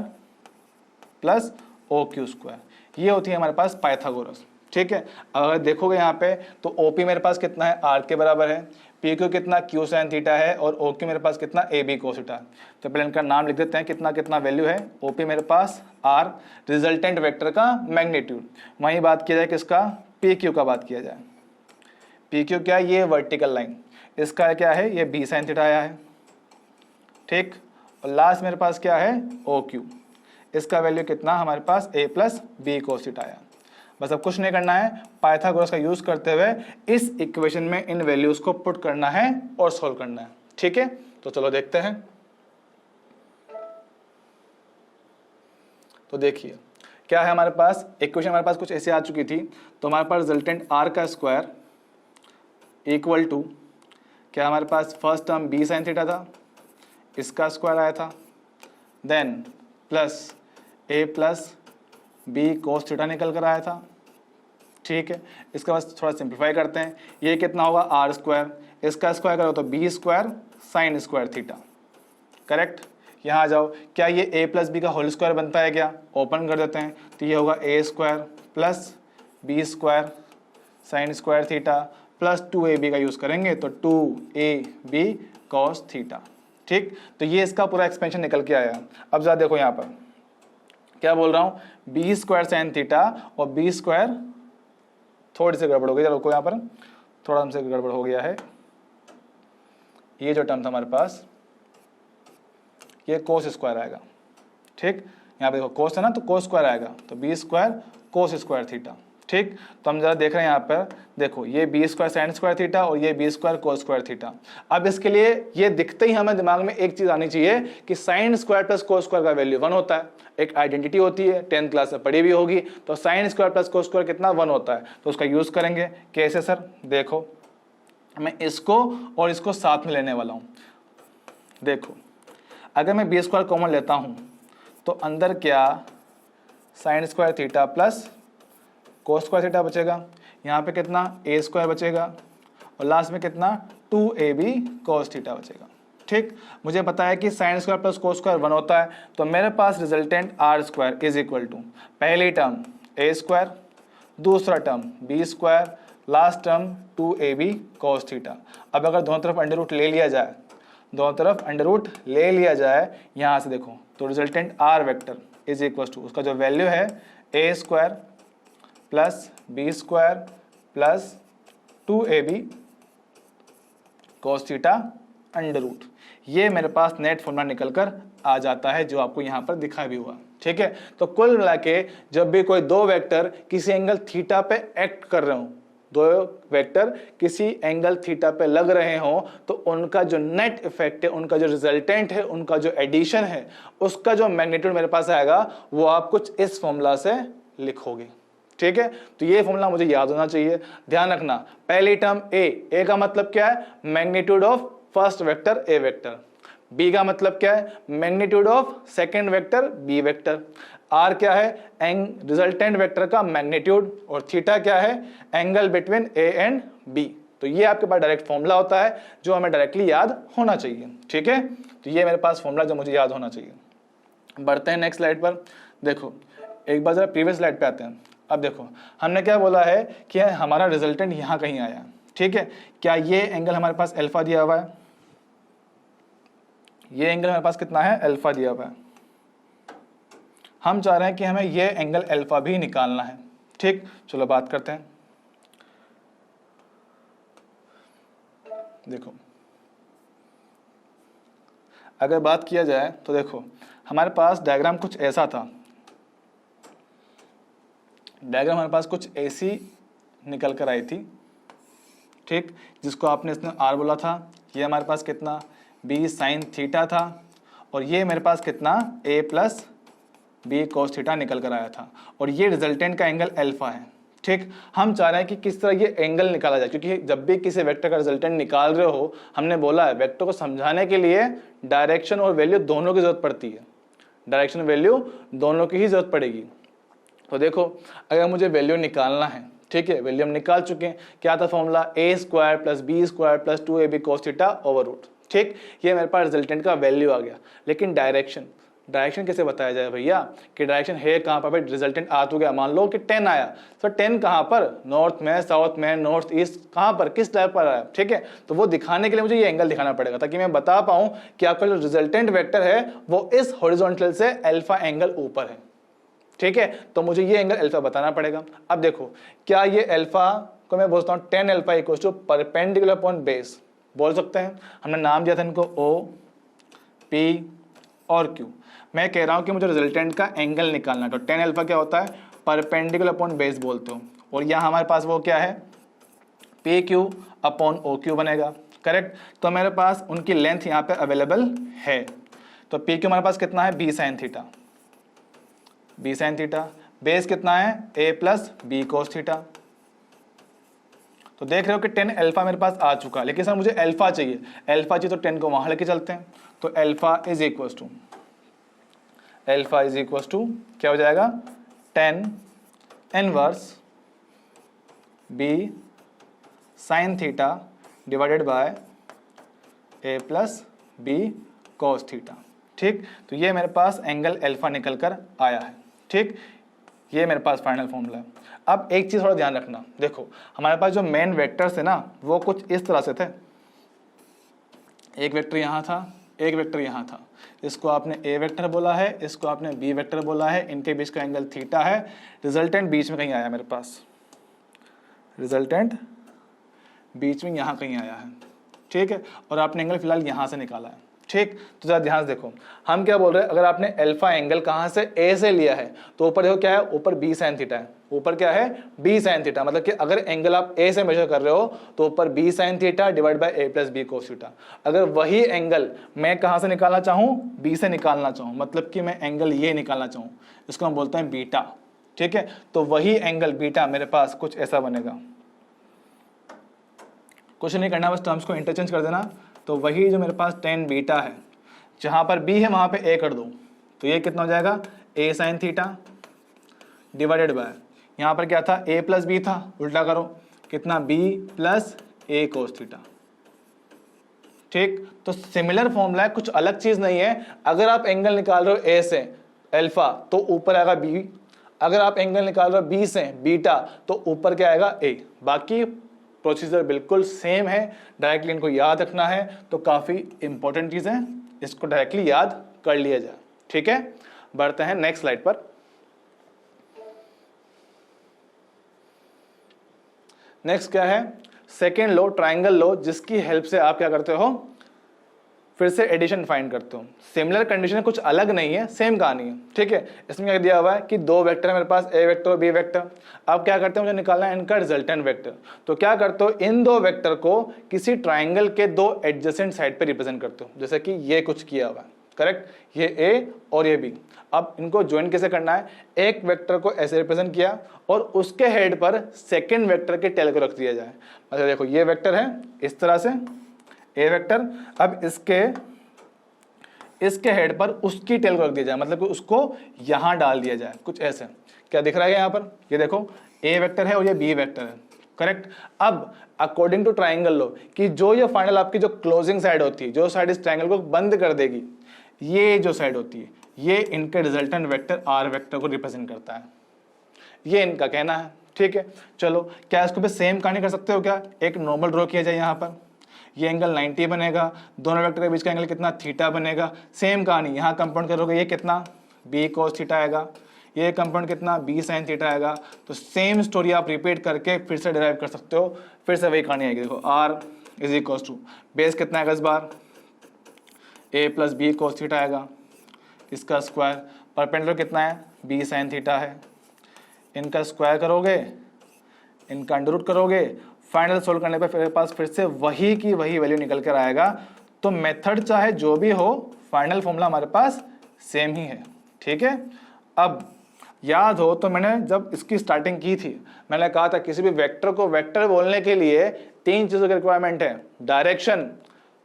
plus OQ square, ये होती है हमारे पास पाइथागोरस। ठीक है, अगर देखोगे यहाँ पे तो OP मेरे पास कितना है, R के बराबर है, PQ कितना Q sin थीटा है, और OQ मेरे पास कितना AB cos थीटा। तो पहले इनका नाम लिख देते हैं, कितना कितना वैल्यू है। OP मेरे पास R रिजल्टेंट वेक्टर का मैग्नीट्यूड, वहीं बात किया जाए किसका, PQ का बात किया जाए। PQ क्या है, ये वर्टिकल लाइन, इसका क्या है, ये B sin थीटा आया है। ठीक, और लास्ट मेरे पास क्या है, OQ, इसका वैल्यू कितना हमारे पास A plus B cos theta आया। बस अब कुछ नहीं करना है, पाइथागोरस का यूज करते हुए इस इक्वेशन में इन वैल्यूज को पुट करना है और सॉल्व करना है। ठीक है, तो चलो देखते हैं। तो देखिए क्या है हमारे पास, इक्वेशन हमारे पास कुछ ऐसे आ चुकी थी। तो हमारे पास रिजल्टेंट R का स्क्वायर इक्वल टू क्या, हमारे पास first term B sin theta था, इसका स्क्वायर आया था, then plus A plus B cos theta निकल कर आया था। ठीक है, इसका बस थोड़ा सिंप्लीफाई करते हैं, ये कितना होगा R स्क्वायर, इसका स्क्वायर करो तो B square sine square theta. Correct, यहाँ आ जाओ, क्या ये A प्लस बी का होल स्क्वायर बनता है क्या, ओपन कर देते हैं, तो ये होगा A square plus B square sine square theta plus 2AB का यूज़ करेंगे तो 2AB cos थीटा। ठीक, तो ये इसका पूरा एक्सपेंशन निकल के आया। अब ज़रा देखो यहाँ पर क्या बोल रहा हूँ, B स्क्वायर साइन थीटा और B स्क्वायर, थोड़ी सी गड़बड़ हो गई, रुको यहाँ पर थोड़ा हमसे गड़बड़ हो गया है। ये जो टर्म था हमारे पास ये कोस स्क्वायर आएगा। ठीक, यहाँ पे देखो कोस है ना, तो कोस स्क्वायर आएगा, तो B square cos square theta. ठीक, तो हम जरा देख रहे हैं यहाँ पर, देखो ये B square sine square theta और ये B square cos square theta. अब इसके लिए ये दिखते ही हमें दिमाग में एक चीज आनी चाहिए कि sine square plus cos square का वैल्यू 1 होता है, एक आइडेंटिटी होती है, 10th क्लास में पढ़ी भी होगी। तो sign square plus cos square कितना, 1 होता है, तो उसका यूज करेंगे। कैसे सर, देखो मैं इसको और इसको साथ में लेने वाला हूँ। देखो अगर मैं B स्क्वायर कॉमन लेता हूँ तो अंदर क्या, sine square theta plus cos square theta बचेगा, यहाँ पे कितना A स्क्वायर बचेगा, और लास्ट में कितना 2AB cos थीटा बचेगा। ठीक, मुझे पता है कि sine square plus cos square 1 होता है, तो मेरे पास resultant R square is equal to पहली टर्म A स्क्वायर, दूसरा term B square, last term 2AB cos theta. अब अगर दोनों तरफ अंडर रूट ले लिया जाए, दोनों तरफ अंडर रूट ले लिया जाए यहाँ से देखो, तो resultant R vector is equal to उसका जो वैल्यू है A square plus B square plus 2AB cos theta under root, ये मेरे पास नेट फॉर्मूला निकल कर आ जाता है जो आपको यहाँ पर दिखा भी हुआ। ठीक है, तो कुल मिला के जब भी कोई दो वेक्टर किसी एंगल थीटा पे एक्ट कर रहे हो, दो वेक्टर किसी एंगल थीटा पे लग रहे हो, तो उनका जो नेट इफेक्ट है, उनका जो रिजल्टेंट है, उनका जो एडिशन है, उसका जो मैग्नीट्यूड मेरे पास आएगा वो आप कुछ इस फॉर्मूला से लिखोगे। ठीक है, तो ये फॉर्मूला मुझे याद होना चाहिए। ध्यान रखना, पहली टर्म ए का मतलब क्या है, magnitude of first vector A vector. B का मतलब क्या है, magnitude of second vector B vector. R क्या है, रिजल्टेंट वेक्टर का मैग्नीट्यूड, और थीटा क्या है, angle between A and B. तो ये आपके पास डायरेक्ट फॉर्मूला होता है जो हमें डायरेक्टली याद होना चाहिए। ठीक है, तो ये मेरे पास फॉर्मूला जो मुझे याद होना चाहिए। बढ़ते हैं नेक्स्ट स्लाइड पर। देखो एक बार जरा प्रीवियस स्लाइड पे आते हैं। अब देखो हमने क्या बोला है कि हमारा रिजल्टेंट यहाँ कहीं आया। ठीक है, क्या ये एंगल हमारे पास अल्फा दिया हुआ है, ये एंगल हमारे पास कितना है, अल्फा दिया हुआ है। हम चाह रहे हैं कि हमें ये एंगल अल्फा भी निकालना है। ठीक, चलो बात करते हैं। देखो अगर बात किया जाए तो देखो हमारे पास डायग्राम कुछ ऐसा था। डायग्राम हमारे पास कुछ ऐसी निकल कर आई थी, ठीक, जिसको आपने इसने आर बोला था। ये हमारे पास कितना बी साइन थीटा था, और ये मेरे पास कितना ए प्लस बी कोस थीटा निकल कर आया था, और ये रिजल्टेंट का एंगल अल्फा है। ठीक, हम चाह रहे हैं कि किस तरह ये एंगल निकाला जाए, क्योंकि जब भी किसी वेक्टर का रिजल्टेंट निकाल रहे हो, हमने बोला है वेक्टर को समझाने के लिए डायरेक्शन और वैल्यू दोनों की जरूरत पड़ती है, डायरेक्शन वैल्यू दोनों की ही जरूरत पड़ेगी। तो देखो, अगर मुझे वैल्यू निकालना है, ठीक है, वैल्यू हम निकाल चुके हैं, क्या था formula, A square plus B square plus 2ab cos theta over root. ठीक, ये मेरे पास रिजल्टेंट का वैल्यू आ गया। लेकिन डायरेक्शन कैसे बताया जाए भैया, कि डायरेक्शन है कहाँ पर भाई, रिजल्टेंट आ तो गया, मान लो कि 10 आया, तो 10 कहाँ पर, नॉर्थ में, साउथ में, नॉर्थ ईस्ट, कहाँ पर, किस टाइप पर आया, ठीक है। तो वो दिखाने के लिए मुझे ये एंगल दिखाना पड़ेगा, ताकि मैं बता पाऊँ कि आपका जो रिजल्टेंट वेक्टर है वो इस हॉरिजॉन्टल से अल्फा एंगल ऊपर है, ठीक है। तो मुझे ये एंगल अल्फा बताना पड़ेगा। अब देखो, क्या ये अल्फा को मैं बोलता हूँ tan alpha equal to perpendicular upon base, बोल सकते हैं, हमने नाम दिया था इनको O, P और Q। मैं कह रहा हूँ कि मुझे रिजल्टेंट का एंगल निकालना है, तो tan अल्फा क्या होता है, परपेंडिकुलर अपॉन बेस बोलते हो, और यहाँ हमारे पास वो क्या है, PQ अपॉन OQ बनेगा, करेक्ट। तो मेरे पास उनकी लेंथ यहाँ पे अवेलेबल है, तो PQ हमारे पास कितना है, B साइन थीटा, बेस कितना है, a plus B cos theta. तो देख रहे हो कि 10 अल्फा मेरे पास आ चुका, लेकिन सर मुझे अल्फा चाहिए, तो 10 को वहां लेके चलते हैं, तो अल्फा इज इक्वल टू क्या हो जाएगा, 10 inverse B sine theta divided by a plus B cos theta. ठीक, तो ये मेरे पास एंगल अल्फा निकल कर आया है। ठीक, ये मेरे पास फाइनल फॉर्मूला है। अब एक चीज़ थोड़ा ध्यान रखना, देखो हमारे पास जो मेन वेक्टर्स है ना, वो कुछ इस तरह से थे, एक वेक्टर यहाँ था, एक वेक्टर यहाँ था, इसको आपने ए वेक्टर बोला है, इसको आपने बी वेक्टर बोला है, इनके बीच का एंगल थीटा है, रिजल्टेंट बीच में कहीं आया मेरे पास, रिजल्टेंट बीच में यहाँ कहीं आया है, ठीक है, और आपने एंगल फिलहाल यहाँ से निकाला है। ठीक, तो जरा ध्यान से देखो, हम क्या बोल रहे हैं, अगर आपने अल्फा एंगल कहाँ से, ए से लिया है, तो ऊपर देखो क्या है, ऊपर बी साइन थीटा है, ऊपर क्या है, बी साइन थीटा, मतलब कि अगर एंगल आप ए से मेजर कर रहे हो तो ऊपर B sine theta divide by A plus B cos theta. अगर वही एंगल मैं कहाँ से निकालना चाहूँ, बी से निकालना चाहूँ, मतलब कि मैं एंगल ये निकालना चाहूँ, इसको हम बोलते हैं बीटा। ठीक है, तो वही एंगल बीटा मेरे पास कुछ ऐसा बनेगा, कुछ नहीं करना, बस टर्म्स को इंटरचेंज कर देना। तो वही जो मेरे पास tan बीटा है, जहाँ पर b है वहाँ पे a कर दो, तो ये कितना हो जाएगा, a sign theta divided bye, यहाँ पर क्या था, a प्लस बी था, उल्टा करो, कितना b plus a cos theta. ठीक, तो सिमिलर फॉर्मूला है, कुछ अलग चीज़ नहीं है। अगर आप एंगल निकाल रहे हो a से अल्फा तो ऊपर आएगा b, अगर आप एंगल निकाल रहे हो b से बीटा तो ऊपर क्या आएगा a। बाकी प्रोसीजर बिल्कुल सेम है, डायरेक्टली इनको याद रखना है, तो काफ़ी इंपॉर्टेंट चीज़ है, इसको डायरेक्टली याद कर लिया जाए। ठीक है, बढ़ते हैं नेक्स्ट स्लाइड पर। नेक्स्ट क्या है, सेकेंड लो, ट्राइंगल लो, जिसकी हेल्प से आप क्या करते हो, फिर से एडिशन फाइंड करते हो। सिमिलर कंडीशन कुछ अलग नहीं है, सेम कहानी है। ठीक है, इसमें क्या दिया हुआ है कि दो वेक्टर है मेरे पास, ए वेक्टर और बी वेक्टर। अब क्या करते हैं, मुझे निकालना है इनका रिजल्टेंट वेक्टर। तो क्या करते हो, इन दो वेक्टर को किसी ट्राइंगल के दो एडजेसेंट साइड पे रिप्रेजेंट करते हो, जैसे कि ये कुछ किया हुआ है, करेक्ट, ये ए और ये बी। अब इनको ज्वाइन कैसे करना है, एक वेक्टर को ऐसे रिप्रेजेंट किया और उसके हेड पर सेकेंड वेक्टर के टेल को रख दिया जाए। मतलब देखो ये वेक्टर है इस तरह से, ए वेक्टर, अब इसके हेड पर उसकी टेल को रख दिया जाए, मतलब कि उसको यहां डाल दिया जाए, कुछ ऐसे। क्या दिख रहा है यहाँ पर, ये देखो ए वेक्टर है और ये बी वेक्टर है, करेक्ट। अब अकॉर्डिंग टू ट्राइंगल लो कि जो ये फाइनल आपकी जो क्लोजिंग साइड होती है, जो साइड इस ट्राइंगल को बंद कर देगी, ये जो साइड होती है, ये इनके रिजल्टेंट वेक्टर आर वेक्टर को रिप्रेजेंट करता है, ये इनका कहना है। ठीक है, चलो क्या इसको भी सेम कहानी कर सकते हो क्या, एक नॉर्मल ड्रॉ किया जाए यहाँ पर, ये एंगल 90 बनेगा, दोनों वेक्टर के बीच का एंगल कितना, थीटा बनेगा। सेम कहानी यहाँ कंपाउंड करोगे, ये कितना, बी कोस थीटा आएगा, ये कंपाउंड कितना, बी साइन थीटा आएगा। तो सेम स्टोरी आप रिपीट करके फिर से डिराइव कर सकते हो, फिर से वही कहानी आएगी। देखो R is equal to base कितना आएगा इस बार, A plus B cos theta आएगा, इसका स्क्वायर, परपेंडिकुलर कितना है, बी साइन थीटा है, इनका स्क्वायर करोगे, इनका अंडर रूट करोगे, फाइनल सोल्व करने पे मेरे पास फिर से वही की वही वैल्यू निकल कर आएगा। तो मेथड चाहे जो भी हो, फाइनल फॉर्मूला हमारे पास सेम ही है। ठीक है, अब याद हो तो मैंने जब इसकी स्टार्टिंग की थी मैंने कहा था किसी भी वेक्टर को वेक्टर बोलने के लिए 3 चीजों की रिक्वायरमेंट है, डायरेक्शन,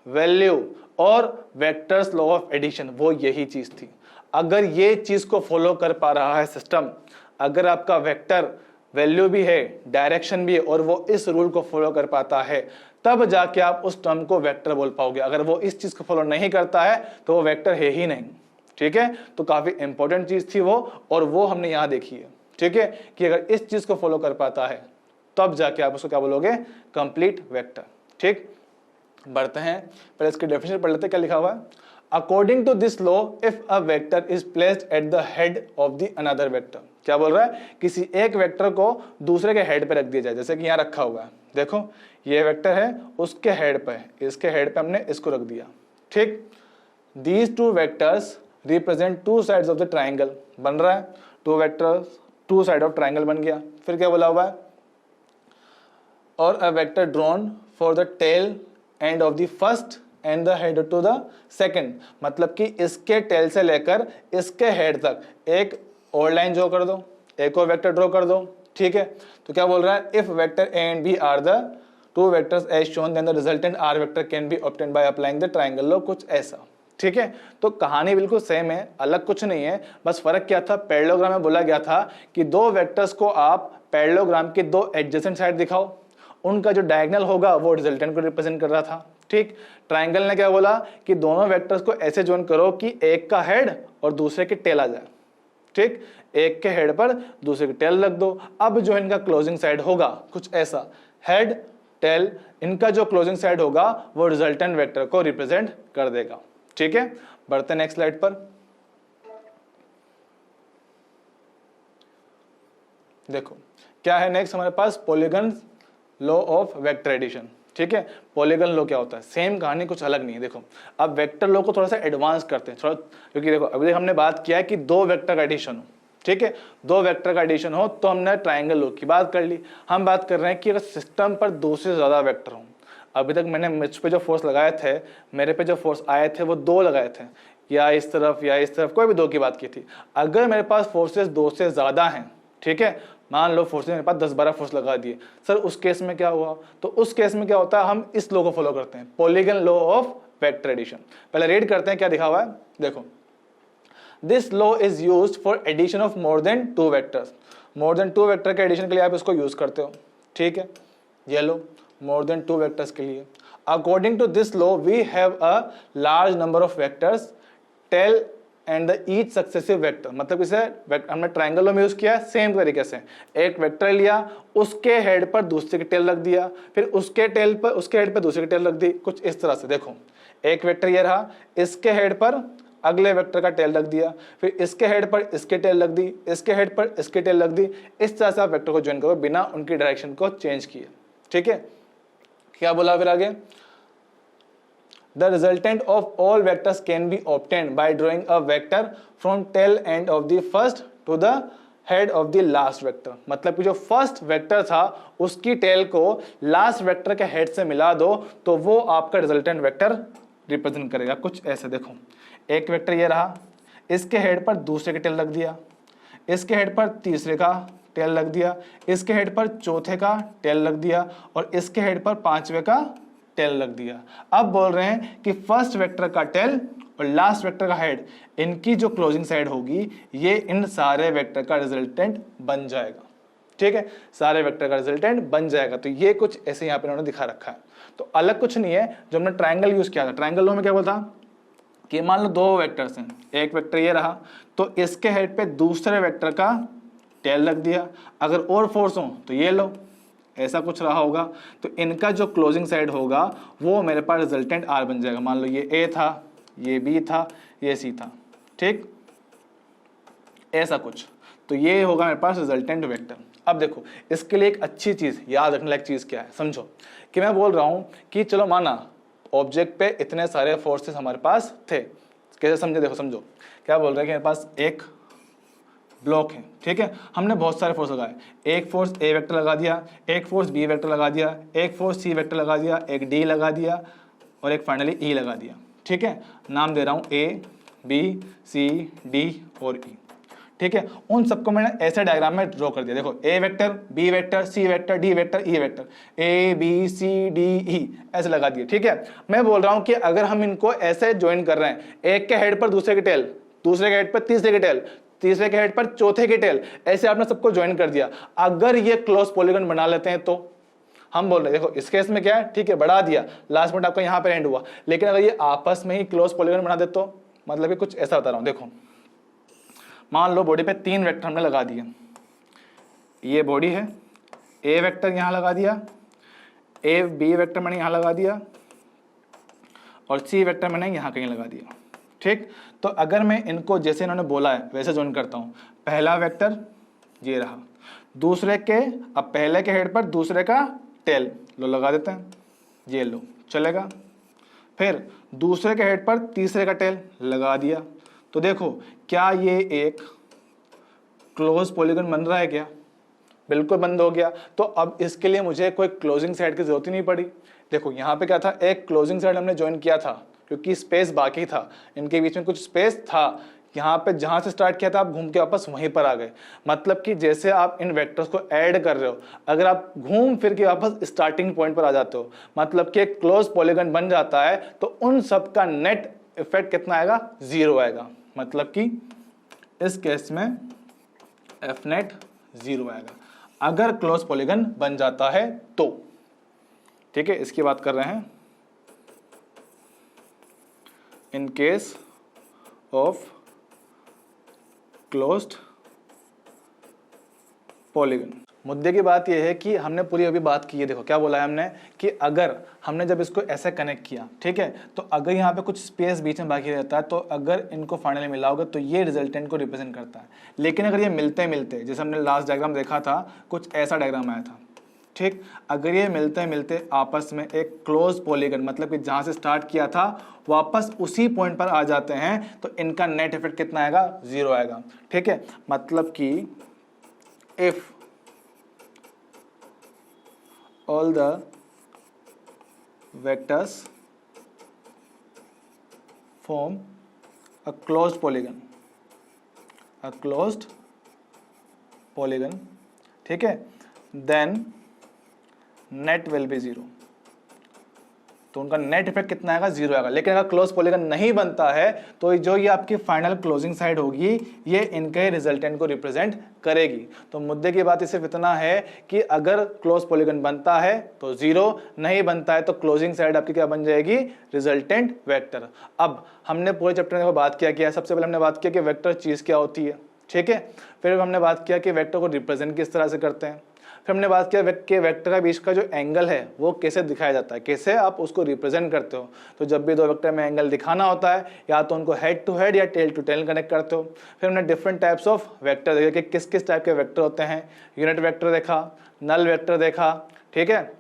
वैल्यू और वेक्टर्स लॉ ऑफ एडिशन। वो यही चीज थी। अगर ये चीज को फॉलो कर पा रहा है सिस्टम, अगर आपका वेक्टर वैल्यू भी है, डायरेक्शन भी है और वो इस रूल को फॉलो कर पाता है, तब जाके आप उस टर्म को वेक्टर बोल पाओगे। अगर वो इस चीज को फॉलो नहीं करता है तो वो वेक्टर है ही नहीं। ठीक है, तो काफी इंपॉर्टेंट चीज थी वो, और वो हमने यहां देखी है। ठीक है, कि अगर इस चीज को फॉलो कर पाता है तब जाके आप उसको क्या बोलोगे, कंप्लीट वेक्टर। ठीक, बढ़ते हैं, पहले इसकी डेफिनेशन पढ़ लेते हैं क्या लिखा हुआ है। According to this law, if a vector is placed at the head of the another vector, क्या बोल रहा है, किसी एक वेक्टर को दूसरे के हेड पे रख दिया जाए। जैसे कि यहां रखा हुआ है, देखो ये वेक्टर है, उसके हेड पे, इसके हेड पे हमने इसको रख दिया। ठीक, these two vectors represent two sides of the triangle, बन रहा है two vectors, two side of triangle बन गया। फिर क्या बोला हुआ है, और a vector drawn for the tail end of the first and the head to the second, मतलब कि इसके टेल से लेकर इसके हेड तक एक और लाइन ड्रॉ कर दो, एक और वेक्टर ड्रॉ कर दो। ठीक है, तो क्या बोल रहा है, if vector A and B are the two vectors as shown then the resultant R vector can be obtained by applying the triangle law, कुछ ऐसा। ठीक है, तो कहानी बिल्कुल सेम है, अलग कुछ नहीं है, बस फर्क क्या था, पैरेललोग्राम में बोला गया था कि दो वेक्टर्स को आप पैरेललोग्राम के दो एडजेसेंट साइड दिखाओ, उनका जो डायगोनल होगा वो रिजल्टेंट को रिप्रेजेंट कर रहा था। ठीक, ट्राइंगल ने क्या बोला कि दोनों वेक्टर्स को ऐसे ज्वाइन करो कि एक का हेड और दूसरे के टेल आ जाए। ठीक, एक के हेड पर दूसरे के टेल रख दो। अब जो इनका क्लोजिंग साइड होगा कुछ ऐसा, हेड टेल, इनका जो क्लोजिंग साइड होगा वो रिजल्टेंट वेक्टर को रिप्रेजेंट कर देगा। ठीक है, बढ़ते नेक्स्ट स्लाइड पर। देखो क्या है नेक्स्ट हमारे पास, polygon law of vector addition. ठीक है, पॉलीगन लॉ क्या होता है, सेम कहानी, कुछ अलग नहीं है। देखो अब वेक्टर लॉ को थोड़ा सा एडवांस करते हैं थोड़ा, क्योंकि देखो अभी तक हमने बात किया है कि दो वेक्टर का एडिशन हो। ठीक है, दो वेक्टर का एडिशन हो तो हमने ट्राइंगल लॉ की बात कर ली। हम बात कर रहे हैं कि अगर सिस्टम पर दो से ज्यादा वेक्टर हो, अभी तक मैंने मुझ पे जो फोर्स लगाए थे, मेरे पे जो फोर्स आए थे वो दो लगाए थे, या इस तरफ या इस तरफ, कोई भी दो की बात की थी। अगर मेरे पास फोर्सेस दो से ज्यादा हैं, ठीक है, मान लो फोर्सेस मेरे पास 10-12 फोर्स लगा दिए, सर उस केस में क्या हुआ, तो उस केस में क्या होता है, हम इस लॉ को फॉलो करते हैं, polygon law of vector addition. पहले रीड करते हैं क्या लिखा हुआ है। देखो, this law is used for addition of more than two vectors. More than two vector के एडिशन के लिए आप इसको यूज करते हो। ठीक है, ये law more than two vectors के लिए। According to this law we have a large number of vectors tail end the each successive vector, मतलब इसे हमने ट्राइंगल लॉ में यूज किया सेम तरीके से। एक वेक्टर लिया, उसके हेड पर दूसरे की टेल रख दिया, फिर उसके टेल पर उसके हेड पर दूसरे की टेल रख दी, कुछ इस तरह से। देखो एक वेक्टर ये रहा, इसके हेड पर अगले वेक्टर का टेल रख दिया, फिर इसके हेड पर इसके टेल रख दी, इसके हेड पर इसके टेल रख दी। इस तरह से आप वेक्टर को ज्वाइन करो बिना उनकी डायरेक्शन को चेंज किए। ठीक है, क्या बोला फिर आगे, the resultant of all vectors can be obtained by drawing a vector from tail end of the first to the head of the last vector। मतलब कि जो फर्स्ट वेक्टर था उसकी टेल को लास्ट वेक्टर के हेड से मिला दो तो वो आपका रिजल्टेंट वेक्टर रिप्रेजेंट करेगा, कुछ ऐसे। देखो एक वेक्टर ये रहा, इसके हेड पर दूसरे के टेल रख दिया, इसके हेड पर तीसरे का टेल रख दिया, इसके हेड पर चौथे का टेल रख दिया और इसके हेड पर पांचवे का टेल रख दिया। अब बोल रहे हैं कि फर्स्ट वेक्टर का टेल और लास्ट वेक्टर का हेड, इनकी जो क्लोजिंग साइड होगी ये इन सारे वेक्टर का रिजल्टेंट बन जाएगा। ठीक है, सारे वेक्टर का रिजल्टेंट बन जाएगा। तो ये कुछ ऐसे यहाँ पे इन्होंने दिखा रखा है, तो अलग कुछ नहीं है। जो हमने ट्राइंगल यूज किया था, ट्राइंगल लॉ में क्या बोलता कि मान लो दो वेक्टर्स हैं, एक वेक्टर ये रहा तो इसके हेड पे दूसरे वेक्टर का टेल रख दिया, अगर और फोर्स हो तो ये लो, ऐसा कुछ रहा होगा, तो इनका जो क्लोजिंग साइड होगा वो मेरे पास रिजल्टेंट आर बन जाएगा। मान लो ये ए था, ये बी था, ये सी था। ठीक, ऐसा कुछ, तो ये होगा मेरे पास रिजल्टेंट वेक्टर। अब देखो इसके लिए एक अच्छी चीज याद रखने लायक चीज क्या है, समझो कि मैं बोल रहा हूं कि चलो माना ऑब्जेक्ट पे इतने सारे फोर्सेस हमारे पास थे, कैसे समझे, देखो समझो क्या बोल रहे हैं कि मेरे पास 1 ब्लॉक है, ठीक है। हमने बहुत सारे फोर्स लगाए, एक फोर्स ए वेक्टर लगा दिया, एक फोर्स बी वेक्टर लगा दिया, एक फोर्स सी वेक्टर लगा दिया, एक डी लगा दिया और एक फाइनली ई लगा दिया, ठीक है। नाम दे रहा हूँ ए बी सी डी और ई, ठीक है। उन सबको मैंने ऐसे डायग्राम में ड्रॉ कर दिया। देखो A vector, B vector, C vector, D vector, E vector, A B C D E ऐसे लगा दिए, ठीक है। मैं बोल रहा हूं कि अगर हम इनको ऐसे ज्वाइन कर रहे हैं, एक के हेड पर दूसरे की टेल, दूसरे के हेड पर तीसरे की टेल, तीसरे के हेड पर चौथे की टेल, ऐसे आपने सबको ज्वाइन कर दिया। अगर ये क्लोज पॉलीगन बना लेते हैं तो हम बोल रहे हैं, देखो इस केस में क्या है, ठीक है, बढ़ा दिया, लास्ट पॉइंट आपका यहां पर एंड हुआ। लेकिन अगर ये आपस में ही क्लोज पॉलीगन बना दे तो मतलब कि कुछ ऐसा बता रहा हूं। देखो मान लो बॉडी पे 3 वेक्टर हमने लगा दिए, ये बॉडी है, ए वेक्टर यहां लगा दिया, ए बी वेक्टर मैंने यहां लगा दिया और सी वेक्टर मैंने यहां कहीं लगा दिया, ठीक। तो अगर मैं इनको जैसे इन्होंने बोला है वैसे ज्वाइन करता हूं, पहला वेक्टर ये रहा, दूसरे के, अब पहले के हेड पर दूसरे का टेल लो लगा देते हैं, ये लो चलेगा। फिर दूसरे के हेड पर तीसरे का टेल लगा दिया। तो देखो क्या ये एक क्लोज पॉलीगन बन रहा है क्या? बिल्कुल बंद हो गया। तो अब इसके लिए मुझे कोई क्लोजिंग साइड की जरूरत ही नहीं पड़ी। देखो यहाँ पे क्या था, एक क्लोजिंग साइड हमने ज्वाइन किया था क्योंकि स्पेस बाकी था, इनके बीच में कुछ स्पेस था। यहाँ पे जहाँ से स्टार्ट किया था आप घूम के वापस वहीं पर आ गए। मतलब कि जैसे आप इन वेक्टर्स को ऐड कर रहे हो, अगर आप घूम फिर के वापस स्टार्टिंग पॉइंट पर आ जाते हो, मतलब कि एक क्लोज पॉलीगन बन जाता है, तो उन सब का नेट इफेक्ट कितना आएगा? 0 आएगा। मतलब कि इस केस में एफ नेट 0 आएगा अगर क्लोज पॉलीगन बन जाता है तो, ठीक है। इसकी बात कर रहे हैं in case of closed polygon. मुद्दे की बात यह है कि हमने पूरी अभी बात की है, देखो क्या बोला है हमने कि अगर हमने जब इसको ऐसे कनेक्ट किया, ठीक है, तो अगर यहाँ पे कुछ स्पेस बीच में बाकी रहता है तो अगर इनको फाइनली मिलाओगे तो ये रिजल्टेंट को रिप्रेजेंट करता है। लेकिन अगर ये मिलते मिलते, जैसे हमने लास्ट डायग्राम देखा था, कुछ ऐसा डायग्राम आया था, ठीक, अगर ये मिलते मिलते आपस में एक क्लोज पॉलीगन, मतलब कि जहाँ से स्टार्ट किया था वापस उसी पॉइंट पर आ जाते हैं, तो इनका नेट इफेक्ट कितना आएगा? 0 आएगा, ठीक है। मतलब कि if all the vectors form a closed polygon, ठीक है, then net will be 0। तो उनका नेट इफेक्ट कितना आएगा? 0 आएगा। लेकिन अगर क्लोज पॉलीगन नहीं बनता है तो जो ये आपकी फाइनल क्लोजिंग साइड होगी ये इनके रिजल्टेंट को रिप्रेजेंट करेगी। तो मुद्दे की बात सिर्फ इतना है कि अगर क्लोज पॉलीगन बनता है तो 0, नहीं बनता है तो क्लोजिंग साइड आपकी क्या बन जाएगी? Resultant vector. अब हमने पूरे चैप्टर में बात क्या किया? सबसे पहले हमने बात किया कि वेक्टर चीज क्या होती है, ठीक है। फिर हमने बात किया कि वेक्टर को रिप्रेजेंट किस तरह से करते हैं। फिर हमने बात किया कि वेक्टर का बीच का जो एंगल है वो कैसे दिखाया जाता है, कैसे आप उसको रिप्रेजेंट करते हो। तो जब भी दो वेक्टर में एंगल दिखाना होता है या तो उनको हेड टू हेड या टेल टू टेल कनेक्ट करते हो। फिर हमने डिफरेंट टाइप्स ऑफ वेक्टर देखे कि किस किस टाइप के वेक्टर होते हैं। यूनिट वेक्टर देखा, नल वेक्टर देखा, ठीक है।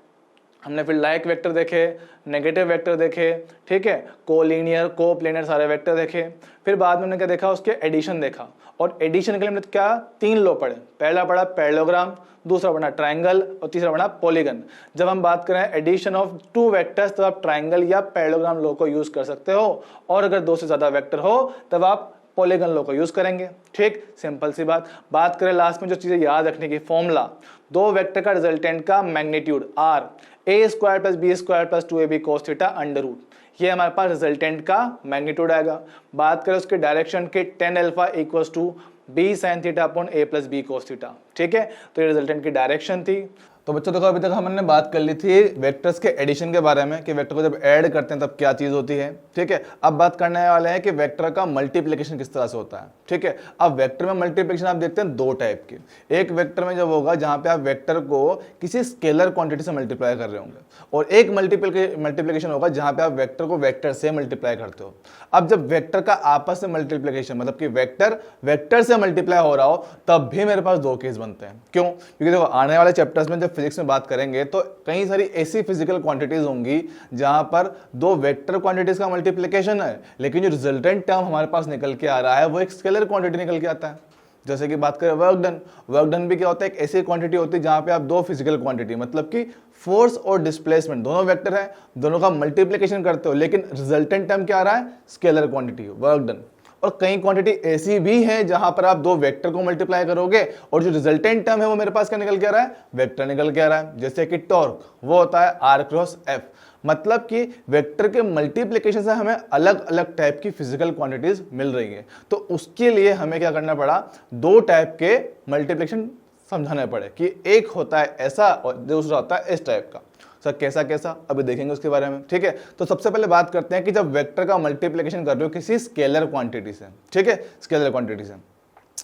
हमने फिर लाइक वेक्टर देखे, नेगेटिव वेक्टर देखे, ठीक है, कोलिनियर, कोप्लेनर सारे वेक्टर देखे। फिर बाद में हमने क्या देखा? उसके एडिशन देखा। और एडिशन के लिए हमने क्या 3 लॉ पढ़े। पहला पढ़ा पैरेललोग्राम, दूसरा बना ट्रायंगल और तीसरा बना पॉलीगन। जब हम बात करें एडिशन ऑफ 2 वेक्टर्स तो आप ट्रायंगल या पैरेललोग्राम लॉ को यूज कर सकते हो, और अगर 2 से ज्यादा वेक्टर हो तब आप पॉलीगन लॉ को यूज करेंगे, ठीक, सिंपल सी बात करें लास्ट में जो चीजें याद रखने की, फॉर्मूला, 2 वेक्टर का रिजल्टेंट का magnitude r a² + b² + 2ab cos theta under root, ये हमारे पास रिजल्टेंट का मैग्नीट्यूड आएगा। बात करें उसके डायरेक्शन के tan alpha = b sin theta upon a + b cos theta, ठीक है। तो ये रिजल्टेंट की डायरेक्शन थी। तो बच्चों देखो अभी तक हमने बात कर ली थी वेक्टर्स के एडिशन के बारे में कि वेक्टर को जब ऐड करते हैं तब क्या चीज होती है, ठीक है। अब बात करने वाले हैं कि वेक्टर का मल्टीप्लिकेशन किस तरह से होता है, ठीक है। अब वेक्टर में मल्टीप्लिकेशन आप देखते हैं 2 टाइप के। एक वेक्टर में जब होगा जहां पे आप वेक्टर को किसी स्केलर क्वांटिटी से मल्टीप्लाई कर रहे होंगे, और एक मल्टीप्लिकेशन होगा जहां पे आप वेक्टर को वेक्टर से मल्टीप्लाई करते हो। अब जब वेक्टर का आपस में मल्टीप्लिकेशन मतलब कि वेक्टर से मल्टीप्लाई हो रहा हो तब भी मेरे पास 2 केस बनते हैं। क्यों? क्योंकि देखो आने वाले चैप्टर्स में जब फिजिक्स में बात करेंगे तो कई सारी ऐसी फिजिकल क्वांटिटीज होंगी जहां पर 2 वेक्टर क्वांटिटीज का मल्टीप्लिकेशन है, लेकिन जो रिजल्टेंट टर्म हमारे पास निकल के आ रहा है वो एक स्केलर क्वांटिटी निकल के आता है। जैसे कि बात करें वर्क डन, वर्क डन भी क्या होता है, एक ऐसी क्वांटिटी होती है जहां पे आप दो फिजिकल क्वांटिटी मतलब कि फोर्स और डिस्प्लेसमेंट दोनों वेक्टर है, दोनों का मल्टीप्लिकेशन करते हो, लेकिन रिजल्टेंट टर्म क्या आ रहा है, स्केलर क्वांटिटी, वर्क डन। और कई क्वांटिटी ऐसी भी है जहां पर आप दो वेक्टर को मल्टीप्लाई करोगे और जो रिजल्टेंट टर्म है वो मेरे पास क्या निकल के आ रहा है, वेक्टर निकल के आ रहा है। जैसे कि टॉर्क वो होता है R क्रॉस F, मतलब कि वेक्टर के मल्टीप्लिकेशन से हमें अलग अलग टाइप की फिजिकल क्वांटिटीज मिल रही है। तो उसके लिए हमें क्या करना पड़ा, दो टाइप के मल्टीप्लिकेशन समझाने पड़े कि एक होता है ऐसा और दूसरा होता है इस टाइप का। सर कैसा कैसा अभी देखेंगे उसके बारे में, ठीक है। तो सबसे पहले बात करते हैं कि जब वेक्टर का मल्टीप्लिकेशन कर रहे हो किसी स्केलर क्वांटिटी से, ठीक है, स्केलर क्वांटिटी से।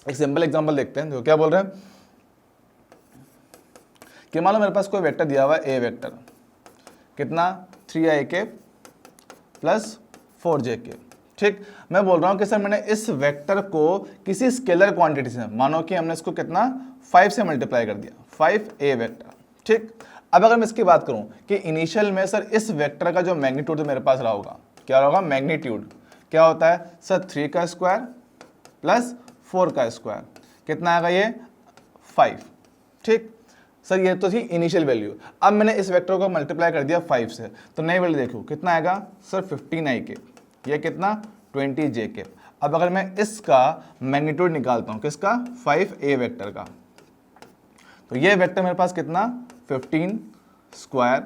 एक सिंपल एग्जांपल देखते हैं, जो क्या बोल रहे हैं कि मान लो मेरे पास कोई वेक्टर दिया हुआ है, ए वेक्टर, कितना 3ik प्लस 4jk, ठीक। मैं बोल रहा हूं कि सर मैंने इस वेक्टर को किसी स्केलर क्वांटिटी से, मानो कि हमने इसको कितना 5 से मल्टीप्लाई कर दिया, 5a वेक्टर, ठीक। अब अगर मैं इसकी बात करूं कि इनिशियल में सर इस वेक्टर का जो मैग्नीट्यूड मेरे पास रहा होगा, क्या होगा, मैग्नीट्यूड क्या होता है सर, 3 का स्क्वायर प्लस 4 का स्क्वायर, कितना आएगा ये 5, ठीक। सर ये तो थी इनिशियल वैल्यू। अब मैंने इस वेक्टर को मल्टीप्लाई कर दिया 5 से, तो नई वैल्यू देखो कितना आएगा सर 15ik, ये कितना 20jk। अब अगर मैं इसका मैग्नीट्यूड निकालता हूं, किसका, 5a वेक्टर का, तो ये वेक्टर मेरे पास कितना 15 स्क्वायर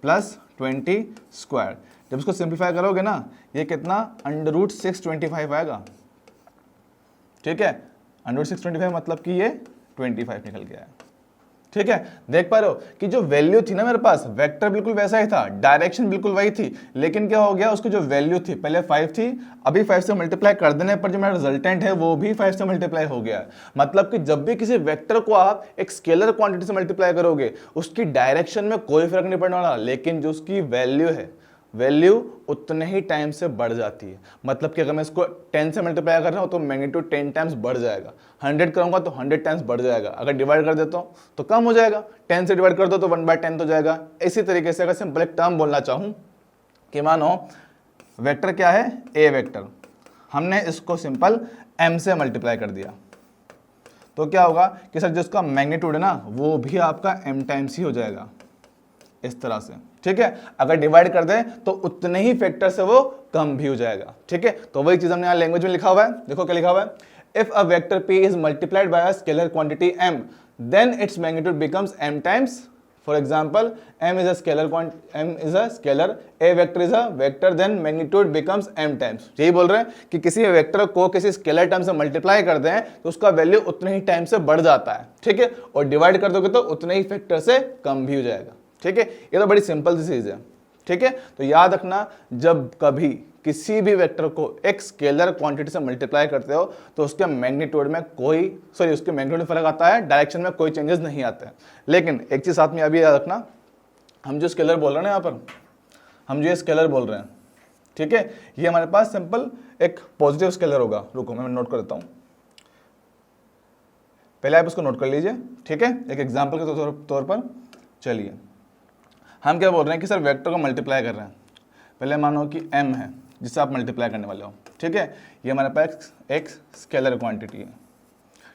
प्लस 20 स्क्वायर, जब इसको सिंप्लीफाई करोगे ना ये कितना √625 आएगा, ठीक है। √625 मतलब कि ये 25 निकल गया है, ठीक है। देख पा रहे हो कि जो वैल्यू थी ना मेरे पास, वेक्टर बिल्कुल वैसा ही था, डायरेक्शन बिल्कुल वही थी, लेकिन क्या हो गया, उसकी जो वैल्यू थी पहले 5 थी, अभी 5 से मल्टीप्लाई कर देने पर जो मेरा रिजल्टेंट है वो भी 5 से मल्टीप्लाई हो गया। मतलब कि जब भी किसी वेक्टर को आप एक स्केलर क्वांटिटी से मल्टीप्लाई करोगे उसकी डायरेक्शन में कोई फर्क नहीं पड़ने वाला, लेकिन जो उसकी वैल्यू है, वैल्यू उतने ही टाइम से बढ़ जाती है। मतलब कि अगर मैं इसको 10 से मल्टीप्लाई कर रहा हूं तो मैग्नीट्यूड 10 टाइम्स बढ़ जाएगा, 100 करूंगा तो 100 टाइम्स बढ़ जाएगा, अगर डिवाइड कर देता हूं तो कम हो जाएगा, 10 से डिवाइड कर दो तो 1/10 हो जाएगा। इसी तरीके से अगर सिंपल एक टर्म बोलना चाहूं कि मानो वेक्टर क्या है, ए वेक्टर, हमने इसको सिंपल m से मल्टीप्लाई कर दिया, तो क्या होगा कि सर जिसका मैग्नीट्यूड है ना वो भी आपका m टाइम्स ही हो जाएगा, इस तरह से, ठीक है। अगर डिवाइड कर दें तो उतने ही फैक्टर से वो कम भी हो जाएगा, ठीक है। तो वही चीज हमने यहाँ लैंग्वेज में लिखा हुआ है, देखो क्या लिखा हुआ है, if a vector p is multiplied by a scalar quantity m then its magnitude becomes m times, for example m is a scalar m is a scalar, a vector is a vector, then magnitude becomes m times. यही बोल रहे हैं कि किसी vector को किसी scalar term से multiply कर दें तो उसका वैल्यू उतने ही टाइम से बढ़ जाता है, ठीक है, और डिवाइड कर दोगे तो उतने ही फैक्टर से कम भी हो जाएगा, ठीक है। ये तो बड़ी सिंपल सी चीज है, ठीक है। तो याद रखना जब कभी किसी भी वेक्टर को एक स्केलर क्वांटिटी से मल्टीप्लाई करते हो तो उसके मैग्नीट्यूड में उसके मैग्नीट्यूड में फर्क आता है, डायरेक्शन में कोई चेंजेस नहीं आते हैं। लेकिन एक चीज साथ में अभी याद रखना, हम जो स्केलर बोल रहे हैं ना, यहाँ पर हम जो ये स्केलर बोल रहे हैं, ठीक है, ये हमारे पास सिंपल एक पॉजिटिव स्केलर होगा। रुको मैं नोट कर देता हूं, पहले आप इसको नोट कर लीजिए, ठीक है, एक एग्जाम्पल के तौर पर। चलिए हम क्या बोल रहे हैं कि सर वेक्टर को मल्टीप्लाई कर रहे हैं, पहले मानो कि m है जिससे आप मल्टीप्लाई करने वाले हो, ठीक है, ये हमारे पास एक स्केलर क्वांटिटी है,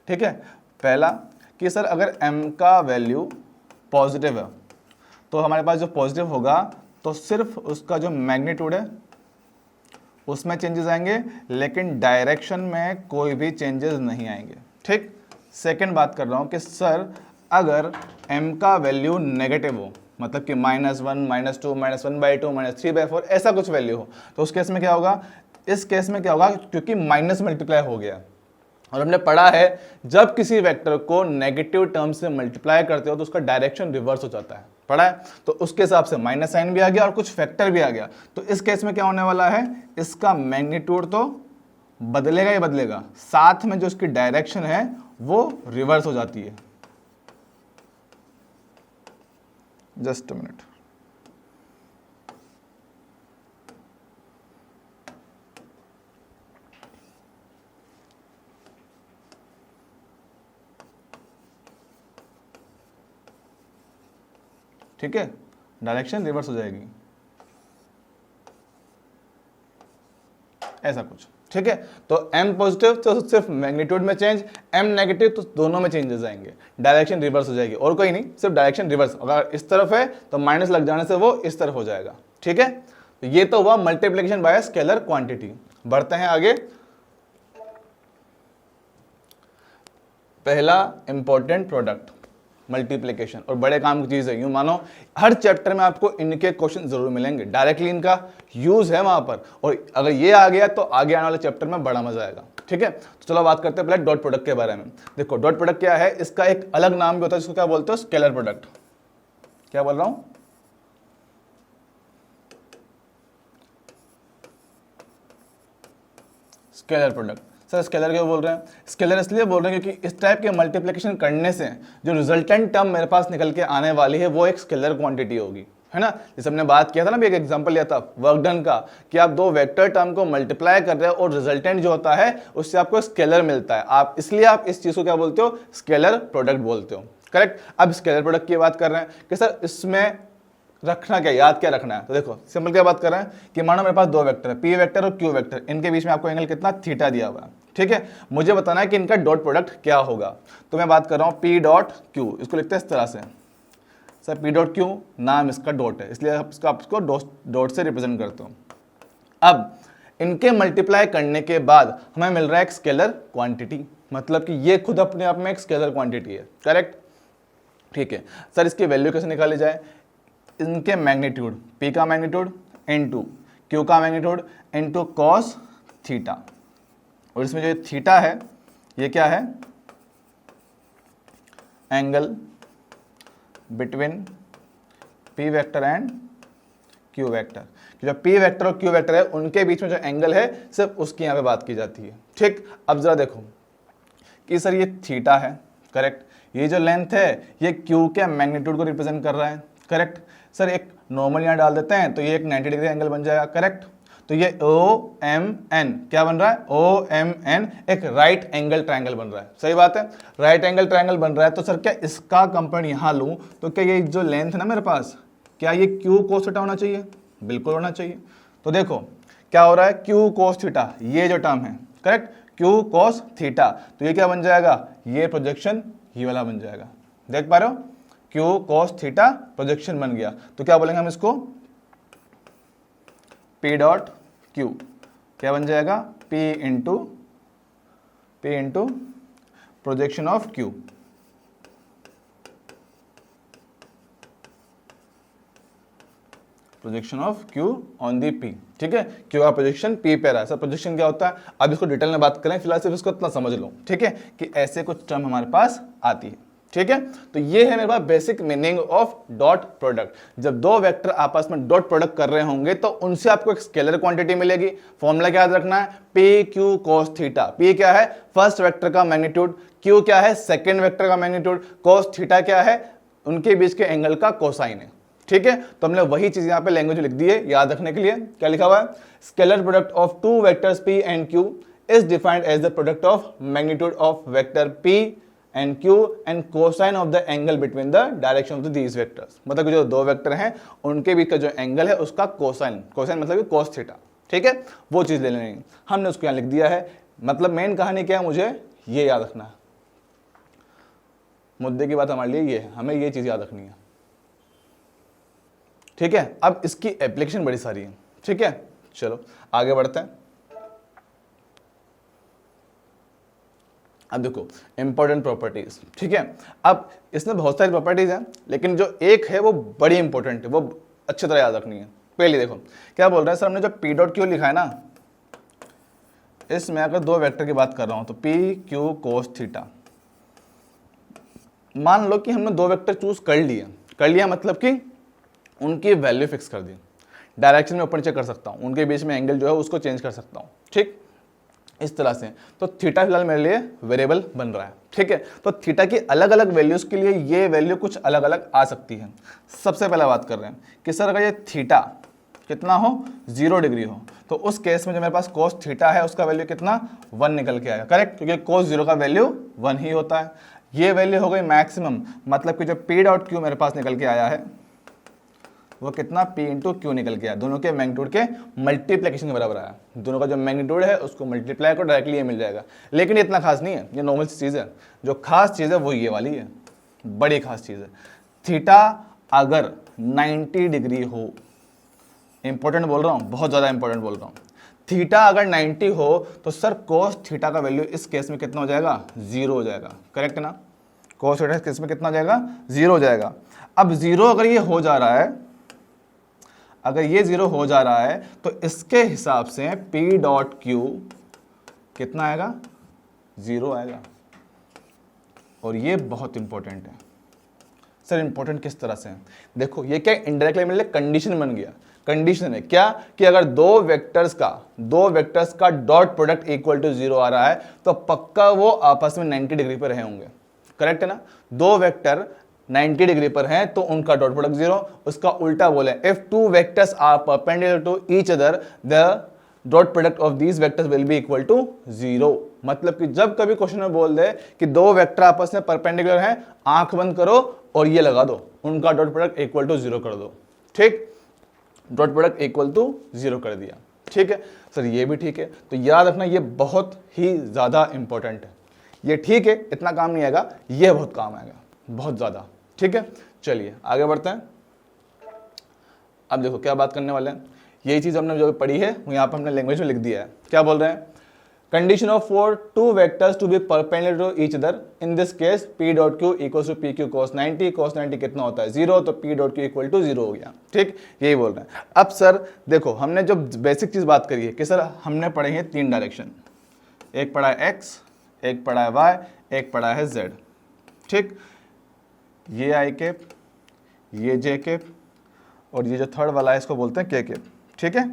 ठीक है। पहला कि सर अगर m का वैल्यू पॉजिटिव है तो हमारे पास जो पॉजिटिव होगा तो सिर्फ उसका जो मैग्नीट्यूड है उसमें चेंजेस आएंगे, लेकिन डायरेक्शन में कोई भी चेंजेस नहीं आएंगे, ठीक। सेकेंड बात कर रहा हूँ कि सर अगर m का वैल्यू नेगेटिव हो, मतलब कि -1, -2, -1/2, -3/4 ऐसा कुछ वैल्यू हो, तो उस केस में क्या होगा, इस केस में क्या होगा, क्योंकि माइनस मल्टीप्लाई हो गया और हमने पढ़ा है जब किसी वेक्टर को नेगेटिव टर्म से मल्टीप्लाई करते हो तो उसका डायरेक्शन रिवर्स हो जाता है, पढ़ा है। तो उसके हिसाब से माइनस साइन भी आ गया और कुछ फैक्टर भी आ गया, तो इस केस में क्या होने वाला है, इसका मैग्नीट्यूड तो बदलेगा ही बदलेगा, साथ में जो उसकी डायरेक्शन है वो रिवर्स हो जाती है। जस्ट अ मिनट, ठीक है, डायरेक्शन रिवर्स हो जाएगी, ऐसा कुछ, ठीक है। तो m पॉजिटिव तो सिर्फ मैग्नीट्यूड में चेंज, m नेगेटिव तो दोनों में चेंजेस आएंगे, डायरेक्शन रिवर्स हो जाएगी, और कोई नहीं, सिर्फ डायरेक्शन रिवर्स। अगर इस तरफ है तो माइनस लग जाने से वो इस तरफ हो जाएगा, ठीक है। तो ये तो हुआ मल्टीप्लिकेशन बाय स्केलर क्वांटिटी। बढ़ते हैं आगे। पहला इंपॉर्टेंट प्रोडक्ट मल्टीप्लिकेशन, और बड़े काम की चीज है। यूं मानो हर चैप्टर में आपको इनके क्वेश्चन जरूर मिलेंगे, डायरेक्टली इनका यूज है वहां पर, और अगर ये आ गया तो आगे आने वाले चैप्टर में बड़ा मजा आएगा, ठीक है। तो चलो बात करते हैं पहले डॉट प्रोडक्ट के बारे में। देखो डॉट प्रोडक्ट क्या है, इसका एक अलग नाम भी होता है जिसको क्या बोलते हो, स्केलर प्रोडक्ट। क्या बोल रहा हूं, स्केलर प्रोडक्ट। सर स्केलर क्यों बोल रहे हैं, स्केलर इसलिए बोल रहे हैं क्योंकि इस टाइप के मल्टीप्लिकेशन करने से जो रिजल्टेंट टर्म मेरे पास निकल के आने वाली है वो एक स्केलर क्वांटिटी होगी, है ना। जैसे हमने बात किया था ना, भी एक एग्जांपल लिया था वर्क डन का, कि आप दो वेक्टर टर्म को मल्टीप्लाई कर रहे हो और रिजल्टेंट जो होता है उससे आपको स्केलर मिलता है, आप इसलिए आप इस चीज को क्या बोलते हो, स्केलर प्रोडक्ट बोलते हो, करेक्ट। अब स्केलर प्रोडक्ट की बात कर रहे हैं कि सर इसमें रखना क्या, याद क्या रखना है। तो देखो सिंपल क्या बात कर रहे हैं कि मानो मेरे पास दो वेक्टर है, पी वेक्टर और क्यू वेक्टर, इनके बीच में आपको एंगल कितना, थीटा दिया हुआ है, ठीक है। मुझे बताना है कि इनका डॉट प्रोडक्ट क्या होगा। तो मैं बात कर रहा हूं पी डॉट क्यू, इसको लिखते हैं इस तरह से, सर पी डॉट क्यू नाम इसका डॉट है, इसलिए आपको डॉट से रिप्रेजेंट करते हो। अब इनके मल्टीप्लाई करने के बाद हमें मिल रहा है एक स्केलर क्वांटिटी, मतलब कि ये खुद अपने आप में एक स्केलर क्वांटिटी है, करेक्ट, ठीक है। सर इसकी वैल्यू कैसे निकाली जाए, इनके मैग्नीट्यूड, P का मैग्नीट्यूड इनटू Q का मैग्नीट्यूड इनटू कॉस थीटा, और इसमें जो थीटा है ये क्या है, angle between P vector and Q vector. जो P वेक्टर और Q वेक्टर है उनके बीच में जो एंगल है सिर्फ उसकी यहाँ पे बात की जाती है, ठीक। अब जरा देखो कि सर ये थीटा है, करेक्ट, ये जो लेंथ है ये Q के मैग्नीट्यूड को रिप्रेजेंट कर रहा है, करेक्ट। सर एक नॉर्मल यहाँ डाल देते हैं तो ये एक 90 डिग्री एंगल बन जाएगा, करेक्ट। तो ये OMN क्या बन रहा है, OMN एक राइट एंगल ट्रायंगल बन रहा है, सही बात है, राइट एंगल ट्रायंगल बन रहा है। तो सर क्या इसका कंपेयर यहाँ लूँ तो क्या ये जो लेंथ है ना मेरे पास, क्या ये Q cos थीटा होना चाहिए, बिल्कुल होना चाहिए। तो देखो क्या हो रहा है, Q cos थीटा ये जो टर्म है, करेक्ट, Q cos थीटा, तो ये क्या बन जाएगा, ये प्रोजेक्शन ये वाला बन जाएगा, देख पा रहे हो, Q cos थीटा प्रोजेक्शन बन गया। तो क्या बोलेंगे हम इसको, P डॉट Q क्या बन जाएगा, P into projection of Q, projection of Q on the P, ठीक है। Q का प्रोजेक्शन P पे रहा है। सर प्रोजेक्शन क्या होता है, अब इसको डिटेल में बात करें, फिलहाल सिर्फ इसको इतना समझ लो, ठीक है, कि ऐसे कुछ टर्म हमारे पास आती है, ठीक है। तो ये है मेरे पास basic meaning of dot product. जब दो वेक्टर आपस में डॉट प्रोडक्ट कर रहे होंगे तो उनसे आपको एक स्केलर क्वांटिटी मिलेगी। फॉर्मूला क्या याद रखना है, P Q cos theta. P क्या है, फर्स्ट वेक्टर का मैग्नीट्यूड, Q क्या है, सेकंड वेक्टर का मैग्नीट्यूड, cos थीटा क्या है, उनके बीच के एंगल का कोसाइन है, ठीक है। तो हमने वही चीज यहाँ पे लैंग्वेज लिख दी है याद रखने के लिए। क्या लिखा हुआ है, scalar product of two vectors P and Q is defined as the product of magnitude of vector P and Q and cosine of the angle between the direction of these vectors. मतलब कि जो दो vector हैं उनके बीच का जो angle है उसका कोसाइन, कोसाइन मतलब कि cos थीटा, ठीक है, वो चीज ले लेंगे। हमने उसको यहाँ लिख दिया है। मतलब मेन कहानी क्या है, मुझे ये याद रखना है, मुद्दे की बात हमारे लिए ये है, हमें ये चीज याद रखनी है, ठीक है। अब इसकी एप्लीकेशन बड़ी सारी है, ठीक है। चलो आगे बढ़ते हैं। अब देखो इंपॉर्टेंट प्रॉपर्टीज, ठीक है। अब इसमें बहुत सारी प्रॉपर्टीज हैं लेकिन जो एक है वो बड़ी इंपॉर्टेंट है, वो अच्छी तरह याद रखनी है। पहले देखो क्या बोल रहा है, सर हमने जो P डॉट Q लिखा है ना, इसमें अगर दो वेक्टर की बात कर रहा हूं तो P Q cos थीटा, मान लो कि हमने दो वेक्टर चूज कर लिया मतलब कि उनकी वैल्यू फिक्स कर दी, डायरेक्शन में ऊपर नीचे कर सकता हूं, उनके बीच में एंगल जो है उसको चेंज कर सकता हूं, ठीक, इस तरह से। तो थीटा फिलहाल मेरे लिए वेरिएबल बन रहा है, ठीक है। तो थीटा की अलग अलग वैल्यूज के लिए ये वैल्यू कुछ अलग अलग आ सकती है। सबसे पहले बात कर रहे हैं कि सर अगर ये थीटा कितना हो, 0 डिग्री हो, तो उस केस में जो मेरे पास cos थीटा है उसका वैल्यू कितना, 1 निकल के आएगा, करेक्ट, क्योंकि cos 0 का वैल्यू 1 ही होता है। ये वैल्यू हो गई मैक्सिमम, मतलब कि जो P डॉट Q मेरे पास निकल के आया है वो कितना p इंटू क्यू निकल गया, दोनों के मैग्नीट्यूड के मल्टीप्लिकेशन के बराबर आया। दोनों का जो मैग्नीट्यूड है उसको मल्टीप्लाई करो, डायरेक्टली ये मिल जाएगा। लेकिन ये इतना खास नहीं है, ये नॉर्मल सी चीज़ है। जो खास चीज़ है वो ये वाली है, बड़ी खास चीज़ है। थीटा अगर 90 डिग्री हो, इंपॉर्टेंट बोल रहा हूँ, बहुत ज़्यादा इंपॉर्टेंट बोल रहा हूँ, थीटा अगर 90 हो तो सर कोस थीटा का वैल्यू इस केस में कितना हो जाएगा, 0 हो जाएगा। करेक्ट ना, कोस थीटा इस केस में कितना हो जाएगा, 0 हो जाएगा। अब 0 अगर ये हो जा रहा है, अगर ये 0 हो जा रहा है तो इसके हिसाब से P डॉट क्यू कितना आएगा, 0 आएगा। और ये बहुत इंपॉर्टेंट है। सर इंपॉर्टेंट किस तरह से है, देखो ये क्या इनडायरेक्टली मेरे लिए कंडीशन बन गया। कंडीशन है क्या कि अगर दो वेक्टर्स का डॉट प्रोडक्ट इक्वल टू 0 आ रहा है तो पक्का वो आपस में 90 डिग्री पर रहे होंगे। करेक्ट है ना, दो वेक्टर 90 डिग्री पर हैं तो उनका डॉट प्रोडक्ट 0। उसका उल्टा बोले, if two vectors are perpendicular to each other the dot product of these vectors will be equal to 0। मतलब कि जब कभी क्वेश्चन में बोल दे कि दो वेक्टर आपस में परपेंडिकुलर हैं, आंख बंद करो और ये लगा दो, उनका डॉट प्रोडक्ट इक्वल टू 0 कर दो। ठीक, डॉट प्रोडक्ट इक्वल टू 0 कर दिया। ठीक है सर, ये भी ठीक है। तो याद रखना ये बहुत ही ज़्यादा इंपॉर्टेंट है। ये ठीक है, इतना काम नहीं आएगा, ये बहुत काम आएगा, बहुत ज़्यादा। ठीक है, चलिए आगे बढ़ते हैं। अब देखो क्या बात करने वाले हैं, यही चीज़ हमने जो पढ़ी है वो यहाँ पर हमने लैंग्वेज में लिख दिया है। क्या बोल रहे हैं, condition of for two vectors to be perpendicular to each other, in this case P dot Q equal to P Q cos 90, cos 90 कितना होता है 0, तो P dot Q equal to 0 हो गया। ठीक, यही बोल रहे हैं। अब सर देखो हमने जो बेसिक चीज़ बात करी है कि सर हमने पढ़े हैं 3 डायरेक्शन, एक पढ़ा है x, एक पढ़ा है y, एक पढ़ा है z। ठीक, ये i कैप, ये j कैप, और ये जो थर्ड वाला है इसको बोलते हैं k कैप। ठीक है,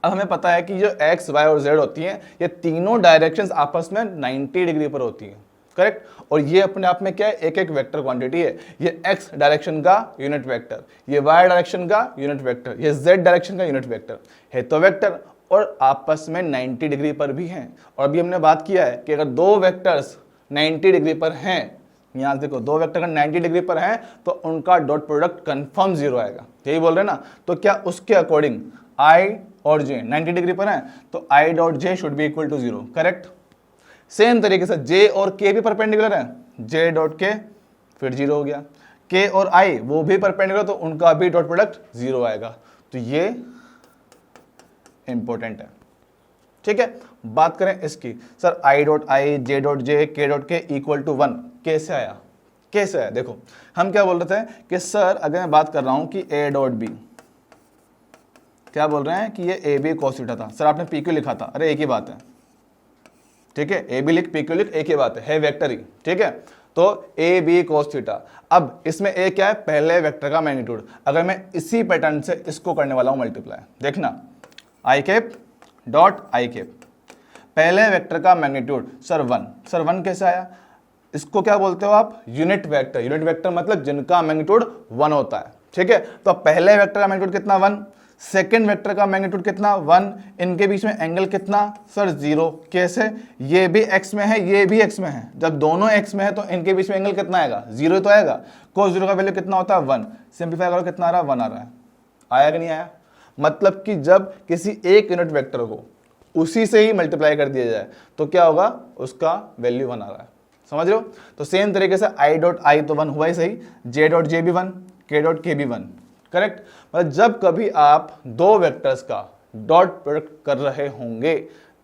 अब हमें पता है कि जो x, y और z होती हैं ये तीनों डायरेक्शंस आपस में 90 डिग्री पर होती हैं। करेक्ट, और ये अपने आप में क्या है, एक एक वेक्टर क्वांटिटी है। ये x डायरेक्शन का यूनिट वेक्टर, ये y डायरेक्शन का यूनिट वेक्टर, ये z डायरेक्शन का यूनिट वेक्टर है, तो वेक्टर और आपस में 90 डिग्री पर भी हैं। और अभी हमने बात किया है कि अगर दो वेक्टर्स 90 डिग्री पर हैं, यहाँ देखो दो वेक्टर अगर 90 डिग्री पर हैं तो उनका डॉट प्रोडक्ट कंफर्म 0 आएगा। यही बोल रहे हैं ना, तो क्या उसके अकॉर्डिंग I और J 90 डिग्री पर हैं तो I dot J should be equal to 0। Correct, same तरीके से J और K भी परपेंडिकुलर हैं, J डॉट K फिर 0 हो गया, K और I वो भी परपेंडिकुलर तो उनका भी डॉट प्रोडक्ट 0 आएगा। तो ये इंपॉर्टेंट है। ठीक है, बात करें इसकी, sir I dot I, J dot J, K dot K equal to 1 कैसे आया, कैसे आया? देखो हम क्या बोल रहे थे कि सर अगर मैं बात कर रहा हूं कि A डॉट B, क्या बोल रहे हैं कि ये ए बी cos थीटा था। सर आपने पी क्यू लिखा था, अरे एक ही बात है। ठीक है, ए बी लिख पी क्यू लिख, एक ही बात है वेक्टर ही। ठीक है, तो ए बी cos थीटा। अब इसमें ए क्या है, पहले वेक्टर का मैग्नीट्यूड। अगर मैं इसी पैटर्न से इसको करने वाला हूं मल्टीप्लाई, देखना आई कैप डॉट आई कैप, पहले वेक्टर का मैग्नीट्यूड सर 1। सर 1 कैसे आया, इसको क्या बोलते हो आप, यूनिट वेक्टर। यूनिट वेक्टर मतलब जिनका मैग्नीट्यूड 1 होता है। ठीक है, तो पहले वेक्टर का मैग्नीट्यूड कितना 1, सेकेंड वेक्टर का मैग्नीट्यूड कितना 1, इनके बीच में एंगल कितना सर 0। कैसे, ये भी x में है, ये भी x में है, जब दोनों x में है तो इनके बीच में एंगल कितना आएगा, 0 तो आएगा। cos 0 का वैल्यू कितना होता है 1, सिंप्लीफाई करो कितना आ रहा है 1 आ रहा है। आया कि नहीं आया, मतलब कि जब किसी एक यूनिट वेक्टर को उसी से ही मल्टीप्लाई कर दिया जाए तो क्या होगा, उसका वैल्यू 1 आ रहा है। समझ रहे हो, तो सेम तरीके से I डॉट I तो 1 हुआ ही सही, J डॉट J भी 1, K डॉट K भी 1। करेक्ट, मतलब जब कभी आप दो वेक्टर्स का डॉट प्रोडक्ट कर रहे होंगे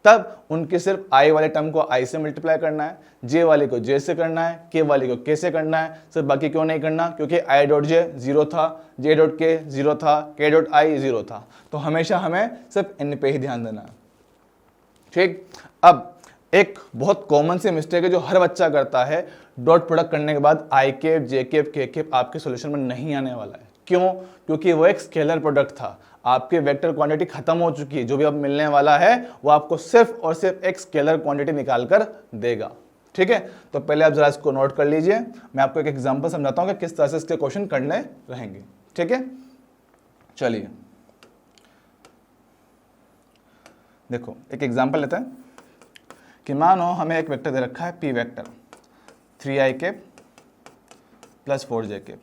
तब उनके सिर्फ I वाले टर्म को I से मल्टीप्लाई करना है, J वाले को J से करना है, K वाले को K से करना है। सिर्फ बाकी क्यों नहीं करना, क्योंकि I डॉट J 0 था, J डॉट K 0 था, K डॉट I 0 था, तो हमेशा हमें सिर्फ इन पे ही ध्यान देना है। ठीक, अब एक बहुत कॉमन से मिस्टेक है जो हर बच्चा करता है, डॉट प्रोडक्ट करने के बाद आई कैप, जे कैप, के कैप आपके सॉल्यूशन में नहीं आने वाला है। क्यों, क्योंकि वो एक स्केलर प्रोडक्ट था, आपके वेक्टर क्वांटिटी खत्म हो चुकी है, जो भी अब मिलने वाला है वो आपको सिर्फ और सिर्फ एक स्केलर क्वांटिटी निकाल कर देगा। ठीक है, तो पहले आप जरा इसको नोट कर लीजिए, मैं आपको एक एग्जांपल समझाता हूं कि किस तरह से इसके क्वेश्चन करने रहेंगे। ठीक है, चलिए देखो एक एग्जांपल लेते हैं कि मानो हमें एक वेक्टर दे रखा है P vector 3i cap plus 4j cap.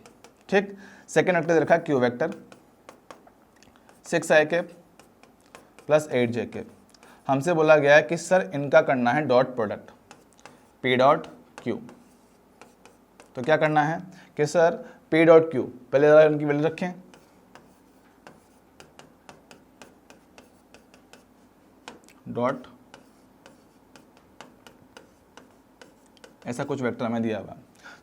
ठीक, सेकेंड वेक्टर दे रखा है Q vector 6i plus 8j। हमसे बोला गया है कि सर इनका करना है dot product p dot Q. तो क्या करना है कि सर p डॉट क्यू पहले जरा इनकी वैल्यू रखें, डॉट ऐसा कुछ वेक्टर हमें दिया हुआ।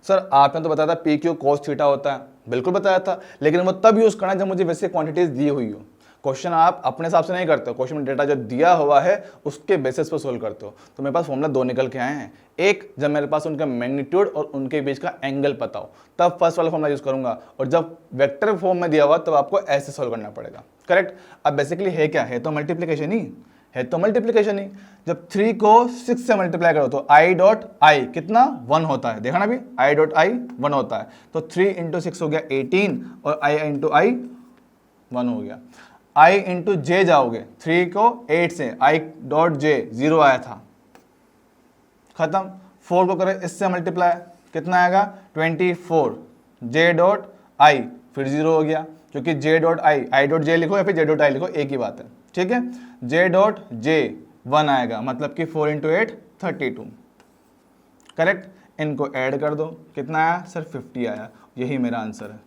सर आपने तो बताया था पी क्यू कोस थीटा होता है, बिल्कुल बताया था, लेकिन वो तब यूज करना है जब मुझे वैसे क्वांटिटीज दी हुई हो। क्वेश्चन आप अपने हिसाब से नहीं करते हो, क्वेश्चन में डेटा जो दिया हुआ है उसके बेसिस पर सोल्व करते हो। तो मेरे पास फॉर्मूला दो निकल के आए हैं, एक जब मेरे पास उनका मैग्नीट्यूड और उनके बीच का एंगल पता हो तब फर्स्ट वाला फॉर्मूला यूज करूंगा, और जब वेक्टर फॉर्म में दिया हुआ तब आपको ऐसे सोल्व करना पड़ेगा। करेक्ट। अब बेसिकली है क्या है, तो मल्टीप्लीकेशन ही है, तो मल्टीप्लीकेशन ही। जब 3 को 6 से मल्टीप्लाई करो तो i डॉट आई कितना 1 होता है, देखा ना अभी i डॉट आई 1 होता है। तो 3 इंटू 6 हो गया 18 और i इंटू आई 1 हो गया। i इंटू जे जाओगे 3 को 8 से i डॉट जे 0 आया था, खत्म। 4 को करें इससे मल्टीप्लाई कितना आएगा 24, j डॉट आई फिर 0 हो गया, क्योंकि j dot I dot J लिखो या फिर j डॉट आई लिखो एक ही बात है, ठीक है। j डॉट जे 1 आएगा, मतलब कि 4 इंटू 8 32। करेक्ट। इनको ऐड कर दो, कितना आया सर 50 आया। यही मेरा आंसर है।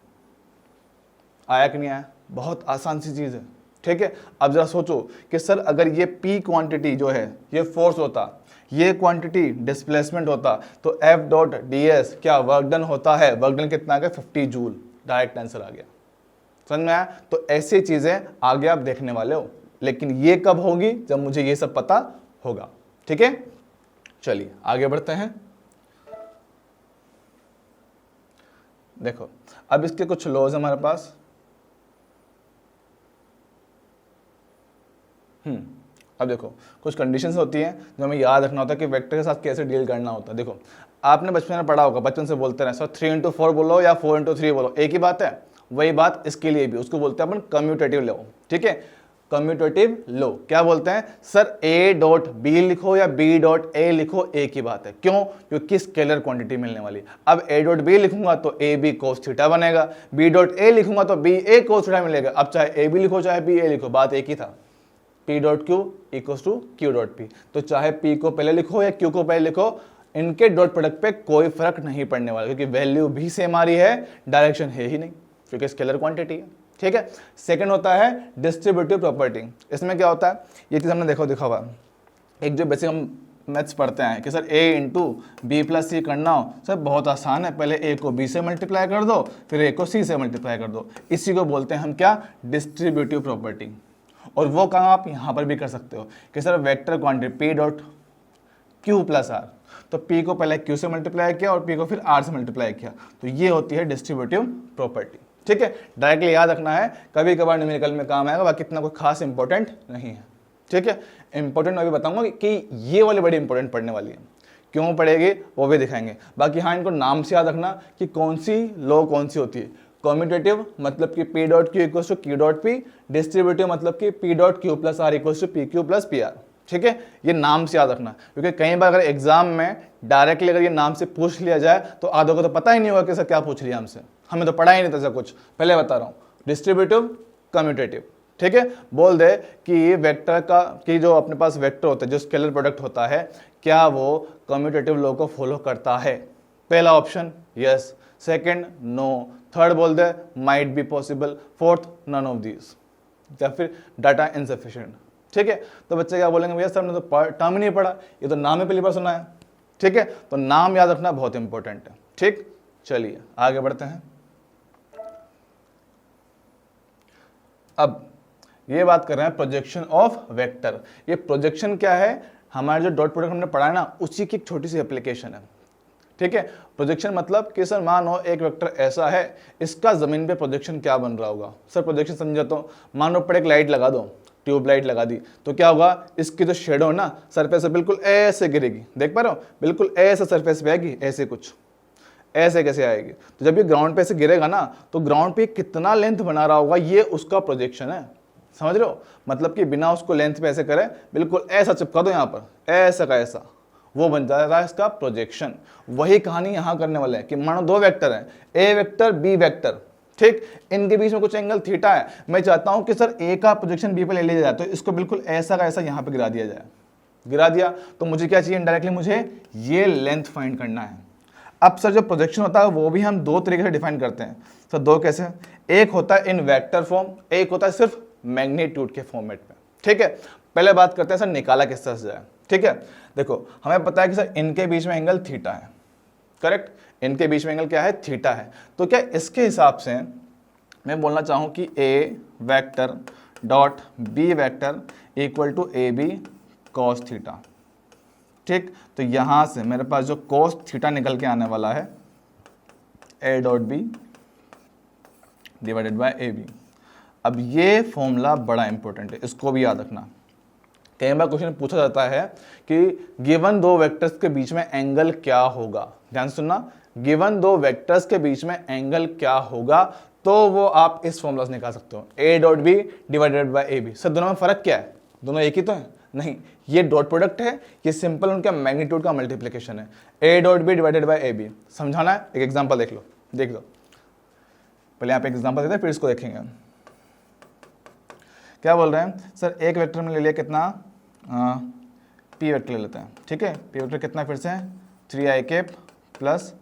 आया कि नहीं आया? बहुत आसान सी चीज़ है, ठीक है। अब जरा सोचो कि सर अगर ये P क्वांटिटी जो है ये फोर्स होता, ये क्वांटिटी डिस्प्लेसमेंट होता, तो F डॉट डी एस क्या वर्क डन होता है, वर्क डन कितना आ गया 50 जूल। डायरेक्ट आंसर आ गया, समझ में आया? तो ऐसी चीज़ें आगे आप देखने वाले हो, लेकिन ये कब होगी जब मुझे ये सब पता होगा, ठीक है। चलिए आगे बढ़ते हैं। देखो अब इसके कुछ लॉज हमारे पास। अब देखो कुछ कंडीशंस होती हैं जो हमें याद रखना होता है कि वेक्टर के साथ कैसे डील करना होता है। देखो आपने बचपन में पढ़ा होगा, बचपन से बोलते रहे सर 3 इंटू 4 बोलो या 4 इंटू 3 बोलो, एक ही बात है। वही बात इसके लिए भी, उसको बोलते हैं अपन कम्यूटेटिव लॉ, ठीक है। कम्यूटेटिव लॉ क्या बोलते हैं सर, a डॉट बी लिखो या b डॉट a लिखो, एक ही बात है। क्यों? क्योंकि स्केलर क्वांटिटी मिलने वाली। अब a डॉट b लिखूंगा तो a b cos थीटा बनेगा, b डॉट a लिखूंगा तो b a cos थीटा मिलेगा। अब चाहे a b लिखो चाहे b a लिखो, बात एक ही था। p dot q equals to q dot p। तो चाहे p को पहले लिखो या q को पहले लिखो, इनके डॉट प्रोडक्ट पे कोई फर्क नहीं पड़ने वाला, क्योंकि वैल्यू भी सेम आ रही है, डायरेक्शन है ही नहीं, क्योंकि स्केलर क्वांटिटी है, ठीक है। सेकंड होता है डिस्ट्रीब्यूटिव प्रॉपर्टी। इसमें क्या होता है, ये चीज़ हमने देखा हुआ, एक जो बेसिक हम मैथ्स पढ़ते हैं कि sir a into B plus C करना हो, सर बहुत आसान है, पहले a को b से मल्टीप्लाई कर दो, फिर a को c से मल्टीप्लाई कर दो। इसी को बोलते हैं हम क्या, डिस्ट्रीब्यूटिव प्रॉपर्टी। और वो काम आप यहाँ पर भी कर सकते हो कि sir vector quantity p dot q plus r, तो p को पहले q से मल्टीप्लाई किया और p को फिर r से मल्टीप्लाई किया, तो ये होती है डिस्ट्रीब्यूटिव प्रॉपर्टी, ठीक है। डायरेक्टली याद रखना है, कभी कभार न्यूमेरिकल में काम आएगा, बाकी इतना कोई खास इंपॉर्टेंट नहीं है, ठीक है। इंपॉर्टेंट मैं भी बताऊंगा कि ये वाली बड़ी इंपॉर्टेंट पढ़ने वाली है, क्यों पढ़ेगी वो भी दिखाएंगे। बाकी हाँ, इनको नाम से याद रखना कि कौन सी लॉ कौन सी होती है। कम्यूटेटिव मतलब कि p dot Q equals to q dot p, distributive मतलब कि p dot Q plus r equals to p Q plus p r, ठीक है। ये नाम से याद रखना, क्योंकि कई बार अगर एग्जाम में डायरेक्टली अगर ये नाम से पूछ लिया जाए तो आधों को तो पता ही नहीं होगा कि सर क्या पूछ लिया हमसे, हमें तो पढ़ा ही नहीं था सर कुछ, पहले बता रहा हूँ। डिस्ट्रीब्यूटिव कम्यूटेटिव, ठीक है। बोल दे कि वेक्टर का, कि जो अपने पास वेक्टर होता है, जो स्केलर प्रोडक्ट होता है, क्या वो कम्यूटेटिव लॉ को फॉलो करता है। पहला option yes, second no, third बोल दे might be possible, fourth none of these, या फिर डाटा इनसफिशिएंट, ठीक है। तो बच्चे क्या बोलेंगे, भैया सर हमने तो टर्म ही नहीं पढ़ा, ये तो नाम ही पहली बार सुना है, ठीक है। तो नाम याद रखना बहुत इंपॉर्टेंट है, ठीक। चलिए आगे बढ़ते हैं। अब ये बात कर रहे हैं प्रोजेक्शन ऑफ वेक्टर। ये प्रोजेक्शन क्या है, हमारे जो डॉट प्रोडक्ट हमने पढ़ा है ना, उसी की एक छोटी सी एप्लीकेशन है, ठीक है। प्रोजेक्शन मतलब कि सर मानो एक वेक्टर ऐसा है, इसका जमीन पे प्रोजेक्शन क्या बन रहा होगा। सर प्रोजेक्शन समझाता हूँ, मानो ऊपर एक लाइट लगा दो, ट्यूब लाइट लगा दी, तो क्या होगा, इसकी जो शेडो ना सरफेस पे बिल्कुल ऐसे गिरेगी, देख पा रहे हो, बिल्कुल ऐसे सरफेस पे आएगी, ऐसे कुछ ऐसे कैसे आएगी। तो जब ये ग्राउंड पे ऐसे गिरेगा ना, तो ग्राउंड पे कितना लेंथ बना रहा होगा, ये उसका प्रोजेक्शन है, समझ रहे हो। मतलब कि बिना उसको लेंथ पे ऐसे करे, बिल्कुल ऐसा चिपका दो यहाँ पर, ऐसा का ऐसा, वो बन जाएगा इसका प्रोजेक्शन। वही कहानी यहाँ करने वाले हैं कि मानो दो वेक्टर हैं, ए वेक्टर बी वेक्टर, ठीक, इनके बीच में कुछ एंगल थीटा है, मैं चाहता हूं कि सर ए का प्रोजेक्शन बी पे ले लिया जाए, तो इसको बिल्कुल ऐसा का ऐसा यहां पे गिरा दिया जाए। गिरा दिया तो मुझे क्या चाहिए, इनडायरेक्टली मुझे ये लेंथ फाइंड करना है। अब सर जो प्रोजेक्शन होता है वो भी हम दो तरीके से डिफाइन करते हैं। सर दो कैसे, एक होता है इन वेक्टर फॉर्म, एक होता है सिर्फ मैग्नीट्यूड के फॉर्मेट में। ठीक है, पहले बात करते हैं सर निकाला किस तरह से जाए। ठीक है, देखो हमें पता है कि सर इनके बीच में एंगल थीटा है, करेक्ट, इनके बीच में एंगल क्या है, थीटा है। तो क्या इसके हिसाब से मैं बोलना चाहूं कि A vector dot B vector equal to A B cos theta. ठीक, तो यहां से मेरे पास जो कॉस थीटा निकल के आने वाला है A dot B divided by A B. अब ये फॉर्मूला बड़ा इंपॉर्टेंट है, इसको भी याद रखना। कई बार क्वेश्चन पूछा जाता है कि गिवन दो वेक्टर्स के बीच में एंगल क्या होगा, ध्यान सुनना, गिवन दो वेक्टर्स के बीच में एंगल क्या होगा, तो वो आप इस फॉर्मूला से निकाल सकते हो, A dot B divided by A B. Sir दोनों में फर्क क्या है, दोनों एक ही तो है? नहीं, ये डॉट प्रोडक्ट है, ये सिंपल उनका मैग्नीट्यूड का मल्टीप्लिकेशन है, A dot B divided by A B. समझाना है, एक एग्जांपल देख लो, देख लो, पहले यहाँ पे एग्जांपल देते हैं फिर इसको देखेंगे। क्या बोल रहे हैं सर, एक वेक्टर में ले लिया कितना, पी वेक्टर ले लेते हैं। ठीक है, पी वेक्टर कितना फिर से 3i cap plus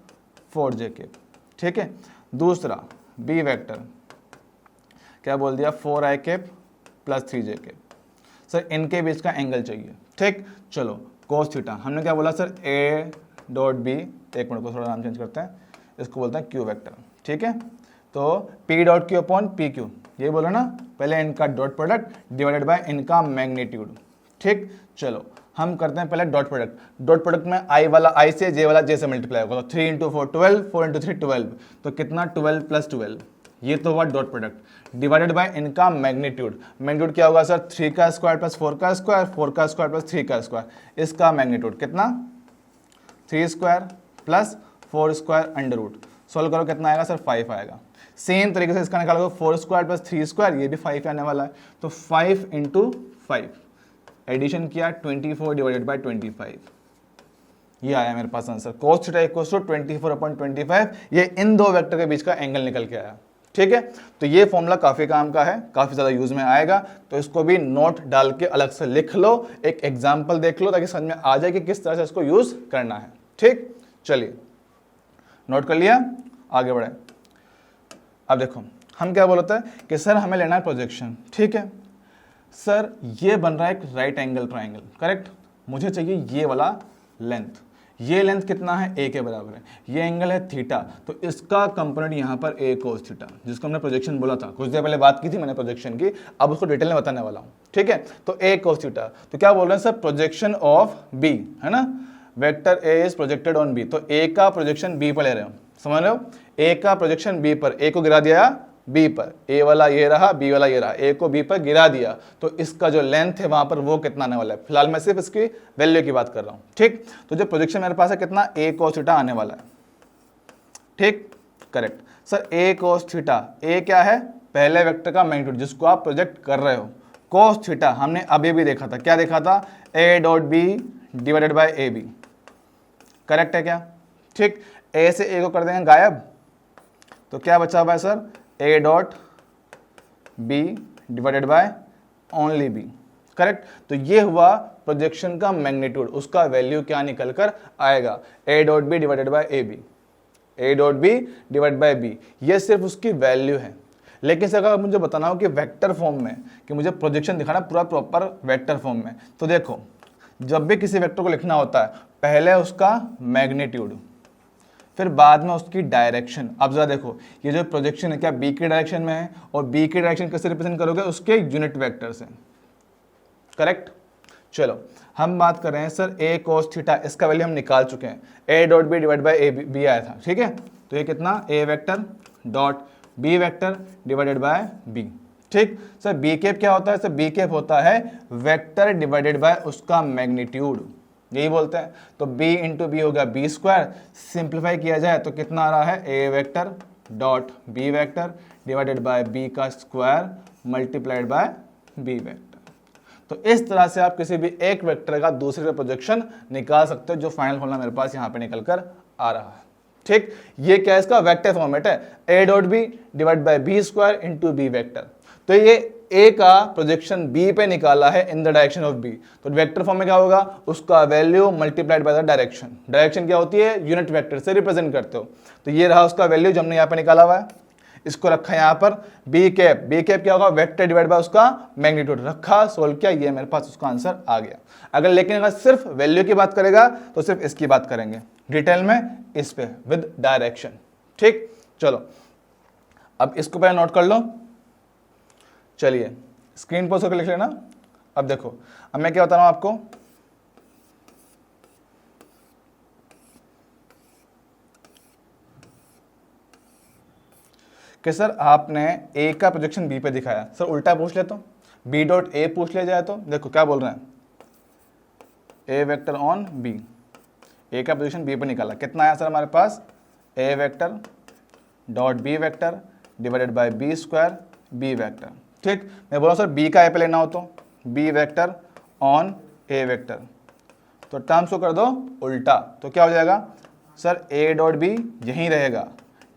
4j cap. ठीक है, दूसरा बी वेक्टर क्या बोल दिया, 4i cap plus 3j cap. Sir इनके बीच का एंगल चाहिए। ठीक, चलो कोस थीटा, हमने क्या बोला सर, ए डॉट बी, एक मिनट को थोड़ा नाम चेंज करते हैं, इसको बोलते हैं क्यू वेक्टर। ठीक है, तो P dot Q upon P Q, ये बोला ना, पहले इनका डॉट प्रोडक्ट डिवाइडेड बाय इनका मैग्नीट्यूड। ठीक, चलो हम करते हैं पहले डॉट प्रोडक्ट। डॉट प्रोडक्ट में आई वाला आई से, जे वाला जे से मल्टीप्लाई होगा, तो 3 इंटू 4 12, 4 इंटू 3 12, तो कितना 12 प्लस 12, ये तो हुआ डॉट प्रोडक्ट डिवाइडेड बाय इनका मैग्नीट्यूड। मैग्नीट्यूड क्या होगा सर, 3 का स्क्वायर प्लस 4 का स्क्वायर, 4 का स्क्वायर प्लस 3 का स्क्वायर, इसका मैग्नीट्यूड कितना 3 square plus 4 square under root. Solve करो कितना आएगा सर, 5 आएगा। सेम तरीके से इसका निकालोगे 4 स्क्वायर प्लस 3 स्क्वायर, ये भी 5 आने वाला है, तो 5 इंटू 5, एडिशन किया 24 डिवाइडेड बाय 25, ये आया मेरे पास answer, cos theta equals to 24/25। ये इन दो वेक्टर के बीच का एंगल निकल के आया। ठीक है, तो ये फॉर्मूला काफी काम का है, काफी ज्यादा यूज में आएगा, तो इसको भी नोट डाल के अलग से लिख लो, एक एग्जांपल देख लो ताकि समझ में आ जाए कि किस तरह से इसको यूज करना है। ठीक, चलिए नोट कर लिया, आगे बढ़े। अब देखो हम क्या बोलते हैं कि सर हमें लेना है प्रोजेक्शन। ठीक है सर, ये बन रहा है एक राइट एंगल ट्राइंगल, करेक्ट, मुझे चाहिए ये वाला लेंथ, ये लेंथ कितना है, ए के बराबर है, ये एंगल है थीटा, तो इसका कंपोनेंट यहाँ पर ए कोस थीटा, जिसको हमने प्रोजेक्शन बोला था, कुछ देर पहले बात की थी मैंने प्रोजेक्शन की, अब उसको डिटेल में बताने वाला हूँ। ठीक है, तो ए कोस थीटा, तो क्या बोल रहे हैं सर, प्रोजेक्शन ऑफ बी, है ना, vector A is projected on B, तो ए का प्रोजेक्शन बी पर ले रहे हो, समझ रहे हो, ए का प्रोजेक्शन बी पर, ए को गिरा दिया बी पर, ए वाला ये रहा, बी वाला ये रहा, ए को बी पर गिरा दिया, तो इसका जो लेंथ है वहां पर वो कितना आने वाला है, फिलहाल मैं सिर्फ इसकी वैल्यू की बात कर रहा हूं। ठीक, तो जो प्रोजेक्शन मेरे पास है कितना, ए cos थीटा आने वाला है। ठीक, correct sir, A cos theta, ए क्या है, पहले वेक्टर का मैग्नीट्यूड जिसको आप प्रोजेक्ट कर रहे हो, cos थीटा हमने अभी भी देखा था, क्या देखा था, A dot B divided by A B, correct है क्या। ठीक, ए से ए को कर देंगे गायब, तो क्या बचा हुआ है sir, A dot B divided by only B, correct, तो ये हुआ प्रोजेक्शन का मैग्नीट्यूड, उसका वैल्यू क्या निकल कर आएगा, A dot B divided by A B, A dot B divide by B, ये सिर्फ उसकी वैल्यू है। लेकिन सर अगर मुझे बताना हो कि वेक्टर फॉर्म में, कि मुझे प्रोजेक्शन दिखाना पूरा प्रॉपर वेक्टर फॉर्म में, तो देखो जब भी किसी वेक्टर को लिखना होता है पहले उसका मैग्नीट्यूड, फिर बाद में उसकी डायरेक्शन। अब जरा देखो ये जो प्रोजेक्शन है क्या बी के डायरेक्शन में है, और बी की डायरेक्शन कैसे रिप्रेजेंट करोगे, उसके यूनिट वेक्टर से, करेक्ट। चलो हम बात कर रहे हैं सर ए cos थीटा, इसका वैल्यू हम निकाल चुके हैं, A dot B divide by A B आया था। ठीक है, तो ये कितना, A vector dot B vector divided by B. ठीक सर, बी कैप क्या होता है सर, बी कैप होता है वेक्टर डिवाइडेड बाय उसका मैग्नीट्यूड, यही बोलते हैं, तो b इंटू बी हो गया बी स्क्वायर, सिंप्लीफाई किया जाए तो कितना आ रहा है, A vector dot B vector divided by B का square multiplied by B vector. तो इस तरह से आप किसी भी एक वेक्टर का दूसरे पे प्रोजेक्शन निकाल सकते हो, जो फाइनल फॉर्मूला मेरे पास यहाँ पे निकल कर आ रहा है। ठीक, ये क्या है, इसका वेक्टर फॉर्मेट है, a dot B divide by B square into B vector. तो ये a का प्रोजेक्शन b पे निकाला है in the direction of b, तो वेक्टर फॉर्म में क्या होगा, उसका value multiplied by the direction. Direction क्या होती है, यूनिट वेक्टर से रिप्रेजेंट करते हो। तो ये रहा उसका वैल्यू जो हमने यहाँ पे निकाला हुआ है, इसको रखा है यहाँ पर b कैप क्या होगा, वेक्टर डिवाइड बाय उसका मैग्नीट्यूड, रखा, सोल्व किया, ये मेरे पास उसका आंसर आ गया। लेकिन अगर सिर्फ वैल्यू की बात करेगा तो सिर्फ इसकी बात करेंगे डिटेल में, इस पे विद डायरेक्शन। ठीक, चलो अब इसको पहले नोट कर लो। चलिए स्क्रीन पर लिख लेना। अब देखो, अब मैं क्या बता रहा हूं आपको, कि सर आपने ए का प्रोजेक्शन बी पे दिखाया, सर उल्टा पूछ ले तो, बी डॉट ए पूछ ले जाए तो, देखो क्या बोल रहे हैं, A vector on B, A का पोजीशन बी पर निकाला, कितना आया सर हमारे पास, A vector dot B vector divided by B square B vector. ठीक, मैं बोल रहा हूँ सर बी का ए पे लेना हो तो B vector on A vector, तो टर्म्स को कर दो उल्टा, तो क्या हो जाएगा सर, ए डॉट बी यहीं रहेगा,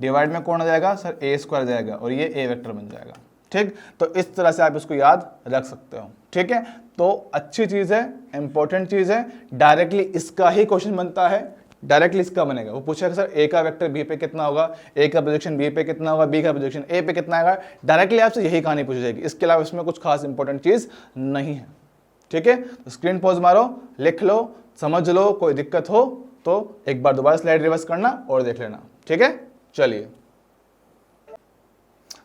डिवाइड में कौन आ जाएगा सर, ए स्क्वायर जाएगा, और ये ए वेक्टर बन जाएगा। ठीक, तो इस तरह से आप इसको याद रख सकते हो। ठीक है, तो अच्छी चीज़ है, इंपॉर्टेंट चीज़ है, डायरेक्टली इसका ही क्वेश्चन बनता है, डायरेक्टली इसका बनेगा। वो पूछेगा सर ए का वेक्टर बी पे कितना होगा, ए का प्रोजेक्शन बी पे कितना होगा, बी का प्रोजेक्शन ए पे कितना आएगा, डायरेक्टली आपसे यही कहानी पूछी जाएगी, इसके अलावा इसमें कुछ खास इंपॉर्टेंट चीज़ नहीं है। ठीक है, तो स्क्रीन पॉज मारो, लिख लो, समझ लो, कोई दिक्कत हो तो एक बार दोबारा स्लाइड रिवर्स करना और देख लेना। ठीक है, चलिए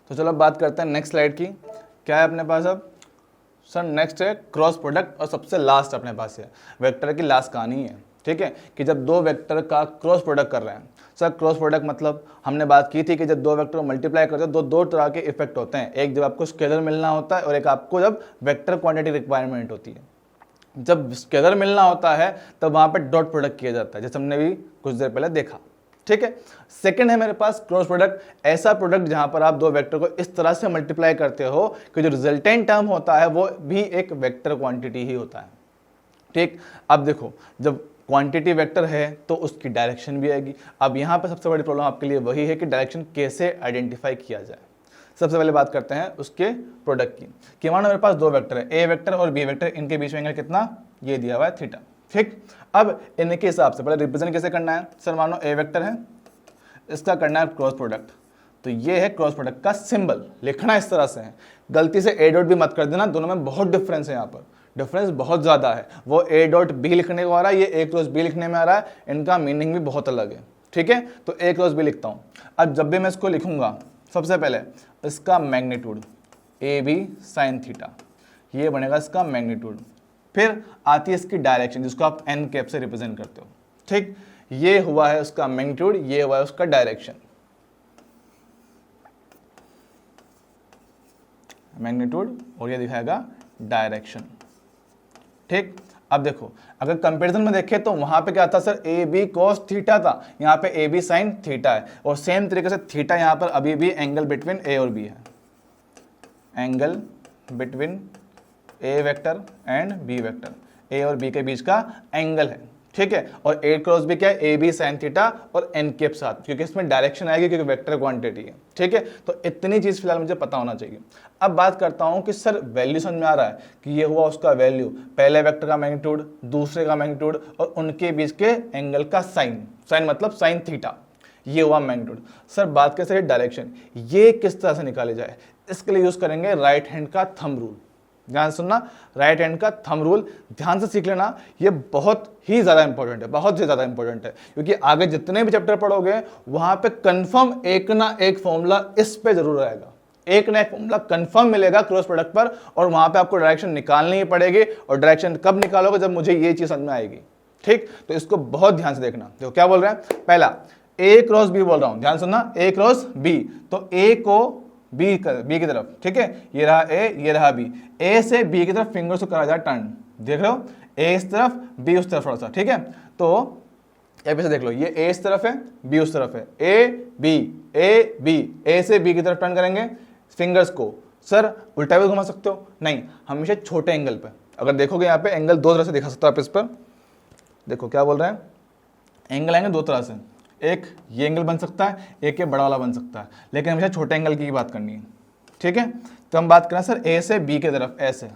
तो चलो अब बात करते हैं नेक्स्ट स्लाइड की। क्या है अपने पास अब सर, नेक्स्ट है क्रॉस प्रोडक्ट, और सबसे लास्ट अपने पास है वेक्टर की लास्ट कहानी है। ठीक है, कि जब दो वेक्टर का क्रॉस प्रोडक्ट कर रहे हैं, सर क्रॉस प्रोडक्ट मतलब हमने बात की थी कि जब दो वेक्टर को मल्टीप्लाई करते हैं तो दो तरह के इफेक्ट होते हैं, एक जब आपको स्केलर मिलना होता है और एक आपको जब वेक्टर क्वांटिटी रिक्वायरमेंट होती है। जब स्केलर मिलना होता है तब वहाँ पर डॉट प्रोडक्ट किया जाता है, जैसे हमने भी कुछ देर पहले देखा। ठीक है, सेकंड है मेरे पास क्रॉस प्रोडक्ट, ऐसा प्रोडक्ट जहां पर आप दो वेक्टर को इस तरह से मल्टीप्लाई करते हो कि जो रिजल्टेंट टर्म होता है वो भी एक वेक्टर क्वांटिटी ही होता है। ठीक, अब देखो जब क्वांटिटी वेक्टर है तो उसकी डायरेक्शन भी आएगी। अब यहाँ पर सबसे बड़ी प्रॉब्लम आपके लिए वही है कि डायरेक्शन कैसे आइडेंटिफाई किया जाए। सबसे पहले बात करते हैं उसके प्रोडक्ट की, कि मानो मेरे पास दो वेक्टर है, ए वेक्टर और बी वेक्टर, इनके बीच में एंगल कितना, ये दिया हुआ है थीटा। ठीक, अब इनके हिसाब से पहले रिप्रेजेंट कैसे करना है, सर मानो ए वेक्टर है, इसका करना है क्रॉस प्रोडक्ट, तो ये है क्रॉस प्रोडक्ट का सिंबल, लिखना इस तरह से है, गलती से ए डॉट बी मत कर देना, दोनों में बहुत डिफरेंस है, यहाँ पर डिफरेंस बहुत ज़्यादा है। वो ए डॉट बी लिखने को आ रहा है, ये ए क्रॉस बी लिखने में आ रहा है, इनका मीनिंग भी बहुत अलग है। ठीक है, तो ए क्रॉस बी लिखता हूँ। अब जब भी मैं इसको लिखूंगा, सबसे पहले इसका magnitude A B sine theta, ये बनेगा इसका मैग्नीट्यूड, फिर आती है इसकी डायरेक्शन जिसको आप एन कैप से रिप्रेजेंट करते हो। ठीक, ये हुआ है उसका मैग्नीट्यूड, ये हुआ है उसका डायरेक्शन, मैग्नीट्यूड, और ये दिखाएगा डायरेक्शन। ठीक, अब देखो अगर कंपैरिजन में देखें तो वहां पे क्या था sir, A B cos theta था, यहाँ पे ए बी साइन थीटा है, और सेम तरीके से थीटा यहाँ पर अभी भी एंगल बिटवीन ए और बी है, angle between A vector and B vector, A और बी के बीच का एंगल है। ठीक है, और ए क्रॉस भी क्या है, ए बी साइन थीटा और एन के साथ, क्योंकि इसमें डायरेक्शन आएगी क्योंकि वेक्टर क्वांटिटी है। ठीक है, तो इतनी चीज फिलहाल मुझे पता होना चाहिए। अब बात करता हूं कि सर वैल्यू समझ में आ रहा है कि ये हुआ उसका वैल्यू, पहले वेक्टर का मैग्नीट्यूड, दूसरे का मैग्नीट्यूड, और उनके बीच के एंगल का साइन, साइन मतलब साइन थीटा, ये हुआ मैग्नीट्यूड। सर बात कैसे डायरेक्शन, ये किस तरह से निकाले जाए, इसके लिए यूज करेंगे राइट हैंड का थंब रूल। ध्यान सुनना, राइट हैंड का थंब रूल ध्यान से सीख लेना, ये बहुत ही ज़्यादा इंपॉर्टेंट है, बहुत ही ज़्यादा इंपॉर्टेंट है, क्योंकि आगे जितने भी चैप्टर पढ़ोगे वहाँ पे कंफर्म एक ना एक फॉर्मूला इस पे जरूर आएगा, एक ना एक फॉर्मूला कंफर्म मिलेगा क्रॉस प्रोडक्ट पर, और वहाँ पे आपको डायरेक्शन निकालनी ही पड़ेगी, और डायरेक्शन कब निकालोगे, जब मुझे ये चीज़ समझ में आएगी। ठीक, तो इसको बहुत ध्यान से देखना। देखो क्या बोल रहे हैं, पहला ए क्रॉस बी बोल रहा हूँ, ध्यान सुनना, ए क्रॉस बी, तो ए को बी की तरफ, ठीक है, ये रहा ए, ये रहा बी, ए से बी की तरफ फिंगर्स को करा जाए टर्न, देख रहे हो, ए इस तरफ बी उस तरफ थोड़ा सा। ठीक है, तो ये से देख लो, ये ए इस तरफ है, बी उस तरफ है, ए बी, ए से बी की तरफ टर्न करेंगे फिंगर्स को। सर उल्टा भी घुमा सकते हो, नहीं, हमेशा छोटे एंगल पे। अगर देखोगे यहाँ पे एंगल दो तरह से दिखा सकते हो आप इस पर, देखो क्या बोल रहे हैं, एंगल आएंगे दो तरह से, एक ये एंगल बन सकता है, एक ये बड़ा वाला बन सकता है, लेकिन हमेशा छोटे एंगल की बात करनी है, ठीक है। तो हम बात करें सर ए से बी की तरफ, ऐसे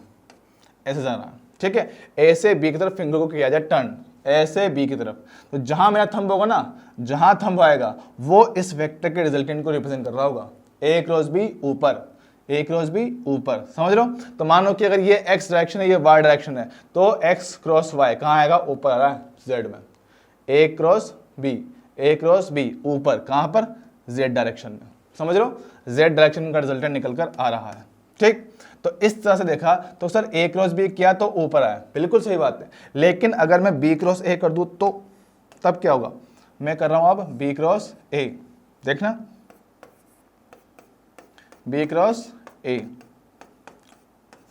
ऐसे जाना है, ठीक है। ए से बी की तरफ फिंगर को किया जाए टर्न, ए से बी की तरफ, तो जहां मेरा थंब होगा ना, जहां थंब आएगा वो इस वेक्टर के रिजल्टेंट को रिप्रेजेंट कर रहा होगा। ए क्रॉस बी ऊपर, ए क्रॉस बी ऊपर, समझ रहे हो। तो मानो कि अगर ये एक्स डायरेक्शन है, ये वाई डायरेक्शन है, तो एक्स क्रॉस वाई कहाँ आएगा, ऊपर आ रहा है जेड में। ए क्रॉस बी, ए क्रॉस बी ऊपर, कहाँ पर, जेड डायरेक्शन में, समझ रहे हो। जेड डायरेक्शन का रिजल्टेंट निकल कर आ रहा है, ठीक। तो इस तरह से देखा तो सर ए क्रॉस बी किया तो ऊपर आया, बिल्कुल सही बात है। लेकिन अगर मैं बी क्रॉस ए कर दूं तो तब क्या होगा, मैं कर रहा हूं अब बी क्रॉस ए, देखना बी क्रॉस ए,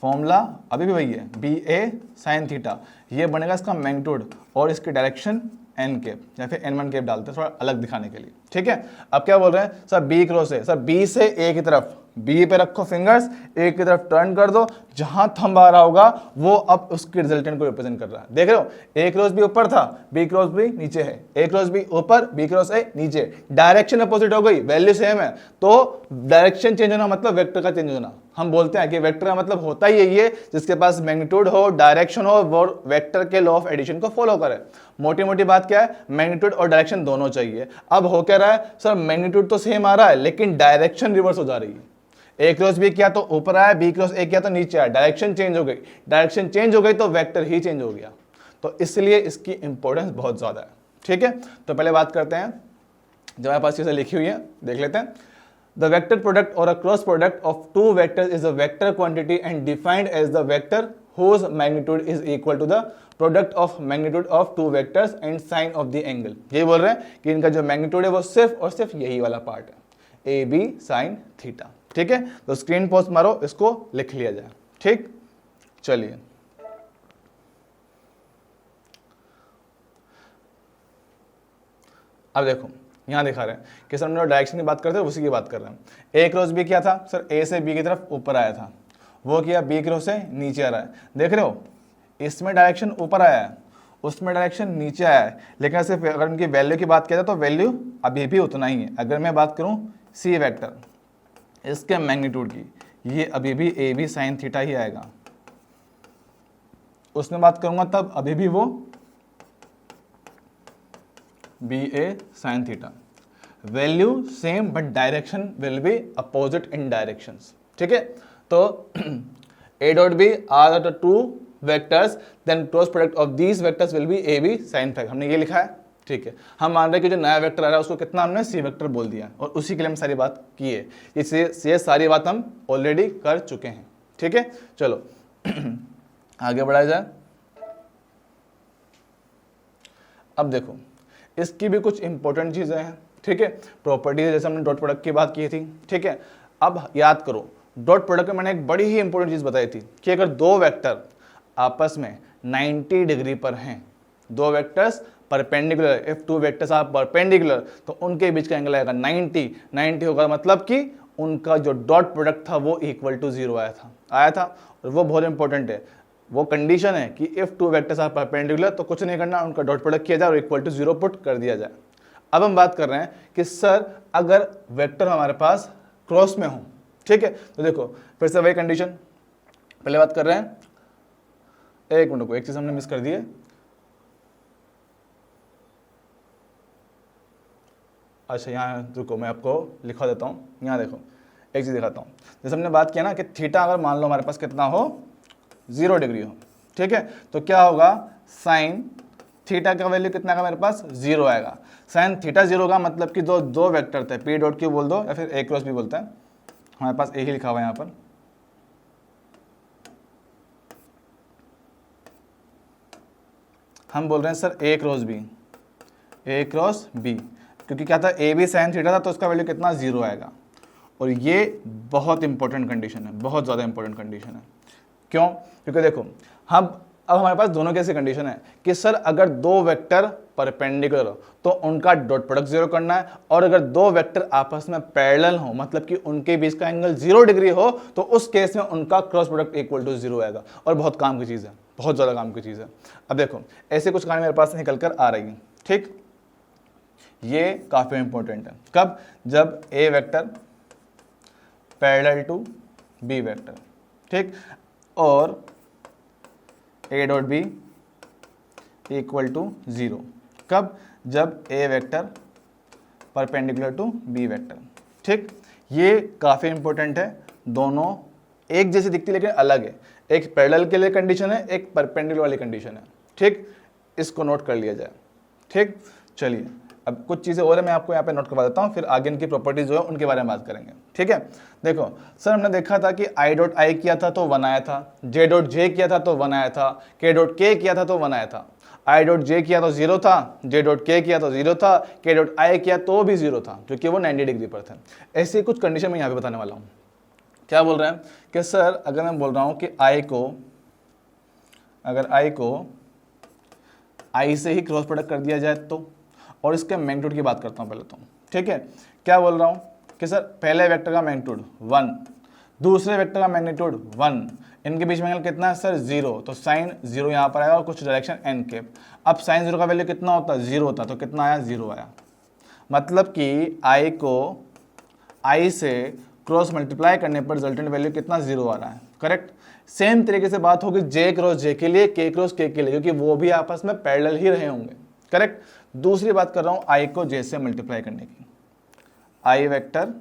फॉर्मूला अभी भी वही है, बी ए साइन थीटा, ये बनेगा इसका मैग्नीट्यूड और इसकी डायरेक्शन एन कैप या फिर एन वन कैप डालते हैं थोड़ा अलग दिखाने के लिए, ठीक है। अब क्या बोल रहे हैं sir, B cross A, sir B से ए की तरफ, बी पे रखो फिंगर्स, ए की तरफ टर्न कर दो, जहां थंब आ रहा होगा वो अब उसके रिजल्टेंट को रिप्रेजेंट कर रहा है। देख रहे हो, ए क्रॉस बी ऊपर था, बी क्रॉस बी नीचे है, ए क्रॉस बी ऊपर, बी क्रॉस ए नीचे, डायरेक्शन अपोजिट हो गई, वैल्यू सेम है, तो डायरेक्शन चेंज होना मतलब वेक्टर का चेंज होना। हम बोलते हैं कि वेक्टर का मतलब होता ही यही है जिसके पास मैग्नीट्यूड हो, डायरेक्शन हो, वो वेक्टर के लॉ ऑफ एडिशन को फॉलो करे। मोटी मोटी बात क्या है, मैग्नीट्यूड और डायरेक्शन दोनों चाहिए। अब हो क्या रहा है सर, मैग्नीट्यूड तो सेम आ रहा है लेकिन डायरेक्शन रिवर्स हो जा रही है। ए क्रॉस बी किया तो ऊपर आया, बी क्रॉस ए किया तो नीचे आया, डायरेक्शन चेंज हो गई, डायरेक्शन चेंज हो गई तो वेक्टर ही चेंज हो गया। तो इसलिए इसकी इंपॉर्टेंस बहुत ज्यादा है, ठीक है। तो पहले बात करते हैं, जो हमारे पास चीजें लिखी हुई है देख लेते हैं। द वेक्टर प्रोडक्ट और a cross product of two vectors is a vector quantity and defined as the vector whose magnitude is equal to the product of magnitude of two vectors and sine of the angle। यही बोल रहे हैं कि इनका जो magnitude है वो सिर्फ और सिर्फ यही वाला पार्ट है, ए बी साइन थीटा, ठीक है। तो स्क्रीन पॉज मारो, इसको लिख लिया जाए, ठीक। चलिए अब देखो, यहां दिखा रहे हैं कि सर हम लोग डायरेक्शन की बात करते हैं, उसी की बात कर रहे हैं। ए क्रॉस बी क्या था सर, ए से बी की तरफ ऊपर आया था, वो किया बी क्रॉस से नीचे आ रहा है। देख रहे हो, इसमें डायरेक्शन ऊपर आया है, उसमें डायरेक्शन नीचे आया है, लेकिन सिर्फ अगर उनकी वैल्यू की बात किया जाए तो वैल्यू अभी भी उतना ही है। अगर मैं बात करूं सी वेक्टर, इसके मैग्नीट्यूड की, ये अभी भी ए बी साइन थीटा ही आएगा। उसमें बात करूंगा तब अभी भी वो B A sine theta, value same but direction will be opposite in directions, ठीक है। तो a dot b are the two vectors then cross product of these vectors will be a b sin phi, हमने ये लिखा है, ठीक है। हम मान रहे हैं कि जो नया वेक्टर आ रहा है उसको कितना हमने सी वेक्टर बोल दिया और उसी के लिए हम सारी बात की है, ये सारी बात हम ऑलरेडी कर चुके हैं, ठीक है। चलो आगे बढ़ाया जाए। अब देखो, इसकी भी कुछ इंपॉर्टेंट चीजें हैं, ठीक है। प्रॉपर्टीज जैसे हमने डॉट प्रोडक्ट की बात की थी, ठीक है। अब याद करो, डॉट प्रोडक्ट में मैंने एक बड़ी ही इंपॉर्टेंट चीज बताई थी कि अगर दो वेक्टर आपस में 90 डिग्री पर हैं, दो vectors perpendicular, if two vectors are perpendicular, तो उनके बीच का एंगल आएगा 90 होगा, मतलब कि उनका जो डॉट प्रोडक्ट था वो इक्वल टू 0 आया था। और वो बहुत इंपॉर्टेंट है, वो कंडीशन है कि if two vectors are perpendicular, तो कुछ नहीं करना, उनका डॉट प्रोडक्ट किया जाए और इक्वल टू 0 पुट कर दिया जाए। अब हम बात कर रहे हैं कि सर अगर वेक्टर हमारे पास क्रॉस में हो, ठीक है, तो देखो फिर से वही कंडीशन, पहले बात कर रहे हैं, एक मिनट को, एक चीज हमने मिस कर दी है। अच्छा यहाँ रुको, मैं आपको लिखा देता हूँ, यहाँ देखो एक चीज दिखाता हूँ। जैसे हमने बात किया ना कि थीटा अगर मान लो हमारे पास कितना हो, 0 डिग्री हो, ठीक है, तो क्या होगा, साइन थीटा का वैल्यू कितना का मेरे पास 0 आएगा। साइन थीटा 0 का मतलब कि दो वेक्टर थे, पी डॉट क्यू बोल दो या फिर ए क्रॉस बी बोलता है, हमारे पास ए ही लिखा हुआ है यहाँ पर। हम बोल रहे हैं सर ए क्रॉस बी, क्योंकि क्या था, ए बी साइन थीटा था तो उसका वैल्यू कितना 0 आएगा। और ये बहुत इंपॉर्टेंट कंडीशन है, बहुत ज़्यादा इंपॉर्टेंट कंडीशन है। क्यों? क्योंकि देखो हम अब हमारे पास दोनों कैसी कंडीशन है कि सर अगर दो वेक्टर परपेंडिकुलर हो तो उनका डॉट प्रोडक्ट 0 करना है, और अगर दो वेक्टर आपस में पैरेलल हो, मतलब कि उनके बीच का एंगल 0 डिग्री हो, तो उस केस में उनका क्रॉस प्रोडक्ट इक्वल टू 0 आएगा। और बहुत काम की चीज़ है, बहुत ज़्यादा काम की चीज़ है। अब देखो ऐसे कुछ कारण मेरे पास निकल कर आ रही है, ठीक। ये काफ़ी इंपॉर्टेंट है। कब? जब A vector parallel to B vector, ठीक, और A dot B equal to 0। कब? जब A vector perpendicular to B vector, ठीक। ये काफ़ी इंपॉर्टेंट है, दोनों एक जैसी दिखती लेकिन अलग है। एक पैरेलल के लिए कंडीशन है, एक परपेंडिकुलर वाली कंडीशन है, ठीक। इसको नोट कर लिया जाए, ठीक। चलिए अब कुछ चीज़ें और है, मैं आपको यहाँ पे नोट करवा देता हूँ, फिर आगे इनकी प्रॉपर्टीज जो है उनके बारे में बात करेंगे, ठीक है। देखो सर, हमने देखा था कि आई डॉट आई किया था तो 1 आया था, जे डॉट जे किया था तो 1 आया था, के डॉट के किया था तो 1 आया था, आई डॉट जे किया तो 0 था, जे डॉट के किया तो 0 था, के डॉट आई किया तो भी 0 था, क्योंकि वो 90 डिग्री पर थे। ऐसी कुछ कंडीशन मैं यहाँ पे बताने वाला हूँ। क्या बोल रहे हैं कि सर अगर मैं बोल रहा हूँ कि अगर आई को आई से ही क्रॉस प्रोडक्ट कर दिया जाए तो, और इसके मैग्नीट्यूड की बात करता हूँ पहले तो, ठीक है। क्या बोल रहा हूँ कि सर पहले वेक्टर का मैग्नीट्यूड 1, दूसरे वेक्टर का मैग्नीट्यूड 1, इनके बीच में एंगल कितना है सर 0, तो साइन 0 यहाँ पर आया और कुछ डायरेक्शन एन के। अब साइन 0 का वैल्यू कितना होता है? 0 होता, तो कितना आया? 0 आया। मतलब कि आई को आई से क्रॉस मल्टीप्लाई करने पर रिजल्टेंट वैल्यू कितना? 0 आ रहा है, करेक्ट। सेम तरीके से बात होगी जे क्रॉस जे के लिए, के क्रॉस के लिए, क्योंकि वो भी आपस में पैरेलल ही रहे होंगे, करेक्ट। दूसरी बात कर रहा हूँ आई को जे से मल्टीप्लाई करने की, आई वेक्टर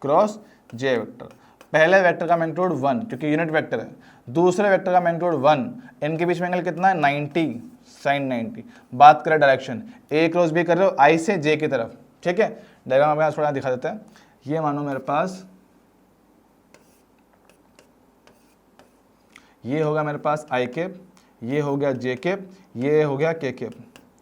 क्रॉस जे वेक्टर। पहले वेक्टर का मैग्नीट्यूड 1 क्योंकि यूनिट वेक्टर है, दूसरे वेक्टर का मैग्नीट्यूड 1, इनके बीच में एंगल कितना है? 90, साइन 90। बात करें डायरेक्शन, ए क्रॉस बी कर रहे हो आई से जे की तरफ, ठीक है। डायग्राम में थोड़ा दिखा देते हैं। ये मानो मेरे पास ये होगा मेरे पास आई केप, ये हो गया जे केप, ये हो गया के केप,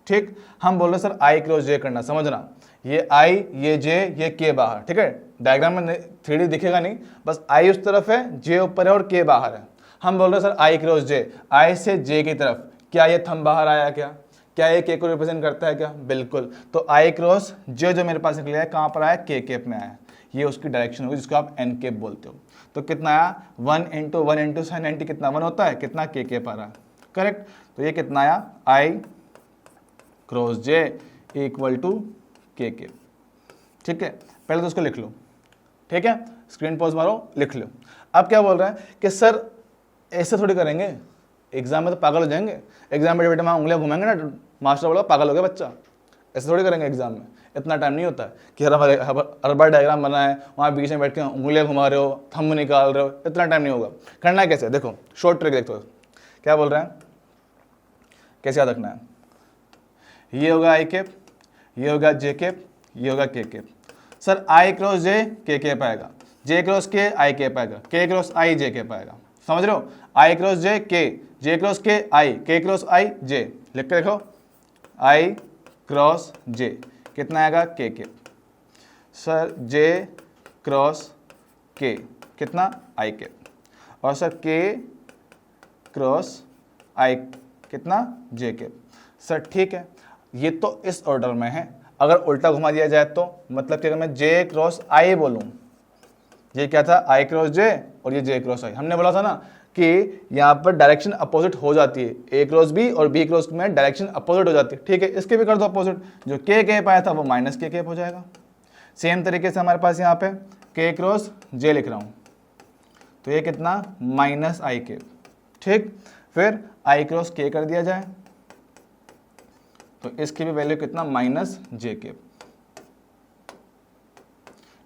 ठीक। हम बोल रहे सर आई क्रॉस जे करना, समझना, ये आई, ये जे, ये के बाहर, ठीक है। डायग्राम में 3D दिखेगा नहीं, बस आई उस तरफ है, जे ऊपर है और के बाहर है। हम बोल रहे सर आई क्रॉस जे, आई से जे की तरफ, क्या ये थंब बाहर आया? क्या ये के को रिप्रेजेंट करता है क्या? बिल्कुल। तो आई क्रॉस जे जो मेरे पास निकला है कहाँ पर आया? के केप में आया। ये उसकी डायरेक्शन होगी जिसको आप एन केप बोलते हो। तो कितना आया? 1 इंटू 1 इंटू साइन 90 कितना? 1 होता है, कितना? के केप आ रहा है, करेक्ट। तो ये कितना आया? आई क्रॉस जे इक्वल टू के केप, ठीक है। पहले तो उसको लिख लो, ठीक है, स्क्रीन पॉज मारो, लिख लो। अब क्या बोल रहा है कि सर ऐसे थोड़ी करेंगे, एग्जाम में तो पागल हो जाएंगे। एग्जाम में बेटे वहाँ उंगलियां घुमाएंगे ना, मास्टर बोला पागल हो गया बच्चा, ऐसे थोड़ी करेंगे एग्जाम में। इतना टाइम नहीं होता है कि हर बार डायग्राम बना है, वहाँ बीच में बैठ के उंगलियां घुमा रहे हो, थंब निकाल रहे हो, इतना टाइम नहीं होगा। करना है कैसे? देखो शॉर्ट ट्रिक देखो, क्या बोल रहे हैं, कैसे याद रखना है। ये होगा आई केप, ये होगा जे केप, ये होगा के केप। सर आई क्रॉस जे के केप आएगा, जे क्रॉस के आई केप आएगा, के क्रॉस आई जे केप आएगा, समझ रहे हो। आई क्रॉस जे के, जे क्रॉस के आई, के क्रॉस आई जे। लिख के देखो, आई क्रॉस जे कितना आएगा? के केप। सर जे क्रॉस के कितना? I cap. और सर के क्रॉस आई कितना? J cap. सर ठीक है, ये तो इस ऑर्डर में है। अगर उल्टा घुमा दिया जाए तो, मतलब कि अगर मैं जे क्रॉस आई बोलूं, ये क्या था? आई क्रॉस जे और ये जे क्रॉस आई। हमने बोला था ना कि यहाँ पर डायरेक्शन अपोजिट हो जाती है, ए क्रॉस बी और बी क्रॉस में डायरेक्शन अपोजिट हो जाती है, ठीक है। इसके भी कर दो अपोजिट, जो के केप आया था वो माइनस के केप हो जाएगा। सेम तरीके से हमारे पास यहाँ पे के क्रॉस जे लिख रहा हूँ, तो ये कितना? माइनस आई केप, ठीक। फिर आई क्रॉस के कर दिया जाए तो इसकी भी वैल्यू कितना? माइनस जे केप,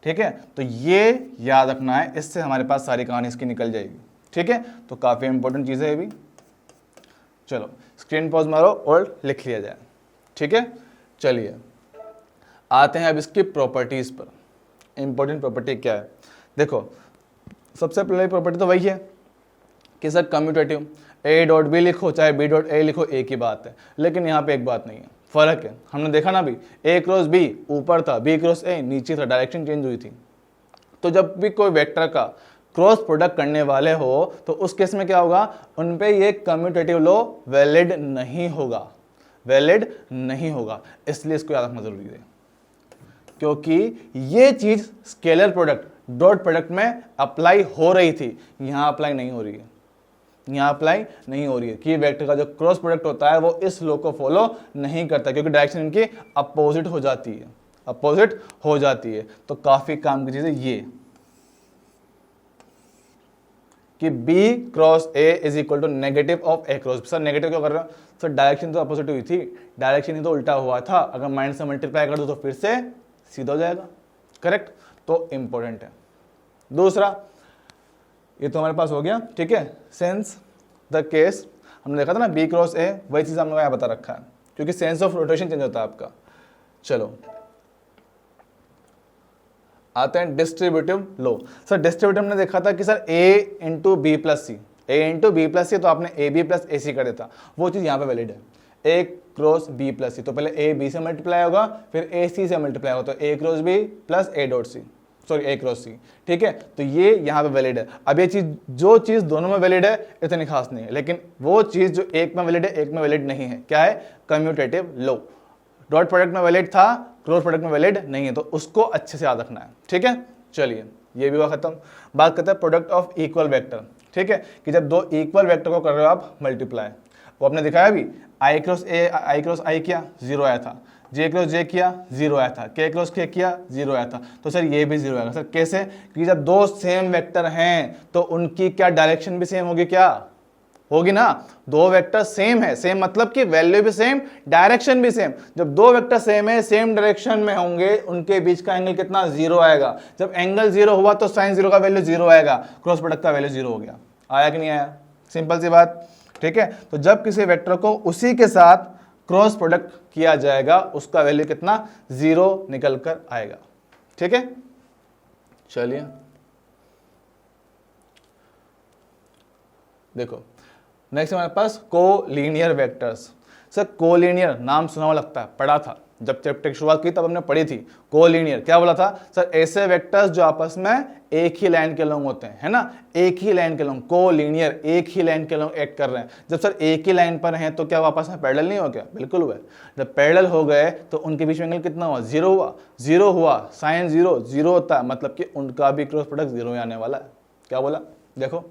ठीक है। तो ये याद रखना है, इससे हमारे पास सारी कहानी इसकी निकल जाएगी, ठीक है। तो काफी इंपॉर्टेंट चीज है ये भी। चलो स्क्रीन पॉज मारो और लिख लिया जाए, ठीक है। चलिए आते हैं अब इसकी प्रॉपर्टीज पर। इंपॉर्टेंट प्रॉपर्टी क्या है? देखो सबसे पहले प्रॉपर्टी तो वही है कि sir commutative, A dot B लिखो चाहे बी डॉट ए लिखो, एक ही बात है। लेकिन यहाँ पे एक बात नहीं है, फर्क है। हमने देखा ना भी, ए क्रॉस बी ऊपर था, बी क्रॉस ए नीचे था, डायरेक्शन चेंज हुई थी। तो जब भी कोई वेक्टर का क्रॉस प्रोडक्ट करने वाले हो तो उस केस में क्या होगा? उन पे ये कम्यूटेटिव लॉ वैलिड नहीं होगा, वैलिड नहीं होगा। इसलिए इसको याद रखना जरूरी है, क्योंकि ये चीज स्केलर प्रोडक्ट, डॉट प्रोडक्ट में अप्लाई हो रही थी, यहां अप्लाई नहीं हो रही है। यहाँ अप्लाई नहीं हो रही है कि वेक्टर का जो क्रॉस प्रोडक्ट होता है वो इस लॉ को फॉलो नहीं करता, क्योंकि डायरेक्शन इनकी अपोजिट हो जाती है, अपोजिट हो जाती है। तो काफी काम की चीज है ये कि B cross A is equal to negative of A cross. Sir negative क्यों कर रहे हो? सर डायरेक्शन तो अपोजिट हुई थी, डायरेक्शन ही तो उल्टा हुआ था, अगर माइनस से मल्टीप्लाई कर दो तो फिर से सीधा हो जाएगा, करेक्ट। तो इंपॉर्टेंट है। दूसरा, ये तो हमारे पास हो गया, ठीक है। सेंस द केस हमने देखा था ना B क्रॉस A, वही चीज हमने यहाँ बता रखा है, क्योंकि सेंस ऑफ रोटेशन चेंज होता है आपका। चलो आते हैं डिस्ट्रीब्यूटिव लो। सर डिस्ट्रीब्यूटिव ने देखा था कि sir A into B plus C, A into B plus C, तो आपने ए बी प्लस ए सी कर देता, वो चीज़ यहाँ पे वैलिड है। A cross B plus C, तो पहले ए बी से मल्टीप्लाई होगा, फिर ए सी से मल्टीप्लाई होगा, तो A cross B plus A dot C, sorry A cross C, ठीक है। तो ये यहाँ पे वैलिड है। अब ये चीज़, जो चीज़ दोनों में वैलिड है इतनी खास नहीं है, लेकिन वो चीज़ जो एक में वैलिड है एक में वैलिड नहीं है, क्या है? कम्यूटेटिव लो। डॉट प्रोडक्ट में वैलिड था, क्रॉस प्रोडक्ट में वैलिड नहीं है, तो उसको अच्छे से याद रखना है, ठीक है। चलिए ये भी हुआ खत्म। बात करते हैं प्रोडक्ट ऑफ इक्वल वेक्टर, ठीक है, कि जब दो इक्वल वेक्टर को कर रहे हो आप मल्टीप्लाई, वो आपने दिखाया भी, आई क्रॉस आई किया 0 आया था, जे क्रॉस जे किया 0 आया था, के क्रॉस के किया 0 आया था, तो सर ये भी 0 आएगा। सर कैसे? क्योंकि जब दो सेम वेक्टर हैं तो उनकी क्या डायरेक्शन भी सेम होगी, क्या होगी ना। दो वेक्टर सेम है, सेम मतलब कि वैल्यू भी सेम, डायरेक्शन भी सेम। जब दो वेक्टर सेम है, सेम डायरेक्शन में होंगे, उनके बीच का एंगल कितना? 0 आएगा। जब एंगल 0 हुआ तो साइन 0 का वैल्यू 0 आएगा, क्रॉस प्रोडक्ट का वैल्यू 0 हो गया। आया कि नहीं आया? सिंपल सी बात, ठीक है। तो जब किसी वेक्टर को उसी के साथ क्रॉस प्रोडक्ट किया जाएगा, उसका वैल्यू कितना? 0 निकल कर आएगा, ठीक है। चलिए देखो, नेक्स्ट हमारे पास कोलिनियर वेक्टर्स। सर कोलिनियर नाम सुना हुआ लगता है, पढ़ा था जब चैप्टर की शुरुआत की तब हमने पढ़ी थी। कोलिनियर क्या बोला था? सर ऐसे वेक्टर्स जो आपस में एक ही लाइन के लॉन्ग होते हैं, है ना, एक ही लाइन के लॉन्ग। कोलिनियर एक ही लाइन के लॉन्ग एक्ट कर रहे हैं। जब सर एक ही लाइन पर हैं तो क्या वो आपस में पैरेलल नहीं हो गया? बिल्कुल हुआ। जब पैरेलल हो गए तो उनके बीच में एंगल कितना हुआ? 0 हुआ। 0 हुआ, साइन 0 होता है, मतलब कि उनका भी क्रॉस प्रोडक्ट 0 आने वाला है। क्या बोला? देखो,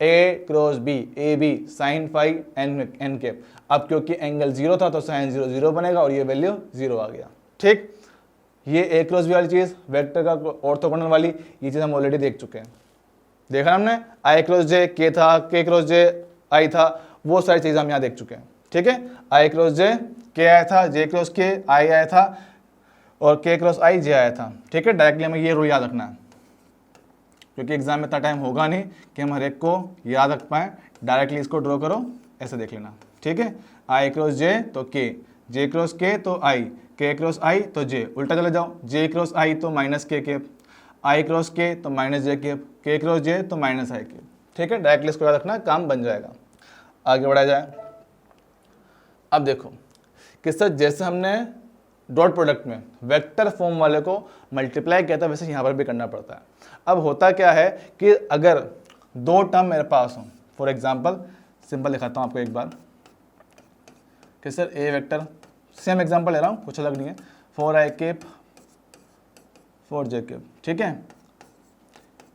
A cross B, A B sine phi N cap. अब क्योंकि एंगल 0 था तो साइन 0 0 बनेगा और ये वैल्यू 0 आ गया, ठीक। ये ए क्रॉस बी वाली चीज, वेक्टर का ऑर्थोगोनल वाली, ये चीज हम ऑलरेडी देख चुके हैं। देखा हमने, आई क्रॉस जे के था, के क्रॉस जे आई था, वो सारी चीजें हम यहाँ देख चुके हैं, ठीक है। आई क्रॉस जे के आया था, जे क्रॉस के आई आया था, और के क्रॉस आई जे आया था, ठीक है। डायरेक्टली हमें ये रूल याद रखना है, क्योंकि एग्जाम में इतना टाइम होगा नहीं कि हम हर एक को याद रख पाएँ। डायरेक्टली इसको ड्रॉ करो, ऐसे देख लेना, ठीक है। आई क्रॉस जे तो के, जे क्रॉस के तो आई, के क्रॉस आई तो जे, उल्टा चले जाओ, जे क्रॉस आई तो माइनस के केप, आई क्रॉस के तो माइनस जे केप, के क्रॉस जे तो माइनस आई केप, ठीक है। डायरेक्टली इसको याद रखना, काम बन जाएगा। आगे बढ़ा जाए। अब देखो कि सर जैसे हमने डॉट प्रोडक्ट में वेक्टर फॉर्म वाले को मल्टीप्लाई किया था, वैसे यहाँ पर भी करना पड़ता है। अब होता क्या है कि अगर दो टर्म मेरे पास हों, फॉर एग्जांपल सिंपल दिखाता हूँ आपको एक बार कि सर ए वेक्टर, सेम एग्जांपल ले रहा हूँ, कुछ अलग नहीं है, 4i केप 4j केप, ठीक है।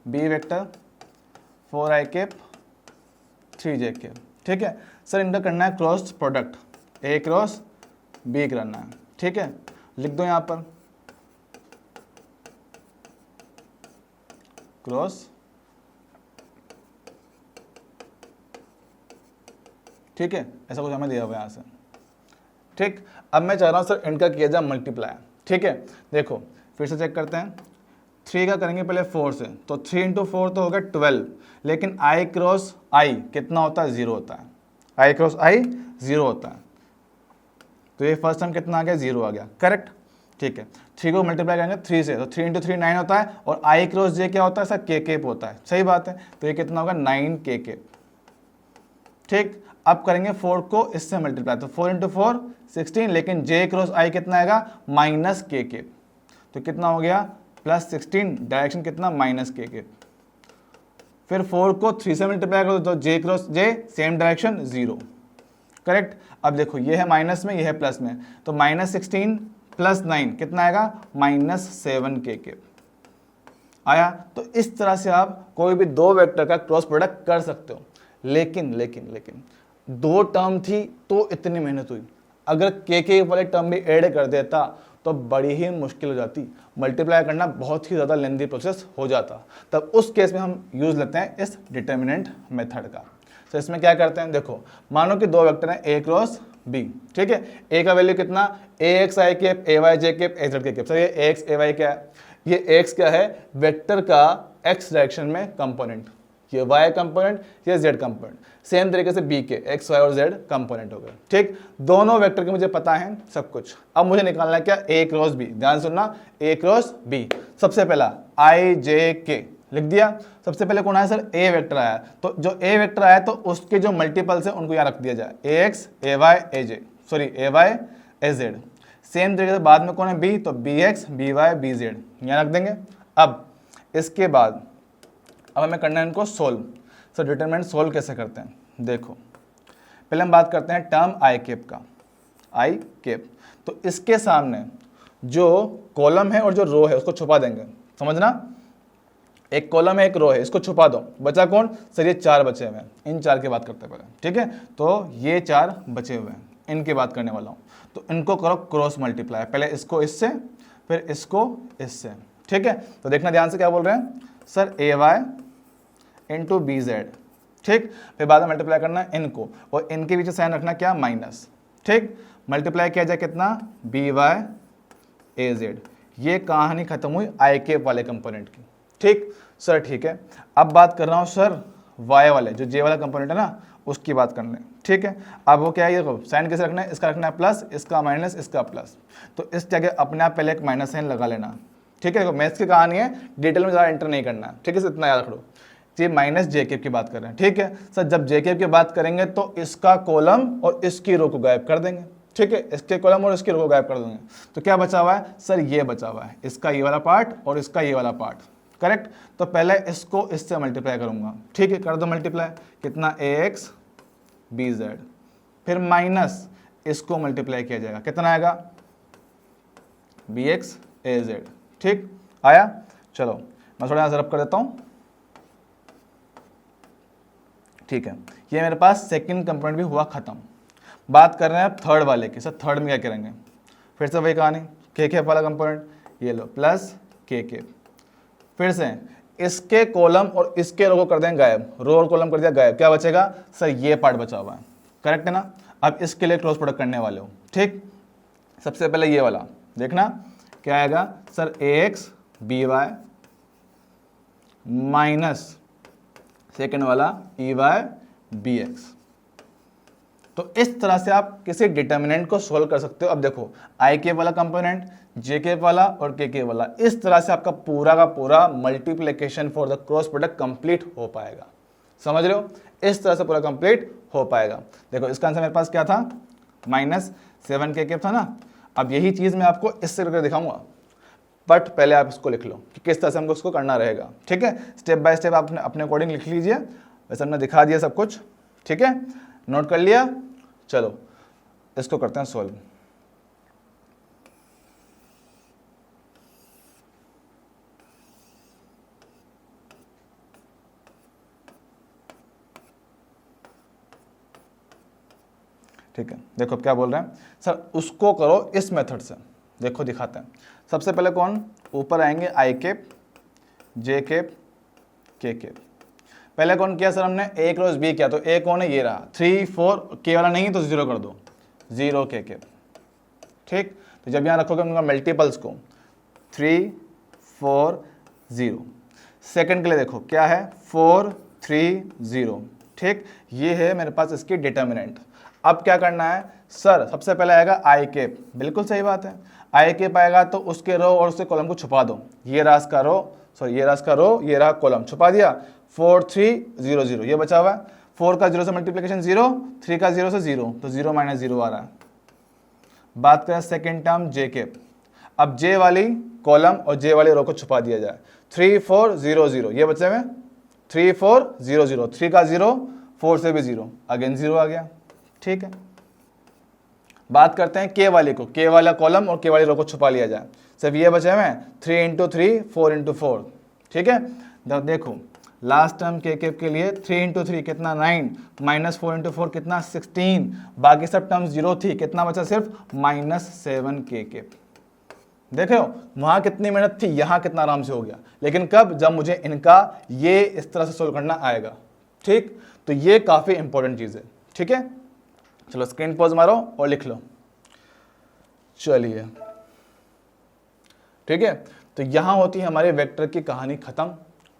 B vector 4i cap 3j cap, ठीक है। सर इनका करना है क्रॉस प्रोडक्ट, ए क्रॉस बी करना है, ठीक है। लिख दो यहाँ पर क्रॉस, ठीक है, ऐसा कुछ हमें दिया हुआ है यहाँ से, ठीक। अब मैं चाह रहा हूँ सर इनका किया जाए मल्टीप्लाई, ठीक है। देखो फिर से चेक करते हैं, 3 का करेंगे पहले 4 से, तो 3 इंटू 4 तो हो गया 12, लेकिन आई क्रॉस आई कितना होता है? 0 होता है। आई क्रॉस आई 0 होता है, तो ये फर्स्ट टर्म कितना आ गया? 0 आ गया, करेक्ट, ठीक है। 3 को मल्टीप्लाई करेंगे 3 से, तो 3 इंटू 3 9 होता है, और आई क्रॉस जे क्या होता है सर? के केप होता है, सही बात है। तो ये कितना होगा? 9 के केप, ठीक। अब करेंगे 4 को इससे मल्टीप्लाई, तो 4 इंटू 4 16, लेकिन जे क्रॉस आई कितना आएगा? माइनस के केप, तो कितना हो गया? प्लस 16, डायरेक्शन कितना? माइनस के केप। फिर 4 को 3 से मल्टीप्लाई करो तो जे क्रॉस जे सेम डायरेक्शन 0, करेक्ट। अब देखो ये है माइनस में, ये है प्लस में, तो माइनस 16 प्लस 9 कितना आएगा? माइनस 7 के केप आया। तो इस तरह से आप कोई भी दो वेक्टर का क्रॉस प्रोडक्ट कर सकते हो, लेकिन लेकिन लेकिन 2 टर्म थी तो इतनी मेहनत हुई, अगर के वाले टर्म भी ऐड कर देता तो बड़ी ही मुश्किल हो जाती, मल्टीप्लाई करना बहुत ही ज़्यादा लेंदी प्रोसेस हो जाता। तब उस केस में हम यूज़ लेते हैं इस डिटर्मिनेंट मेथड का। तो इसमें क्या करते हैं, देखो मानो कि 2 वेक्टर हैं ए क्रॉस बी, ठीक है। ए का वैल्यू कितना, A X I cap A Y J cap A Z K cap. Sir ये ए एक्स ए वाई क्या है, ये एक्स क्या है, वेक्टर का एक्स डायरेक्शन में कंपोनेंट, ये वाई कंपोनेंट, ये जेड कंपोनेंट। सेम तरीके से बी के एक्स वाई और जेड कंपोनेंट हो गए, ठीक। दोनों वेक्टर के मुझे पता है सब कुछ। अब मुझे निकालना है क्या, ए क्रॉस बी। ध्यान सुनना, ए क्रॉस बी। सबसे पहला आई जे के लिख दिया। सबसे पहले कौन आया सर, ए वेक्टर आया, तो जो ए वेक्टर आया तो उसके जो मल्टीपल्स है उनको यहाँ रख दिया जाए, A X A Y A J, sorry A Y A Z. Same तरीके से बाद में कौन है बी, तो B X B Y B Z यहाँ रख देंगे। अब इसके बाद अब हमें करना है इनको सोल्व। सर डिटरमिनेंट सोल्व कैसे करते हैं, देखो पहले हम बात करते हैं टर्म आई कैप का, आई कैप। तो इसके सामने जो कॉलम है और जो रो है उसको छुपा देंगे, समझना, एक कॉलम है एक रो है, इसको छुपा दो। बचा कौन, सर ये 4 बचे हुए हैं, इन 4 की बात करते हैं पहले, ठीक है। तो ये 4 बचे हुए हैं, इनकी बात करने वाला हूँ। तो इनको करो क्रॉस मल्टीप्लाई, पहले इसको इससे फिर इसको इससे, ठीक है। तो देखना ध्यान से क्या बोल रहे हैं, सर ए वाई इंटू बी जेड, ठीक। फिर बाद में मल्टीप्लाई करना है इनको, और इनके पीछे साइन रखना क्या, माइनस, ठीक। मल्टीप्लाई किया जाए कितना, बी वाई ए जेड। ये कहानी खत्म हुई आई कैप वाले कंपोनेंट की, ठीक। सर ठीक है, अब बात कर रहा हूँ सर वाई वाले, जो जे वाला कंपोनेंट है ना उसकी बात करने, ठीक है। अब वो क्या है, ये साइन कैसे रखना है, इसका रखना है प्लस, इसका माइनस, इसका प्लस। तो इस जगह अपने आप पहले एक माइनस साइन लगा लेना, ठीक है। देखो मैथ्स की कहानी है, डिटेल में ज़्यादा एंटर नहीं करना है, ठीक है। इतना याद रखो, ये माइनस जे कैप की बात कर रहे हैं, ठीक है। सर जब जे कैप की बात करेंगे तो इसका कॉलम और इसकी रो को गायब कर देंगे, ठीक है। इसके कॉलम और इसकी रो को गायब कर देंगे, तो क्या बचा हुआ है, सर ये बचा हुआ है, इसका ये वाला पार्ट और इसका ये वाला पार्ट, करेक्ट। तो पहले इसको इससे मल्टीप्लाई करूंगा, ठीक है, कर दो मल्टीप्लाई, कितना ए एक्स बी जेड, फिर माइनस इसको मल्टीप्लाई किया जाएगा, कितना आएगा, बी एक्स ए जेड, ठीक आया। चलो मैं थोड़ा यहाँ रब कर देता हूँ, ठीक है। ये मेरे पास सेकंड कंपोनेंट भी हुआ खत्म। बात कर रहे हैं अब थर्ड वाले की। सर थर्ड में क्या करेंगे, फिर से वही कहानी, के कैप वाला कंपोनेंट, ये लो प्लस के कैप, फिर से इसके कॉलम और इसके रो को कर देंगे गायब, रो और कॉलम कर दिया गायब, क्या बचेगा, सर ये पार्ट बचा हुआ है, करेक्ट है ना। अब इसके लिए क्रॉस प्रोडक्ट करने वाले हो, ठीक। सबसे पहले ये वाला देखना क्या आएगा, sir A X B Y minus second वाला ई वाई बी एक्स। तो इस तरह से आप किसी डिटर्मिनेंट को सोल्व कर सकते हो। अब देखो आई के वाला कंपोनेंट, जे के वाला और के वाला, इस तरह से आपका पूरा का पूरा multiplication for the cross product complete हो पाएगा, समझ रहे हो, इस तरह से पूरा कंप्लीट हो पाएगा। देखो इसका आंसर मेरे पास क्या था, -7 के था ना। अब यही चीज मैं आपको इससे करके दिखाऊंगा, बट पहले आप इसको लिख लो कि किस तरह से हमको इसको करना रहेगा, ठीक है। स्टेप बाय स्टेप आप अपने अकॉर्डिंग लिख लीजिए, वैसे हमने दिखा दिया सब कुछ, ठीक है, नोट कर लिया। चलो इसको करते हैं सोल्व। ठीक है, देखो अब क्या बोल रहे हैं, सर उसको करो इस मेथड से, देखो दिखाते हैं। सबसे पहले कौन, ऊपर आएंगे आई कैप जे कैप के कैप। पहले कौन किया सर हमने, ए क्रॉस बी किया, तो ए कौन है, ये रहा 3 4, के वाला नहीं तो 0 कर दो, 0 के कैप, ठीक। तो जब यहाँ रखोगे उनका मल्टीपल्स को 3 4 0। सेकंड के लिए देखो क्या है, 4 3 0, ठीक। ये है मेरे पास इसकी डिटर्मिनेंट। अब क्या करना है, सर सबसे पहले आएगा आई कैप, बिल्कुल सही बात है, आई कैप आएगा तो उसके रो और उसके कॉलम को छुपा दो, ये रहा इसका रो, सॉरी ये रहा इसका रो, ये रहा कॉलम, छुपा दिया। 4 3 0 0 ये बचा हुआ है, 4 का 0 से मल्टीप्लिकेशन 0, 3 का 0 से 0, तो 0 - 0 आ रहा है। बात करें सेकेंड टर्म जे कैप, अब जे वाली कॉलम और जे वाली रो को छुपा दिया जाए, 3 4 0 0 ये बचे हुए 3 4 0 0, 3 का 0, 4 से भी 0, अगेन 0 आ गया, ठीक है। बात करते हैं के वाले को, के वाला कॉलम और के वाली रो को छुपा लिया जाए, सिर्फ ये बचे हुए 3 × 3 4 × 4, ठीक है। देखो लास्ट टर्म के कैप के लिए 3 इंटू 3 कितना 9, माइनस 4 इंटू 4 कितना 16, बाकी सब टर्म 0 थी, कितना बचा सिर्फ -7 के कैप। देखो वहां कितनी मेहनत थी, यहां कितना आराम से हो गया, लेकिन कब, जब मुझे इनका ये इस तरह से सोल्व करना आएगा। ठीक, तो ये काफी इंपॉर्टेंट चीज है। ठीक है, चलो स्क्रीन पॉज मारो और लिख लो। चलिए ठीक है, तो यहां होती है हमारे वेक्टर की कहानी खत्म।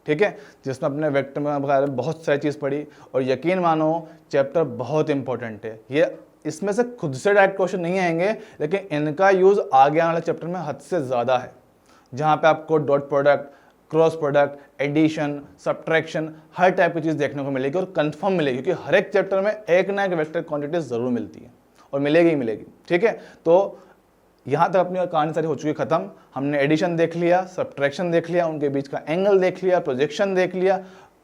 ठीक है, जिसमें अपने वेक्टर में बारे में बहुत सारी चीज पढ़ी, और यकीन मानो चैप्टर बहुत इंपॉर्टेंट है। ये इसमें से खुद से डायरेक्ट क्वेश्चन नहीं आएंगे, लेकिन इनका यूज आगे आने वाले चैप्टर में हद से ज्यादा है, जहां पे आपको dot product, cross product, addition, subtraction, हर टाइप की चीज देखने को मिलेगी और कंफर्म मिलेगी, क्योंकि हर एक चैप्टर में एक ना एक वेक्टर क्वांटिटी जरूर मिलती है और मिलेगी ही मिलेगी। ठीक है, तो यहाँ तक अपनी कहानी सारी हो चुकी है खत्म। हमने एडिशन देख लिया, सब्ट्रैक्शन देख लिया, उनके बीच का एंगल देख लिया, प्रोजेक्शन देख लिया,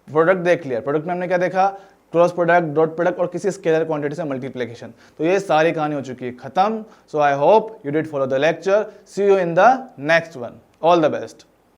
प्रोडक्ट देख लिया। प्रोडक्ट में हमने क्या देखा, क्रॉस प्रोडक्ट, डॉट प्रोडक्ट और किसी स्केलर क्वांटिटी से मल्टीप्लिकेशन। तो ये सारी कहानी हो चुकी है खत्म। So I hope you did follow the lecture. See you in the next one. All the best.